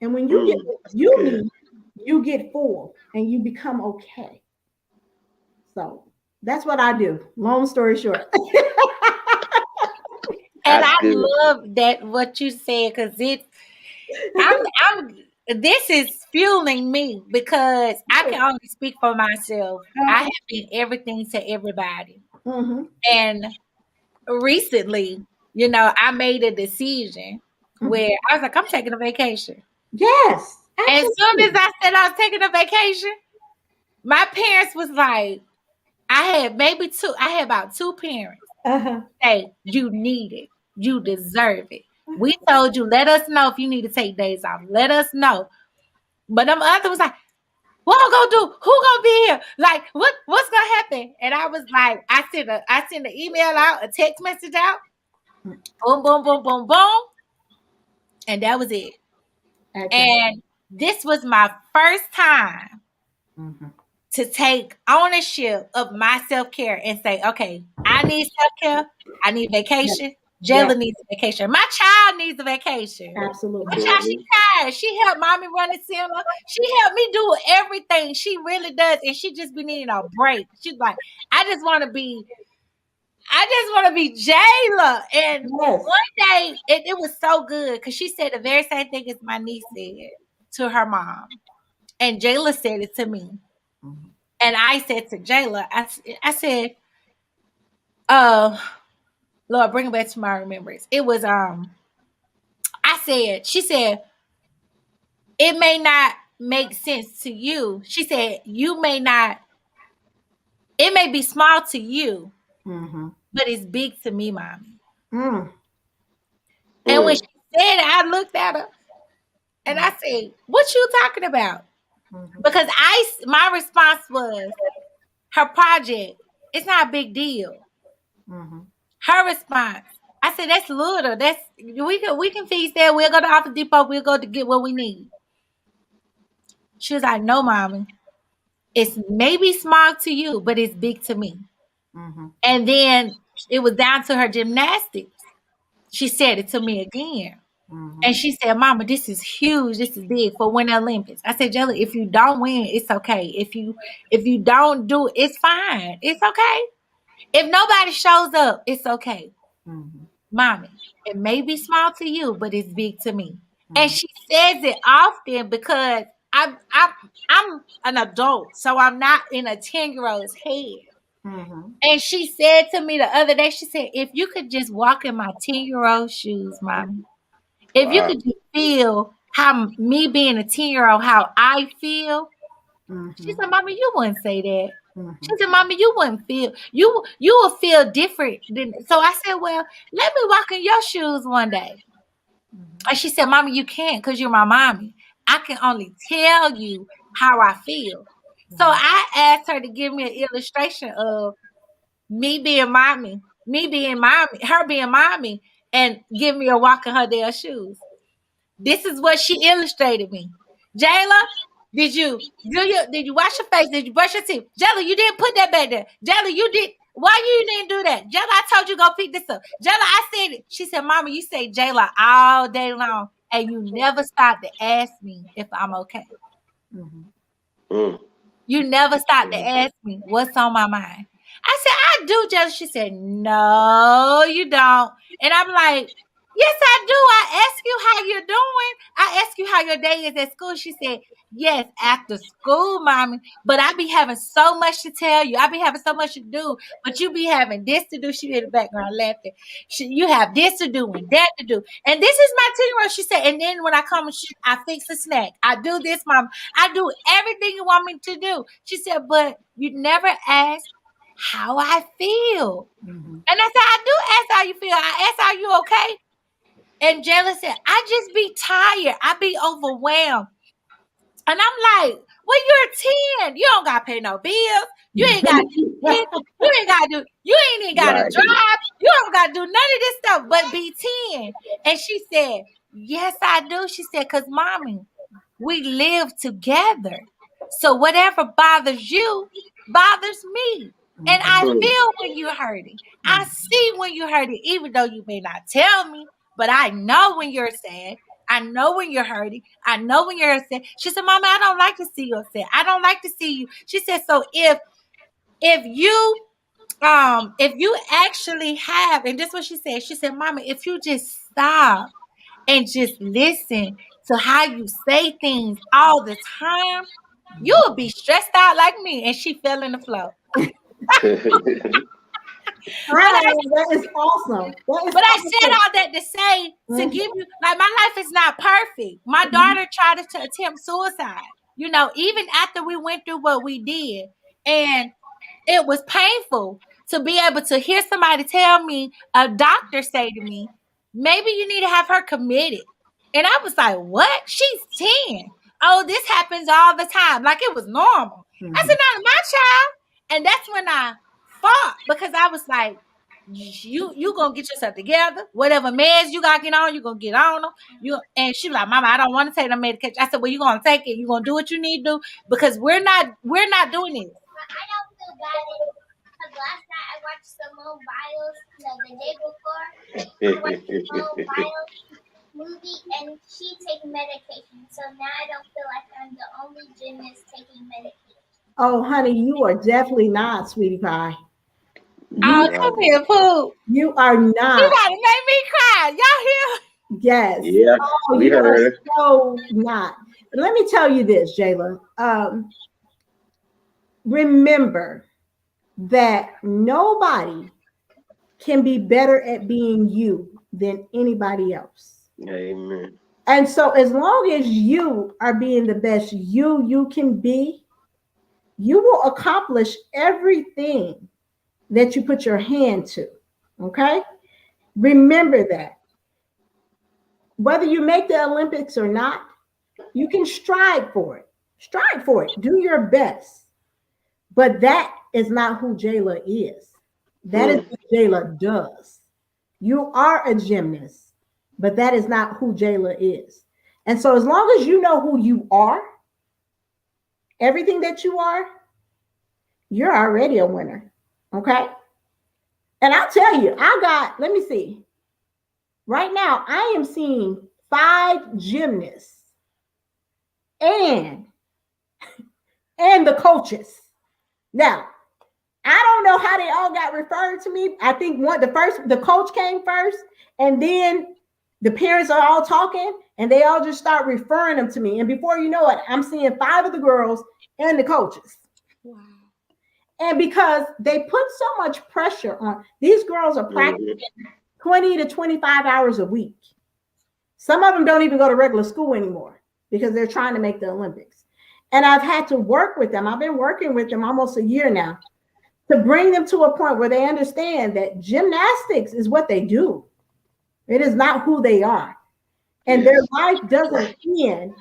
And when you get what you need, you get full and you become okay. So that's what I do. Long story short. And I love that what you said, because I'm this is fueling me because I can only speak for myself. I have been everything to everybody. And recently, I made a decision where I was like, I'm taking a vacation. Yes. As soon as I said I was taking a vacation, my parents was like, I had about two parents say, you need it. You deserve it. We told you, let us know if you need to take days off. Let us know. But them other was like, what I'm gonna do? Who gonna be here? Like, what's gonna happen? And I was like, I sent an email out, a text message out. Boom, boom, boom, boom, boom. And that was it. Okay. And this was my first time to take ownership of my self-care and say, okay, I need self-care. I need vacation. Jayla needs a vacation. My child needs a vacation. Absolutely. My child, she's tired. She helped mommy run the cinema. She helped me do everything. She really does. And she just be needing a break. She's like, I just want to be Jayla. And one day, it was so good because she said the very same thing as my niece said to her mom. And Jayla said it to me. And I said to Jayla, I said, Lord, bring it back to my remembrance. It was, she said, it may not make sense to you. She said, it may be small to you, but it's big to me, mommy. And when she said it, I looked at her and I said, what you talking about? Because my response was, her project, it's not a big deal. Her response, I said, that's little. We can fix that. We'll go to Office Depot. We'll go to get what we need. She was like, no, mommy. It's maybe small to you, but it's big to me. And then it was down to her gymnastics. She said it to me again. And she said, Mama, this is huge. This is big for Winter Olympics. I said, Jelly, if you don't win, it's okay. If you don't do it, it's fine. It's okay. If nobody shows up, it's okay. Mommy, it may be small to you, but it's big to me. And she says it often because I'm an adult, so I'm not in a 10-year-old's head. And she said to me the other day, she said, if you could just walk in my 10-year-old shoes, Mommy, if you could just feel how me being a 10-year-old, how I feel. She said, Mommy, you wouldn't say that. She said, Mommy, you wouldn't feel, you will feel different. So I said, well, let me walk in your shoes one day. And she said, Mommy, you can't because you're my mommy. I can only tell you how I feel. So I asked her to give me an illustration of me being mommy, her being mommy, and give me a walk in her damn shoes. This is what she illustrated me. Jayla, did you wash your face? Did you brush your teeth? Jayla, you didn't put that back there. Jayla, you did. Why you didn't do that? Jayla, I told you go pick this up. Jayla, I said it. She said, Mama, you say Jayla all day long, and you never stop to ask me if I'm okay. You never stop to ask me what's on my mind. I said, I do, Jayla. She said, no, you don't. And I'm like, yes, I do. I ask you how you're doing. I ask you how your day is at school. She said, yes, after school, Mommy. But I be having so much to tell you. I be having so much to do. But you be having this to do. She in the background laughing. You have this to do and that to do. And this is my 10-year-old. She said, and then when I come, I fix a snack. I do this, Mom. I do everything you want me to do. She said, but you never ask how I feel. And I said, I do ask how you feel. I ask, are you okay? And Jayla said, I just be tired. I be overwhelmed. And I'm like, well, you're 10. You don't got to pay no bills. You ain't got to do this. You ain't even got to drive. You don't got to do none of this stuff but be 10. And she said, yes, I do. She said, because Mommy, we live together. So whatever bothers you bothers me. And I feel when you're hurting. I see when you're hurting, even though you may not tell me, but I know when you're sad. I know when you're hurting. I know when you're upset. She said, Mama, I don't like to see you upset. I don't like to see you. She said, so if you actually have, and this is what she said. She said, Mama, if you just stop and just listen to how you say things all the time, you would be stressed out like me. And she fell in the flow. That is awesome. But I said all that to say, to give you, like, my life is not perfect. My daughter tried to attempt suicide, you know, even after we went through what we did. And it was painful to be able to hear somebody tell me, a doctor say to me, maybe you need to have her committed. And I was like, what? She's 10. Oh, this happens all the time. Like it was normal. I said, not my child. And that's when I fought, because I was like, you gonna get yourself together. Whatever meds you gotta get on, you gonna get on them. And she was like, Mama, I don't want to take the medication. I said, well, you gonna take it. You gonna do what you need to do, because we're not doing this. I don't feel bad because last night I watched Simone Biles. No, the day before I watched Simone Biles movie, and she taking medication. So now I don't feel like I'm the only gymnast taking medication. Oh, honey, you are definitely not, sweetie pie. Oh, come here, Pooh. You are not. You gotta make me cry. Y'all hear? Yes. Yeah. Oh, you are so not. Let me tell you this, Jayla. Remember that nobody can be better at being you than anybody else. Amen. And so as long as you are being the best you can be, you will accomplish everything that you put your hand to. Okay? Remember that. Whether you make the Olympics or not, you can strive for it. Strive for it. Do your best. But that is not who Jayla is. That is what Jayla does. You are a gymnast, but that is not who Jayla is. And so as long as you know who you are, everything that you are, you're already a winner. Okay? And I'll tell you, let me see. Right now, I am seeing 5 gymnasts and the coaches. Now, I don't know how they all got referred to me. I think the coach came first, and then the parents are all talking, and they all just start referring them to me. And before you know it, I'm seeing 5 of the girls and the coaches. Wow. And because they put so much pressure on, these girls are practicing 20 to 25 hours a week. Some of them don't even go to regular school anymore because they're trying to make the Olympics. And I've had to work with them. I've been working with them almost a year now to bring them to a point where they understand that gymnastics is what they do. It is not who they are. And their life doesn't end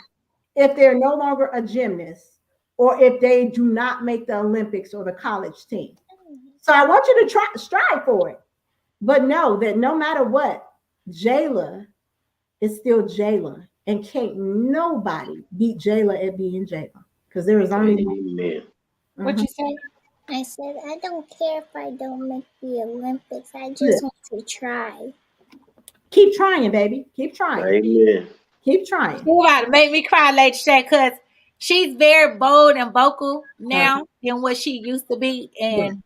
if they're no longer a gymnast or if they do not make the Olympics or the college team. So I want you to strive for it. But know that no matter what, Jayla is still Jayla. And can't nobody beat Jayla at being Jayla. Because there is only one. What you say? I said, I don't care if I don't make the Olympics. I just want to try. Keep trying, baby. Keep trying. Amen. Keep trying. You about to make me cry, Lady Shay, because she's very bold and vocal now than what she used to be. And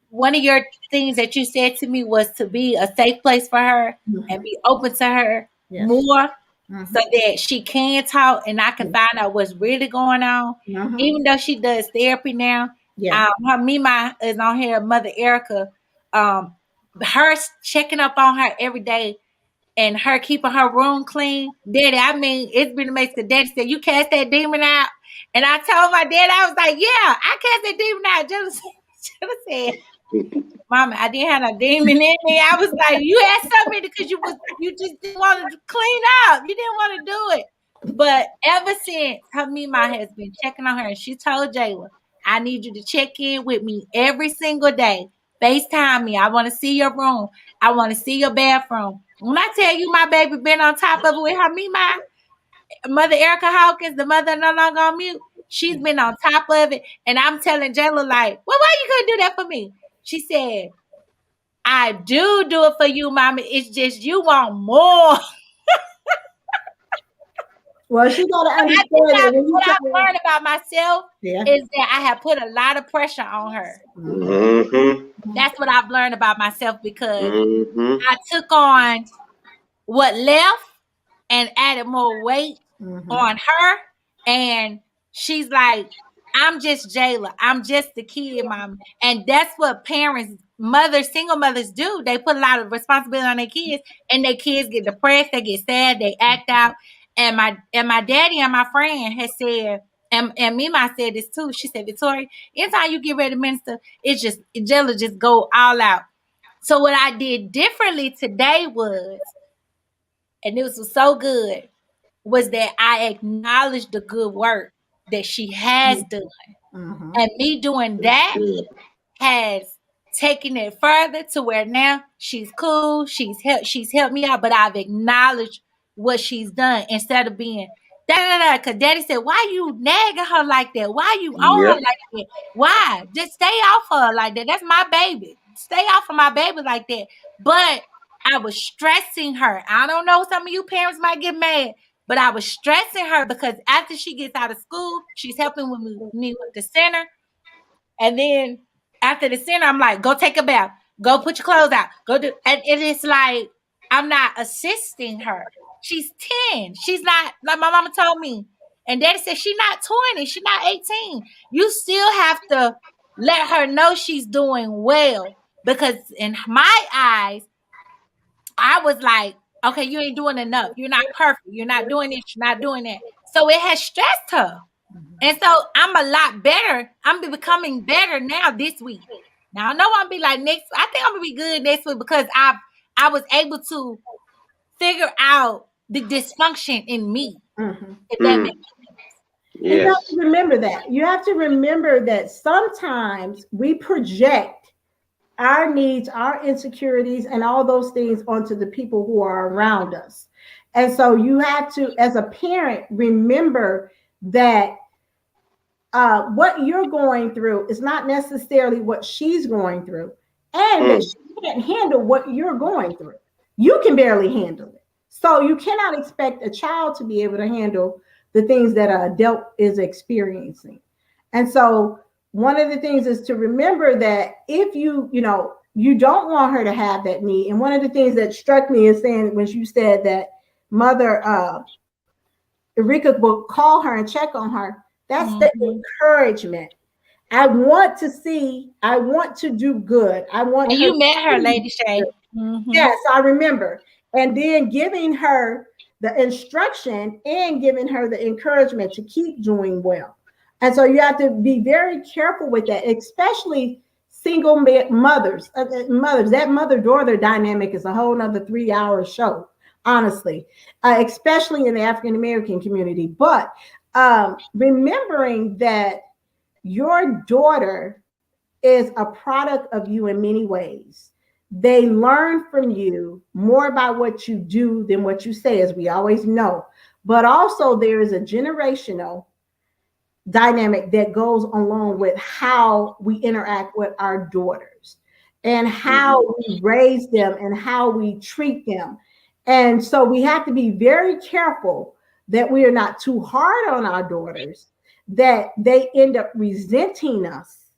one of your things that you said to me was to be a safe place for her and be open to her more. So that she can talk and I can find out what's really going on. Even though she does therapy now, her Mima is on here, Mother Erica, her checking up on her every day and her keeping her room clean. Daddy, I mean, it's been amazing. Daddy said, you cast that demon out. And I told my dad, I was like, yeah, I cast that demon out. Jenna said, Mama, I didn't have no demon in me. I was like, you had something because you just didn't want to clean up. You didn't want to do it. But ever since her Mima has been checking on her, and she told Jayla, I need you to check in with me every single day. FaceTime me. I want to see your room. I want to see your bathroom. When I tell you my baby been on top of it with her Mima, Mother Erica Hawkins, the mother no longer on mute, she's been on top of it. And I'm telling Jayla, like, well, why you couldn't do that for me? She said, I do it for you, Mama. It's just you want more. Well, she got to understand that. What I've learned about myself is that I have put a lot of pressure on her. That's what I've learned about myself because I took on what left and added more weight on her, and she's like, I'm just Jayla. I'm just the kid, mom. And that's what parents, single mothers do. They put a lot of responsibility on their kids, and their kids get depressed, they get sad, they act out. And my daddy and my friend has said, and Mima said this too. She said, Victoria, anytime you get ready to minister, Jayla just go all out. So what I did differently today was, and this was so good, was that I acknowledged the good work that she has done. And me doing that has taken it further to where now she's cool, she's helped me out, but I've acknowledged what she's done instead of being because daddy said, why you nagging her like that? Why you on her like that? Why? Just stay off her like that. That's my baby. Stay off of my baby like that. But I was stressing her. I don't know, some of you parents might get mad, but I was stressing her because after she gets out of school, she's helping with me with the center. And then after the center, I'm like, go take a bath. Go put your clothes out. Go do. And it is like, I'm not assisting her. She's 10. She's not, like my mama told me. And daddy said, she's not 20. She's not 18. You still have to let her know she's doing well. Because in my eyes, I was like, okay, you ain't doing enough. You're not perfect. You're not doing this. You're not doing that. So it has stressed her. And so I'm a lot better. I'm becoming better now this week. Now I know I'll be like next. I think I'm gonna be good next week because I was able to figure out the dysfunction in me. If that makes sense. Yes. You have to remember that. You have to remember that sometimes we project our needs, our insecurities, and all those things onto the people who are around us. And so you have to, as a parent, remember that what you're going through is not necessarily what she's going through, and that she can't handle what you're going through. You can barely handle it. So you cannot expect a child to be able to handle the things that an adult is experiencing. And so one of the things is to remember that if you don't want her to have that need. And one of the things that struck me is saying when you said that Mother Erika will call her and check on her. That's the encouragement. I want to do good. And you met her, Lady Shay. Yes, I remember. And then giving her the instruction and giving her the encouragement to keep doing well. And so you have to be very careful with that, especially single mothers. That mother-daughter dynamic is a whole nother 3-hour show, honestly, especially in the African-American community. But remembering that your daughter is a product of you in many ways. They learn from you more about what you do than what you say, as we always know. But also there is a generational dynamic that goes along with how we interact with our daughters and how we raise them and how we treat them. And so we have to be very careful that we are not too hard on our daughters, that they end up resenting us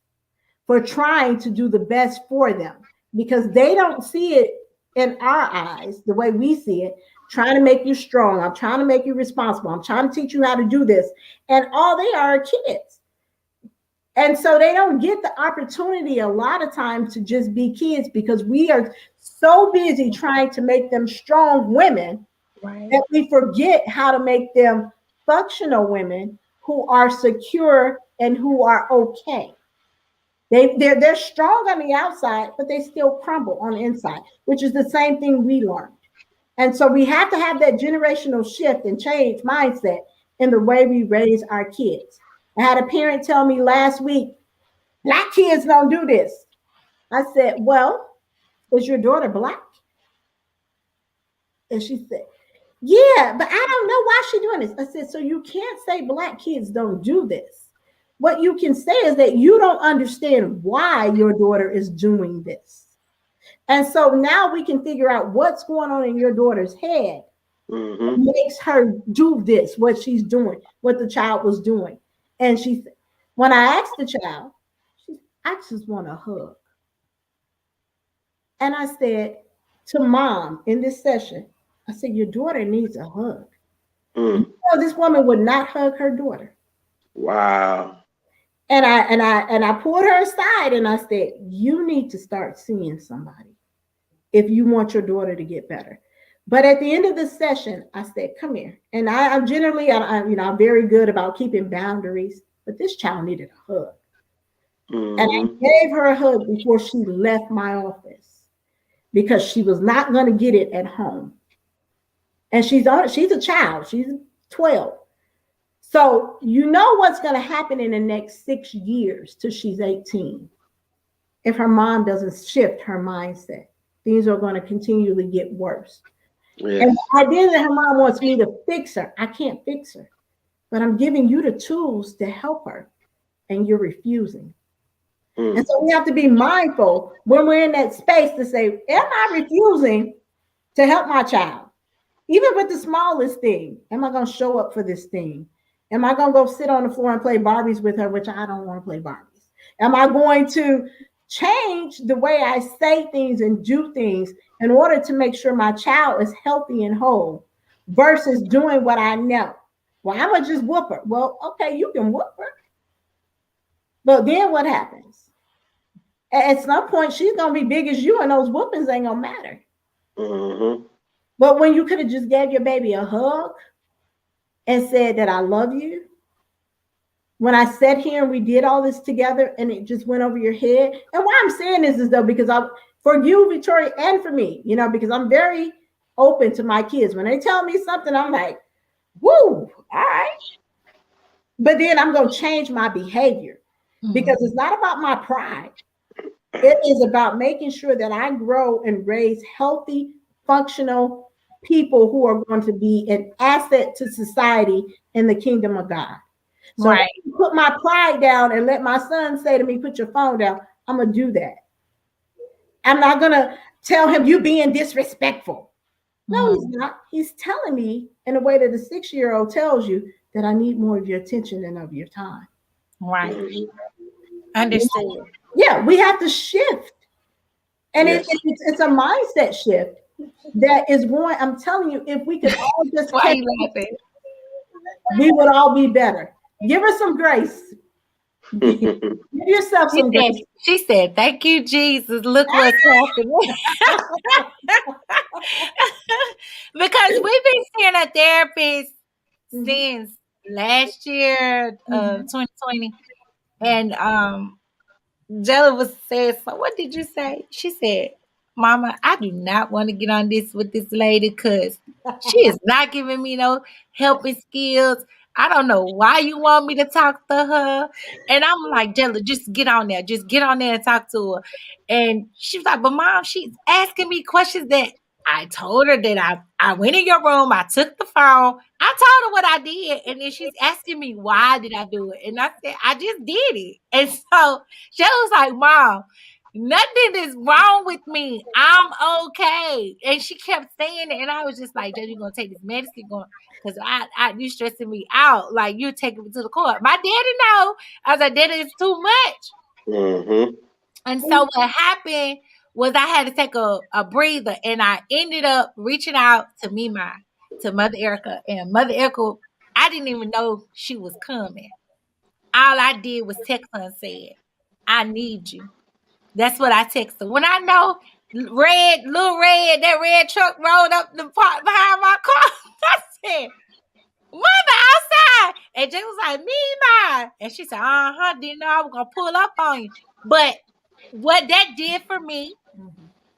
for trying to do the best for them, because they don't see it in our eyes the way we see it. Trying to make you strong. I'm trying to make you responsible. I'm trying to teach you how to do this. And all they are kids. And so they don't get the opportunity a lot of times to just be kids, because we are so busy trying to make them strong women that we forget how to make them functional women who are secure and who are okay. They're strong on the outside, but they still crumble on the inside, which is the same thing we learned. And so we have to have that generational shift and change mindset in the way we raise our kids. I had a parent tell me last week, Black kids don't do this. I said, well, is your daughter Black? And she said, yeah, but I don't know why she's doing this. I said, so you can't say Black kids don't do this. What you can say is that you don't understand why your daughter is doing this. And so now we can figure out what's going on in your daughter's head makes her do this, what she's doing, what the child was doing. And she, when I asked the child, I just want a hug. And I said to mom in this session, I said, your daughter needs a hug. So this woman would not hug her daughter. Wow. And I pulled her aside and I said, you need to start seeing somebody if you want your daughter to get better. But at the end of the session, I said, come here. And I'm generally, I'm very good about keeping boundaries, but this child needed a hug. And I gave her a hug before she left my office because she was not going to get it at home. And she's a child. She's 12. So you know what's going to happen in the next 6 years till she's 18. If her mom doesn't shift her mindset, things are going to continually get worse. Yes. And the idea that her mom wants me to fix her, I can't fix her. But I'm giving you the tools to help her, and you're refusing. And so we have to be mindful when we're in that space to say, am I refusing to help my child? Even with the smallest thing, am I going to show up for this thing? Am I going to go sit on the floor and play Barbies with her, which I don't want to play Barbies? Am I going to change the way I say things and do things in order to make sure my child is healthy and whole versus doing what I know? Well, I'm going to just whoop her. Well, okay, you can whoop her. But then what happens? At some point, she's going to be big as you, and those whoopings ain't going to matter. Mm-hmm. But when you could have just gave your baby a hug and said that I love you, when I sat here and we did all this together and it just went over your head. And why I'm saying this is though, because for you, Victoria, and for me, because I'm very open to my kids. When they tell me something, I'm like, woo, all right. But then I'm going to change my behavior because it's not about my pride. It is about making sure that I grow and raise healthy, functional people who are going to be an asset to society in the kingdom of God. So right. If I put my pride down and let my son say to me, put your phone down, I'm going to do that. I'm not going to tell him you being disrespectful. No, he's not. He's telling me in a way that a 6-year-old tells you that I need more of your attention than of your time. Right. Understood. Yeah, we have to shift. And yes. It's a mindset shift that is going, I'm telling you, if we could all just Why are you laughing? We would all be better. Give her some grace. Give yourself some grace. She said, thank you, Jesus. Look what's happening. Because we've been seeing a therapist since last year, 2020. And Jella was saying, so what did you say? She said, Mama, I do not want to get on this with this lady because she is not giving me no helping skills. I don't know why you want me to talk to her. And I'm like, Jella, just get on there. Just get on there and talk to her. And she was like, but Mom, she's asking me questions that I told her that I went in your room. I took the phone. I told her what I did. And then she's asking me, why did I do it? And I said, I just did it. And so she was like, Mom, nothing is wrong with me. I'm okay. And she kept saying it. And I was just like, you're going to take this medicine because you stressing me out. Like, you're taking me to the court. My daddy know. I was like, Daddy, it's too much. Mm-hmm. And so what happened was I had to take a breather. And I ended up reaching out to Mother Erica. And Mother Erica, I didn't even know she was coming. All I did was text her and said, I need you. That's what I texted. When I know that red truck rolled up the park behind my car, I said, Mother, outside. And Jay was like, me, mine. And she said, didn't know I was going to pull up on you. But what that did for me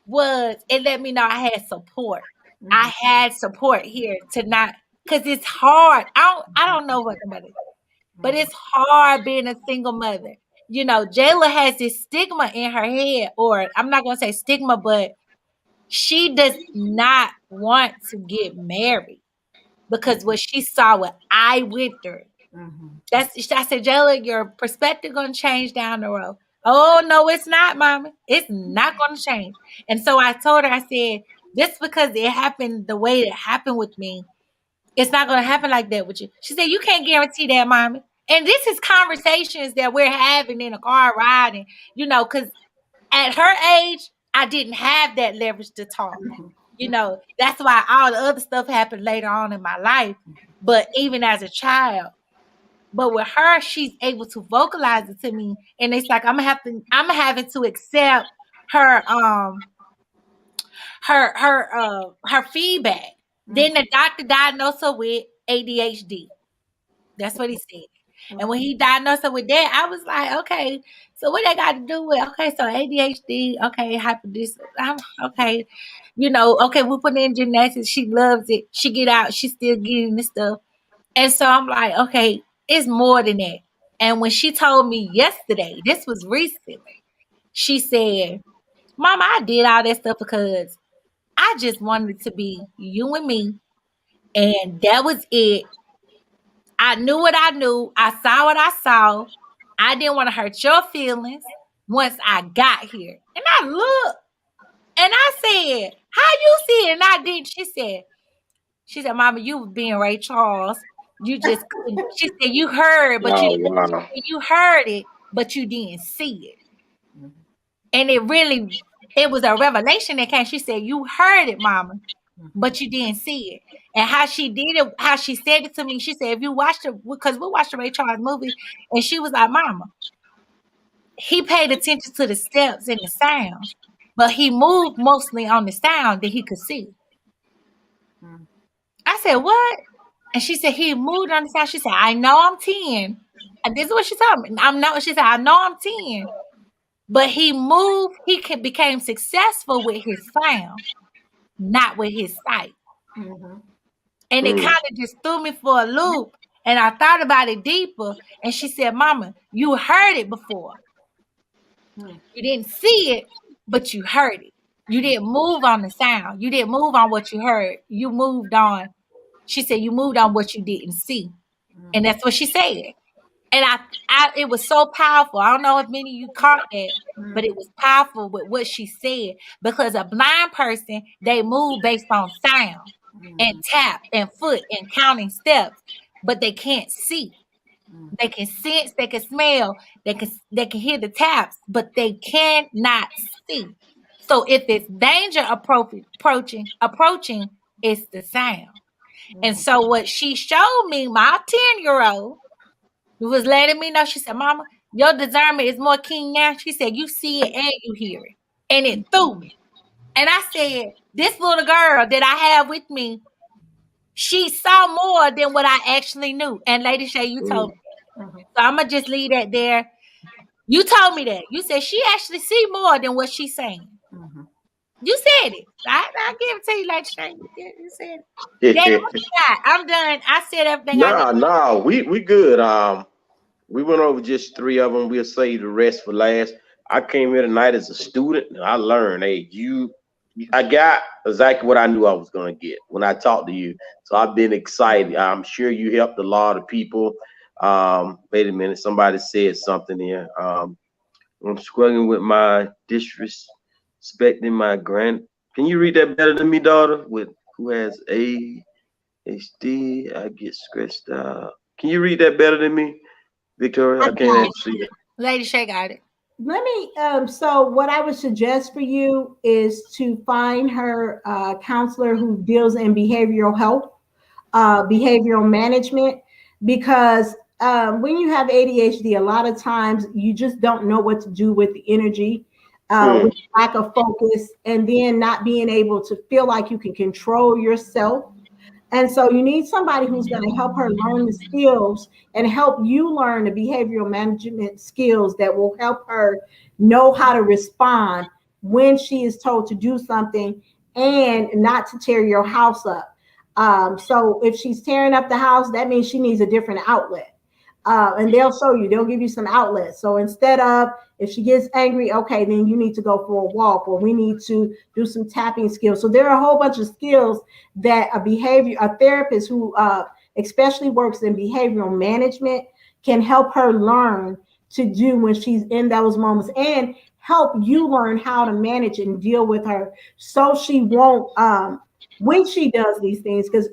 was it let me know I had support. I had support here to not, because it's hard. I don't know what about it, but it's hard being a single mother. Jayla has this stigma in her head, or I'm not going to say stigma, but she does not want to get married because what she saw, what I went through. I said, Jayla, your perspective going to change down the road. Oh, no, it's not, Mama. It's not going to change. And so I told her, I said, just because it happened the way it happened with me, it's not going to happen like that with you. She said, you can't guarantee that, Mommy. And this is conversations that we're having in a car riding, because at her age, I didn't have that leverage to talk. That's why all the other stuff happened later on in my life. but even as a child. But with her, she's able to vocalize it to me, and it's like I'm having to accept her her feedback. Mm-hmm. Then the doctor diagnosed her with ADHD. That's what he said. Mm-hmm. And when he diagnosed her with that, I was like, okay, so what they got to do with, okay, so ADHD, okay, okay, okay, we put in gymnastics. She loves it. She get out. She still getting this stuff. And so I'm like, okay, it's more than that. And when she told me yesterday, this was recently, she said, Mama, I did all that stuff because I just wanted it to be you and me. And that was it. I knew what I knew. I saw what I saw. I didn't want to hurt your feelings once I got here. And I looked and I said, how you see it? And I did. She said, Mama, you were being Ray Charles. You just couldn't. She said, you heard, but you heard it, but you didn't see it. And it was a revelation that came. She said, you heard it, Mama, but you didn't see it. And how she did it, how she said it to me, she said, if you watched it, because we watched the Ray Charles movie, and she was like, Mama, he paid attention to the steps and the sounds, but he moved mostly on the sound that he could see. I said, what? And she said, he moved on the sound. She said, I know I'm 10. And this is what she told me. She said, I know I'm 10. But he moved, became successful with his sound, not with his sight. Mm-hmm. And it kind of just threw me for a loop. And I thought about it deeper. And she said, Mama, you heard it before. You didn't see it, but you heard it. You didn't move on the sound. You didn't move on what you heard. You moved on. She said, you moved on what you didn't see. And that's what she said. And it was so powerful. I don't know if many of you caught that, but it was powerful with what she said, because a blind person, they move based on sound and tap and foot and counting steps, but they can't see. They can sense, they can smell, they can hear the taps, but they cannot see. So if it's danger approaching, it's the sound. And so what she showed me, my 10-year-old, was letting me know, she said, Mama, your discernment is more keen now. She said, you see it and you hear it. And it threw me. And I said, this little girl that I have with me, she saw more than what I actually knew. And Lady Shay, you told me that. So I'm going to just leave that there. You told me that. You said she actually see more than what she's saying. You said it. I give it to you, Lady Shay. You said it. Daddy, what you got? I'm done. I said everything I did. No, we good. We went over just 3 of them. We'll save the rest for last. I came here tonight as a student, and I learned, hey, I got exactly what I knew I was going to get when I talked to you. So I've been excited. I'm sure you helped a lot of people. Wait a minute. Somebody said something here. I'm struggling with my disrespecting my Can you read that better than me, daughter? Who has ADHD? I get stressed out. Can you read that better than me, Victoria? I can't see it. Lady Shay got it. Let me, so what I would suggest for you is to find her counselor who deals in behavioral health, behavioral management, because when you have ADHD, a lot of times you just don't know what to do with the energy, with lack of focus, and then not being able to feel like you can control yourself. And so you need somebody who's going to help her learn the skills and help you learn the behavioral management skills that will help her know how to respond when she is told to do something and not to tear your house up. So if she's tearing up the house, that means she needs a different outlet. And they'll give you some outlets. So instead of, if she gets angry, okay, then you need to go for a walk, or we need to do some tapping skills. So there are a whole bunch of skills that a therapist who especially works in behavioral management can help her learn to do when she's in those moments, and help you learn how to manage and deal with her, so she won't, when she does these things, because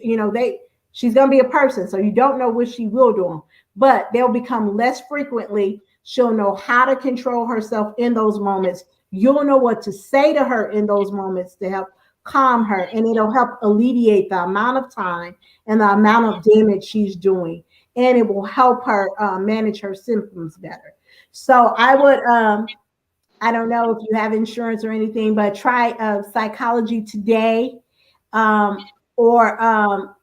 she's going to be a person, so you don't know what she will do, but they'll become less frequently. She'll know how to control herself in those moments. You'll know what to say to her in those moments to help calm her, and it'll help alleviate the amount of time and the amount of damage she's doing, and it will help her manage her symptoms better. So I would, I don't know if you have insurance or anything, but try Psychology Today, or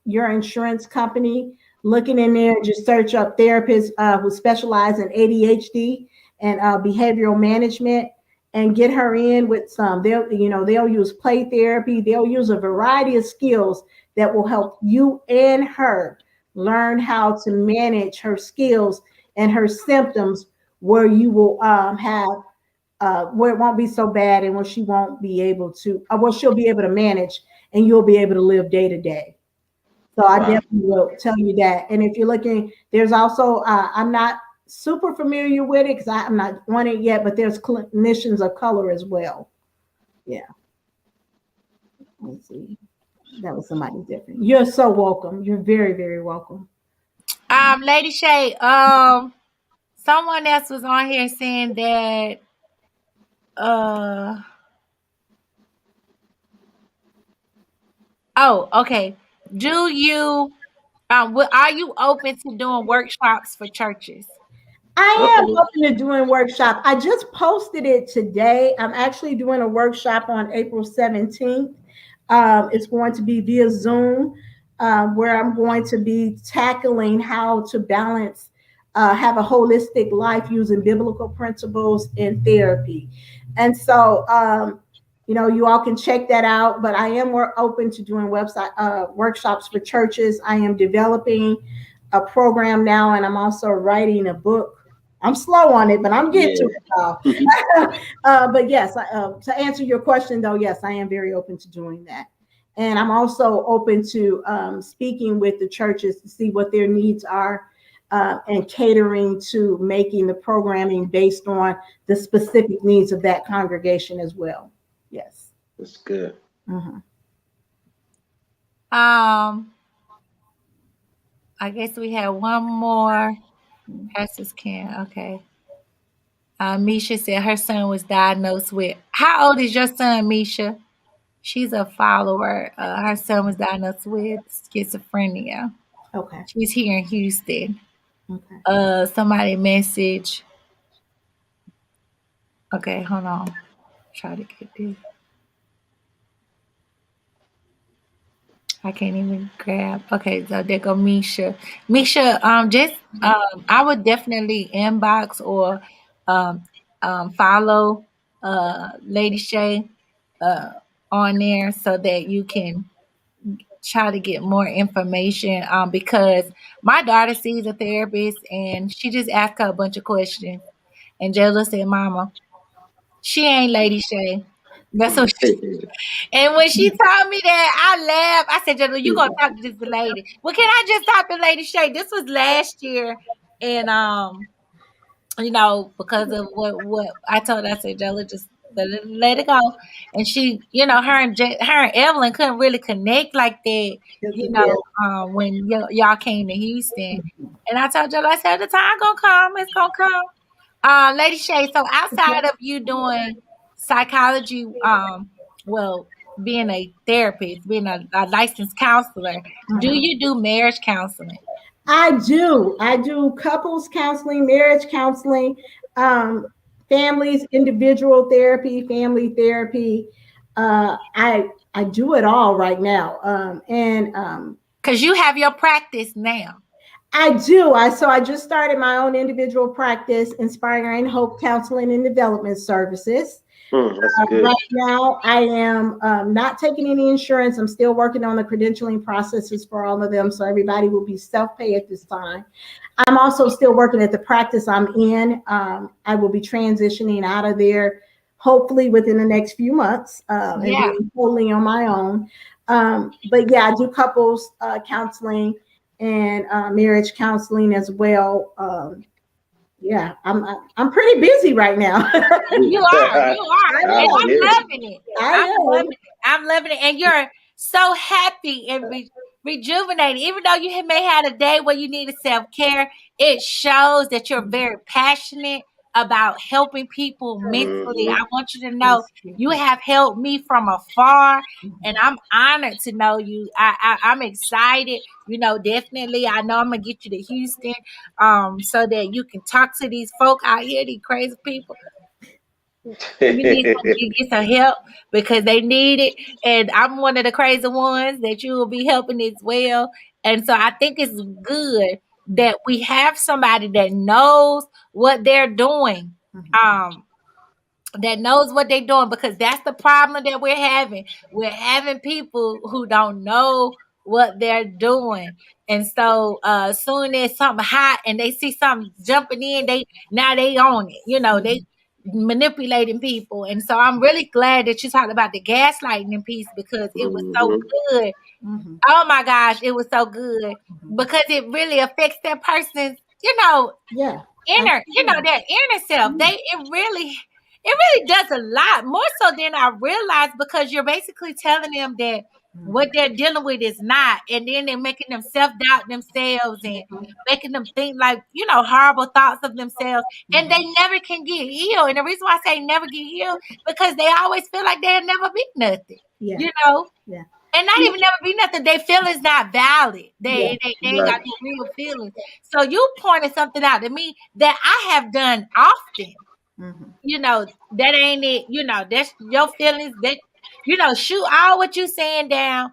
your insurance company. Looking in there, just search up therapists who specialize in ADHD and behavioral management, and get her in with some. They'll use play therapy. They'll use a variety of skills that will help you and her learn how to manage her skills and her symptoms, where you will have where it won't be so bad, and where she won't be able to, well, she'll be able to manage, and you'll be able to live day to day. So I definitely will tell you that. And if you're looking, there's also, I'm not super familiar with it because I'm not on it yet, but there's clinicians of color as well. Yeah. Let's see. That was somebody different. You're so welcome. You're very, very welcome. Lady Shay, someone else was on here saying that oh, okay. Do you are you open to doing workshops for churches? I am open to doing workshop. I just posted it today. I'm actually doing a workshop on April 17th. It's going to be via Zoom, where I'm going to be tackling how to balance, have a holistic life using biblical principles in therapy. And so, you all can check that out. But I am more open to doing workshops for churches. I am developing a program now, and I'm also writing a book. I'm slow on it, but I'm getting to it. But yes, to answer your question, though, yes, I am very open to doing that. And I'm also open to speaking with the churches to see what their needs are, and catering to making the programming based on the specific needs of that congregation as well. Yes. That's good. Mm-hmm. I guess we have one more. Pastors can. Okay. Misha said her son was diagnosed with. How old is your son, Misha? She's a follower. Her son was diagnosed with schizophrenia. Okay. She's here in Houston. Okay. Somebody message. Okay, hold on. Try to get this. I can't even grab. Okay, so there go Misha. Misha, I would definitely inbox or follow Lady Shay on there so that you can try to get more information. Because my daughter sees a therapist and she just asked her a bunch of questions, and Jayla said, "Mama, she ain't Lady Shay." That's what she. And when she told me that, I laughed. I said, "Jayla, you gonna talk to this lady?" Well, can I just talk to Lady Shay? This was last year, and because of what I told her, I said, "Jayla, just let it go." And she, her and Evelyn couldn't really connect like that, when y'all came to Houston. And I told Jayla, I said, "The time gonna come, it's gonna come." Lady Shay, so outside of you doing psychology, being a therapist, being a licensed counselor, do you do marriage counseling? I do. I do couples counseling, marriage counseling, families, individual therapy, family therapy. I do it all right now. Because you have your practice now. I do. I just started my own individual practice, Inspiring Hope Counseling and Development Services. Right now, I am not taking any insurance. I'm still working on the credentialing processes for all of them, so everybody will be self-pay at this time. I'm also still working at the practice I'm in. I will be transitioning out of there, hopefully within the next few months, and being totally on my own. But yeah, I do couples counseling and marriage counseling as well. Yeah, I'm pretty busy right now. You are. And I'm loving it. I'm loving it. And you're so happy and rejuvenated. Even though may have a day where you need self-care, it shows that you're very passionate about helping people mentally. I want you to know Yes. you have helped me from afar, and I'm honored to know you. I'm excited. You know, definitely. I know I'm gonna get you to Houston, so that you can talk to these folk out here, these crazy people. You get some help because they need it, and I'm one of the crazy ones that you will be helping as well. And so I think it's good that we have somebody that knows what they're doing. Um, that knows what they're doing, because that's the problem that we're having. We're having people who don't know what they're doing. And so soon as something hot and they see something jumping in, they own it. You know, they manipulating people. And so I'm really glad that you talked about the gaslighting piece, because it was so good. Oh my gosh, it was so good, because it really affects that person's, inner, their inner self. It really does a lot more so than I realized, because you're basically telling them that what they're dealing with is not, and then they're making them self-doubt themselves and making them think like, horrible thoughts of themselves, and they never can get healed. And the reason why I say never get healed, because they always feel like they'll never be nothing, and not even never be nothing. Their feelings not valid. They ain't got no real feelings. So you pointed something out to me that I have done often. That ain't it. That's your feelings. That shoot all what you saying down,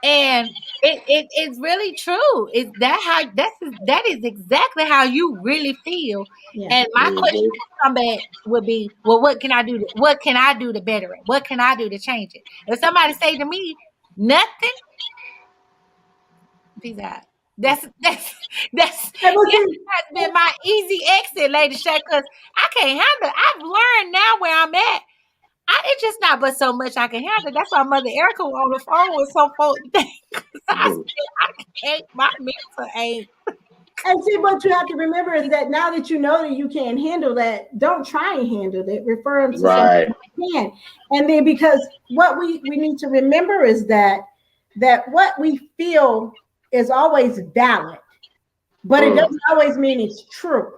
and it's really true. Is that how that is exactly how you really feel? And my question to come back would be, well, what can I do? What can I do to better it? What can I do to change it? If somebody say to me, nothing, peace out. That's been my easy exit, Lady Shay, because I can't handle it. I've learned now where I'm at. It's just not but so much I can handle. That's why Mother Erica was on the phone with some folks today. I can't, my mental ain't. And see, what you have to remember is that now that you know that you can't handle that, don't try and handle it. Refer them to somebody who can. And then, because what we need to remember is that what we feel is always valid, but it doesn't always mean it's true.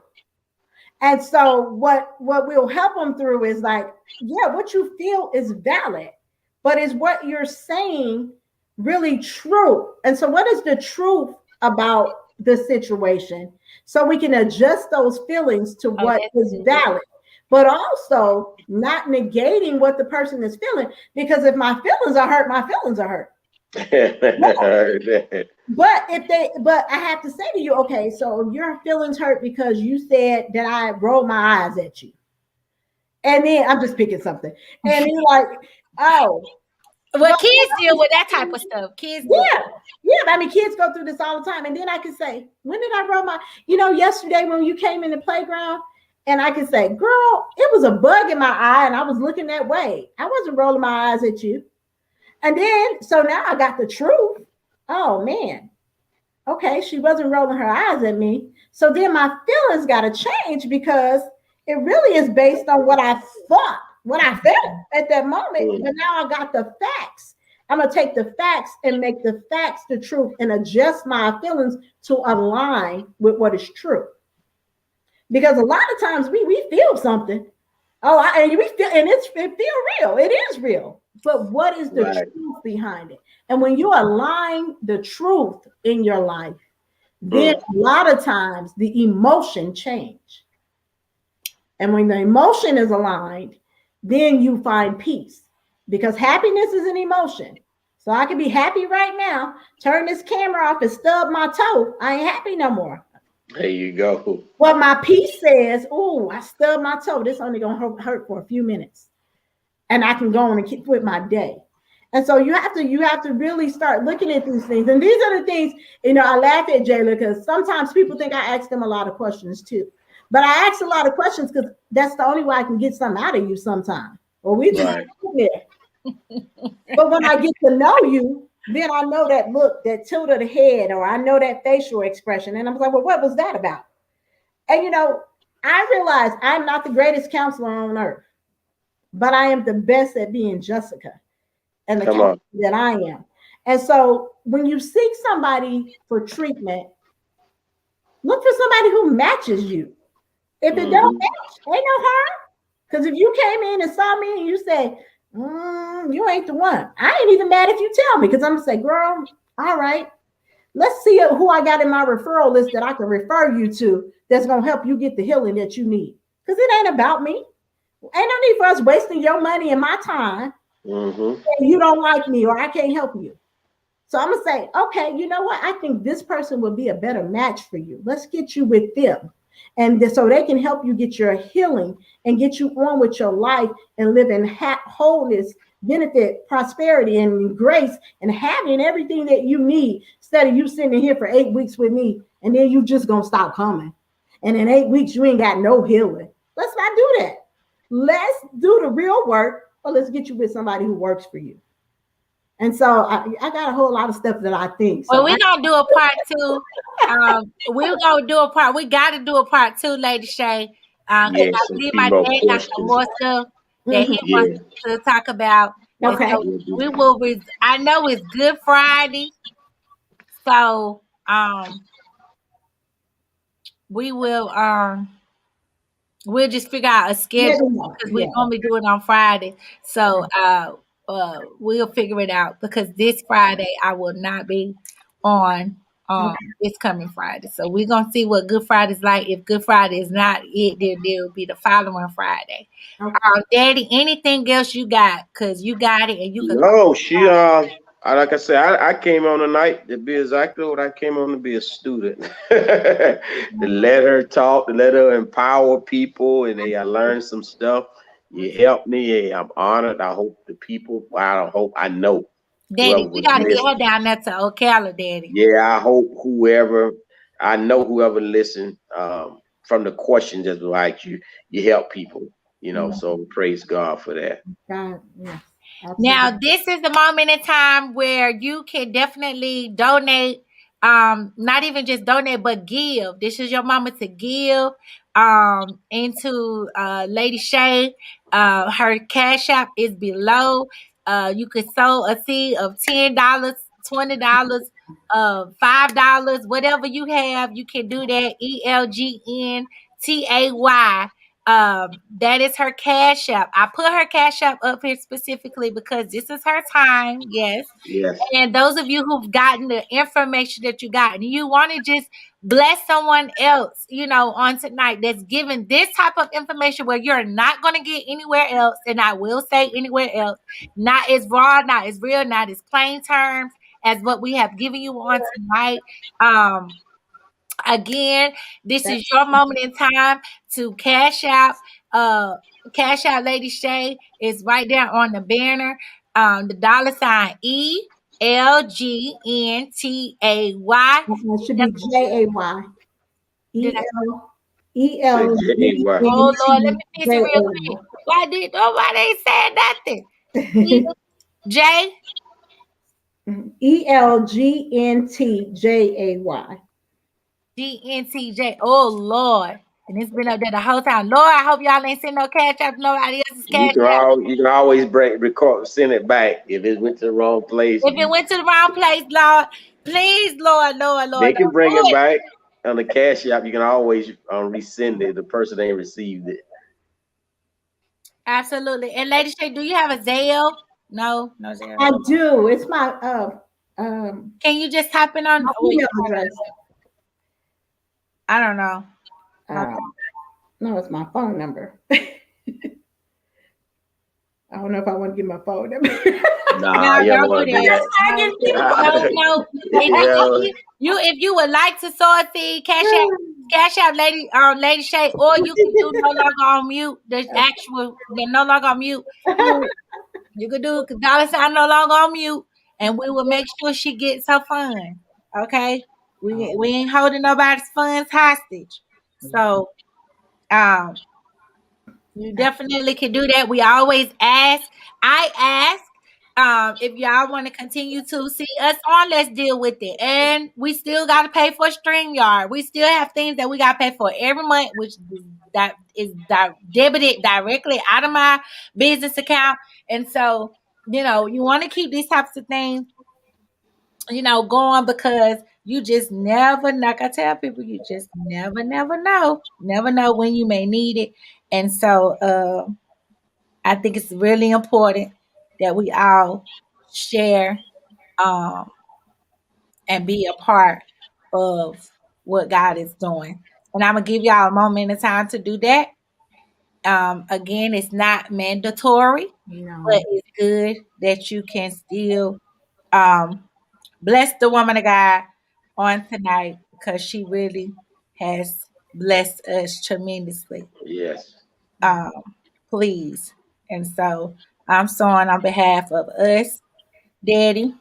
And so what will help them through is like, what you feel is valid, but is what you're saying really true? And so what is the truth about the situation, so we can adjust those feelings to what is valid, but also not negating what the person is feeling, because if my feelings are hurt, my feelings are hurt. But I have to say to you, okay, so your feelings hurt because you said that I rolled my eyes at you. And then I'm just picking something. And you're like, oh. Well, kids deal with that type of stuff. Kids I mean, kids go through this all the time. And then I can say, when did I roll my, yesterday when you came in the playground, and I can say, girl, it was a bug in my eye and I was looking that way. I wasn't rolling my eyes at you. And then, so now I got the truth. Oh man. Okay, she wasn't rolling her eyes at me. So then my feelings got to change, because it really is based on what I thought, what I felt at that moment. But now I got the facts. I'm going to take the facts and make the facts the truth and adjust my feelings to align with what is true. Because a lot of times we feel something. It feel real. It is real. But what is the truth behind it? And when you align the truth in your life, then a lot of times the emotion change. And when the emotion is aligned, then you find peace, because happiness is an emotion. So I can be happy right now, turn this camera off and stub my toe. I ain't happy no more. There you go. Well, my peace says, oh, I stubbed my toe. This only going to hurt for a few minutes. And I can go on and keep with my day. And so you have to really start looking at these things. And these are the things, I laugh at Jayla, because sometimes people think I ask them a lot of questions too. But I ask a lot of questions because that's the only way I can get something out of you sometimes. Or we just there. But when I get to know you, then I know that look, that tilt of the head, or I know that facial expression. And I'm like, well, what was that about? And I realize I'm not the greatest counselor on earth, but I am the best at being Jessica and the counselor that I am. And so when you seek somebody for treatment, look for somebody who matches you. If it don't match, ain't no harm. Because if you came in and saw me and you say, you ain't the one, I ain't even mad if you tell me, because I'm gonna say, girl, all right, let's see who I got in my referral list that I can refer you to that's gonna help you get the healing that you need. Because it ain't about me. Ain't no need for us wasting your money and my time. And you don't like me or I can't help you. So I'm gonna say, okay, you know what? I think this person would be a better match for you. Let's get you with them. And so they can help you get your healing and get you on with your life and live in wholeness, benefit, prosperity, and grace, and having everything that you need, instead of you sitting here for 8 weeks with me and then you just gonna stop coming. And in 8 weeks, you ain't got no healing. Let's not do that. Let's do the real work, or let's get you with somebody who works for you. And so I got a whole lot of stuff that I think. So well, we're going to do a part 2. We're going to do a part. We got to do a part 2, Lady Shay. Because I believe my dad got some more stuff that he wants to talk about. Okay. So we will, I know it's Good Friday. So we will, we'll just figure out a schedule because we normally do it on Friday. So we'll figure it out, because this Friday I will not be on this coming Friday. So we're gonna see what Good Friday's like. If Good Friday is not it, then there will be the following Friday. Daddy, anything else you got? Because you got it and you can. No, she like I said, I came on tonight to be exactly what I came on to be, a student. To let her talk, to let her empower people, and I learned some stuff. You helped me. Hey, I'm honored. I hope the people, I know. Daddy, we gotta get her down there to Ocala, Daddy. Yeah, I hope whoever listened from the questions that was like you help people, so praise God for that. God, yes. Now, this is the moment in time where you can definitely donate. Not even just donate, but give. This is your moment to give into Lady Shay. Her cash app is below. You could sow a seed of $10, $20, $5, whatever you have. You can do that. ELGNTAY. That is her cash app. I put her cash app up here specifically because this is her time. Yes. And those of you who've gotten the information that you got and you want to just bless someone else, on tonight that's given this type of information where you're not going to get anywhere else. And I will say anywhere else, not as raw, not as real, not as plain terms as what we have given you on tonight. Again, this is your moment in time to cash out. Cash out Lady Shay is right there on the banner. The $sign ELGNTAY. It should be JAY. Oh Lord, let me fix it real quick. Why did nobody say nothing? J ELGNTJAY. GNTJ. Oh Lord. And it's been up there the whole time. Lord, I hope y'all ain't send no cash out to nobody else's cash out. You can always send it back if it went to the wrong place. If it went to the wrong place, Lord, please, Lord. They can bring it back on the cash app. You can always resend it. The person ain't received it. Absolutely. And Lady Shay, do you have a Zelle? No Zelle. I do. It's my Can you just type in on email address? I don't know. No, it's my phone number. I don't know if I want to give my phone number. Nah, don't do that. No. If you would like to sow a seed, cash out Lady Shay, or you can do No Longer on Mute. The No Longer on Mute. You could do $sign No Longer on Mute, and we will make sure she gets her funds. Okay, we ain't holding nobody's funds hostage. So, you definitely can do that. We always ask. I ask if y'all want to continue to see us on, let's deal with it. And we still got to pay for StreamYard. We still have things that we got to pay for every month, which that is debited directly out of my business account. And so, you want to keep these types of things, going, because You just never, like I tell people, you just never know. Never know when you may need it. And so I think it's really important that we all share um, and be a part of what God is doing. And I'm going to give y'all a moment of time to do that. Again, it's not mandatory, but it's good that you can still bless the woman of God on tonight because she really has blessed us tremendously. Yes. Please. And so I'm sewing on behalf of us, Daddy.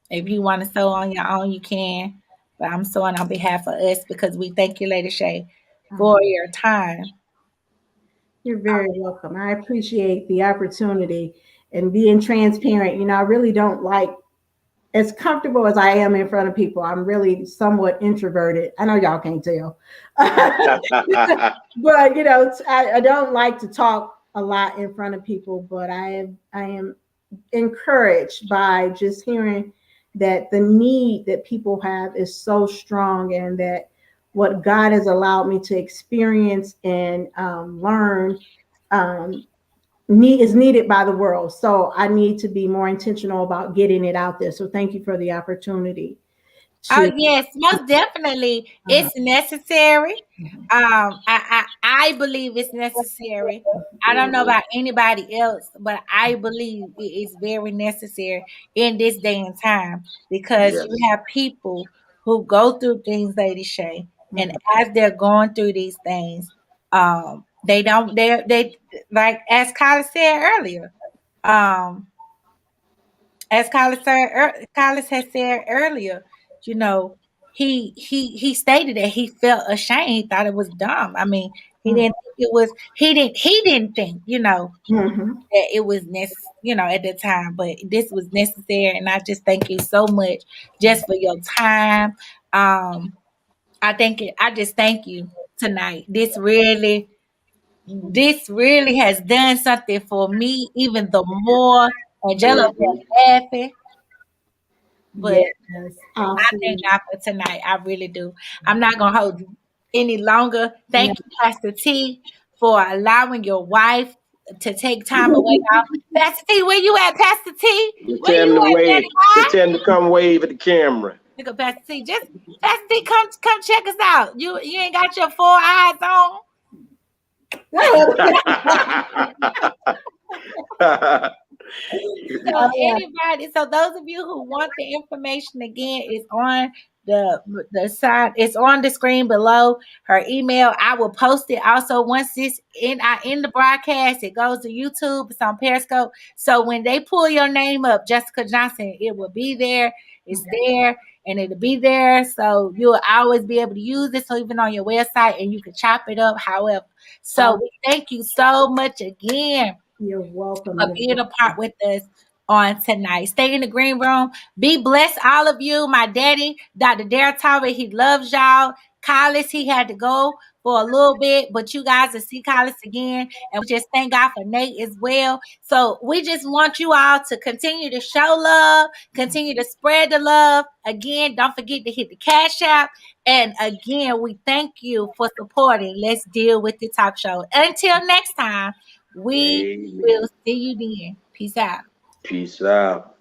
If you want to sew on your own, you can. But I'm sewing on behalf of us because we thank you, Lady Shay, for your time. You're very welcome. I appreciate the opportunity and being transparent. You know, I really don't like, as comfortable as I am in front of people, I'm really somewhat introverted. I know y'all can't tell. But, you know, I don't like to talk a lot in front of people, but I am encouraged by just hearing that the need that people have is so strong, and that what God has allowed me to experience and learn is needed by the world. So I need to be more intentional about getting it out there. So thank you for the opportunity. Oh yes, most definitely, it's necessary. I believe it's necessary. I don't know about anybody else, but I believe it is very necessary in this day and time because you have people who go through things, Lady Shay, and as they're going through these things, they like as Kyla said earlier, as Carlos has said earlier, you know, he stated that he felt ashamed. He thought it was dumb. I mean, he didn't think it was. He didn't think, you know, that it was you know, at the time. But this was necessary, and I just thank you so much just for your time. I just thank you tonight. This really has done something for me, even the more. Angela was laughing. But yes, I thank God for tonight. I really do. I'm not gonna hold you any longer. Thank you, Pastor T, for allowing your wife to take time away. Pastor T, where you at, Pastor T? Where Tell him you to at, wave. Daddy? Tell him to come wave at the camera. Look at Pastor T. Just Pastor T, come check us out. You ain't got your 4 eyes on. So anybody, so those of you who want the information again, is on the side, it's on the screen below. Her email, I will post it also once this in the broadcast. It goes to YouTube, it's on Periscope. So when they pull your name up, Jessica Johnson, it will be there. It's there and it'll be there. So you'll always be able to use it. So even on your website, and you can chop it up however. So we thank you so much again. You're welcome. For being a part with us on tonight. Stay in the green room. Be blessed, all of you. My daddy, Dr. Derek Tarver, he loves y'all. Collis, he had to go for a little bit, but you guys will see Collis again. And we just thank God for Nate as well. So we just want you all to continue to show love, continue to spread the love. Again, don't forget to hit the Cash App. And again, we thank you for supporting Let's Deal with the Talk Show. Until next time, we will see you then. Peace out. Peace out.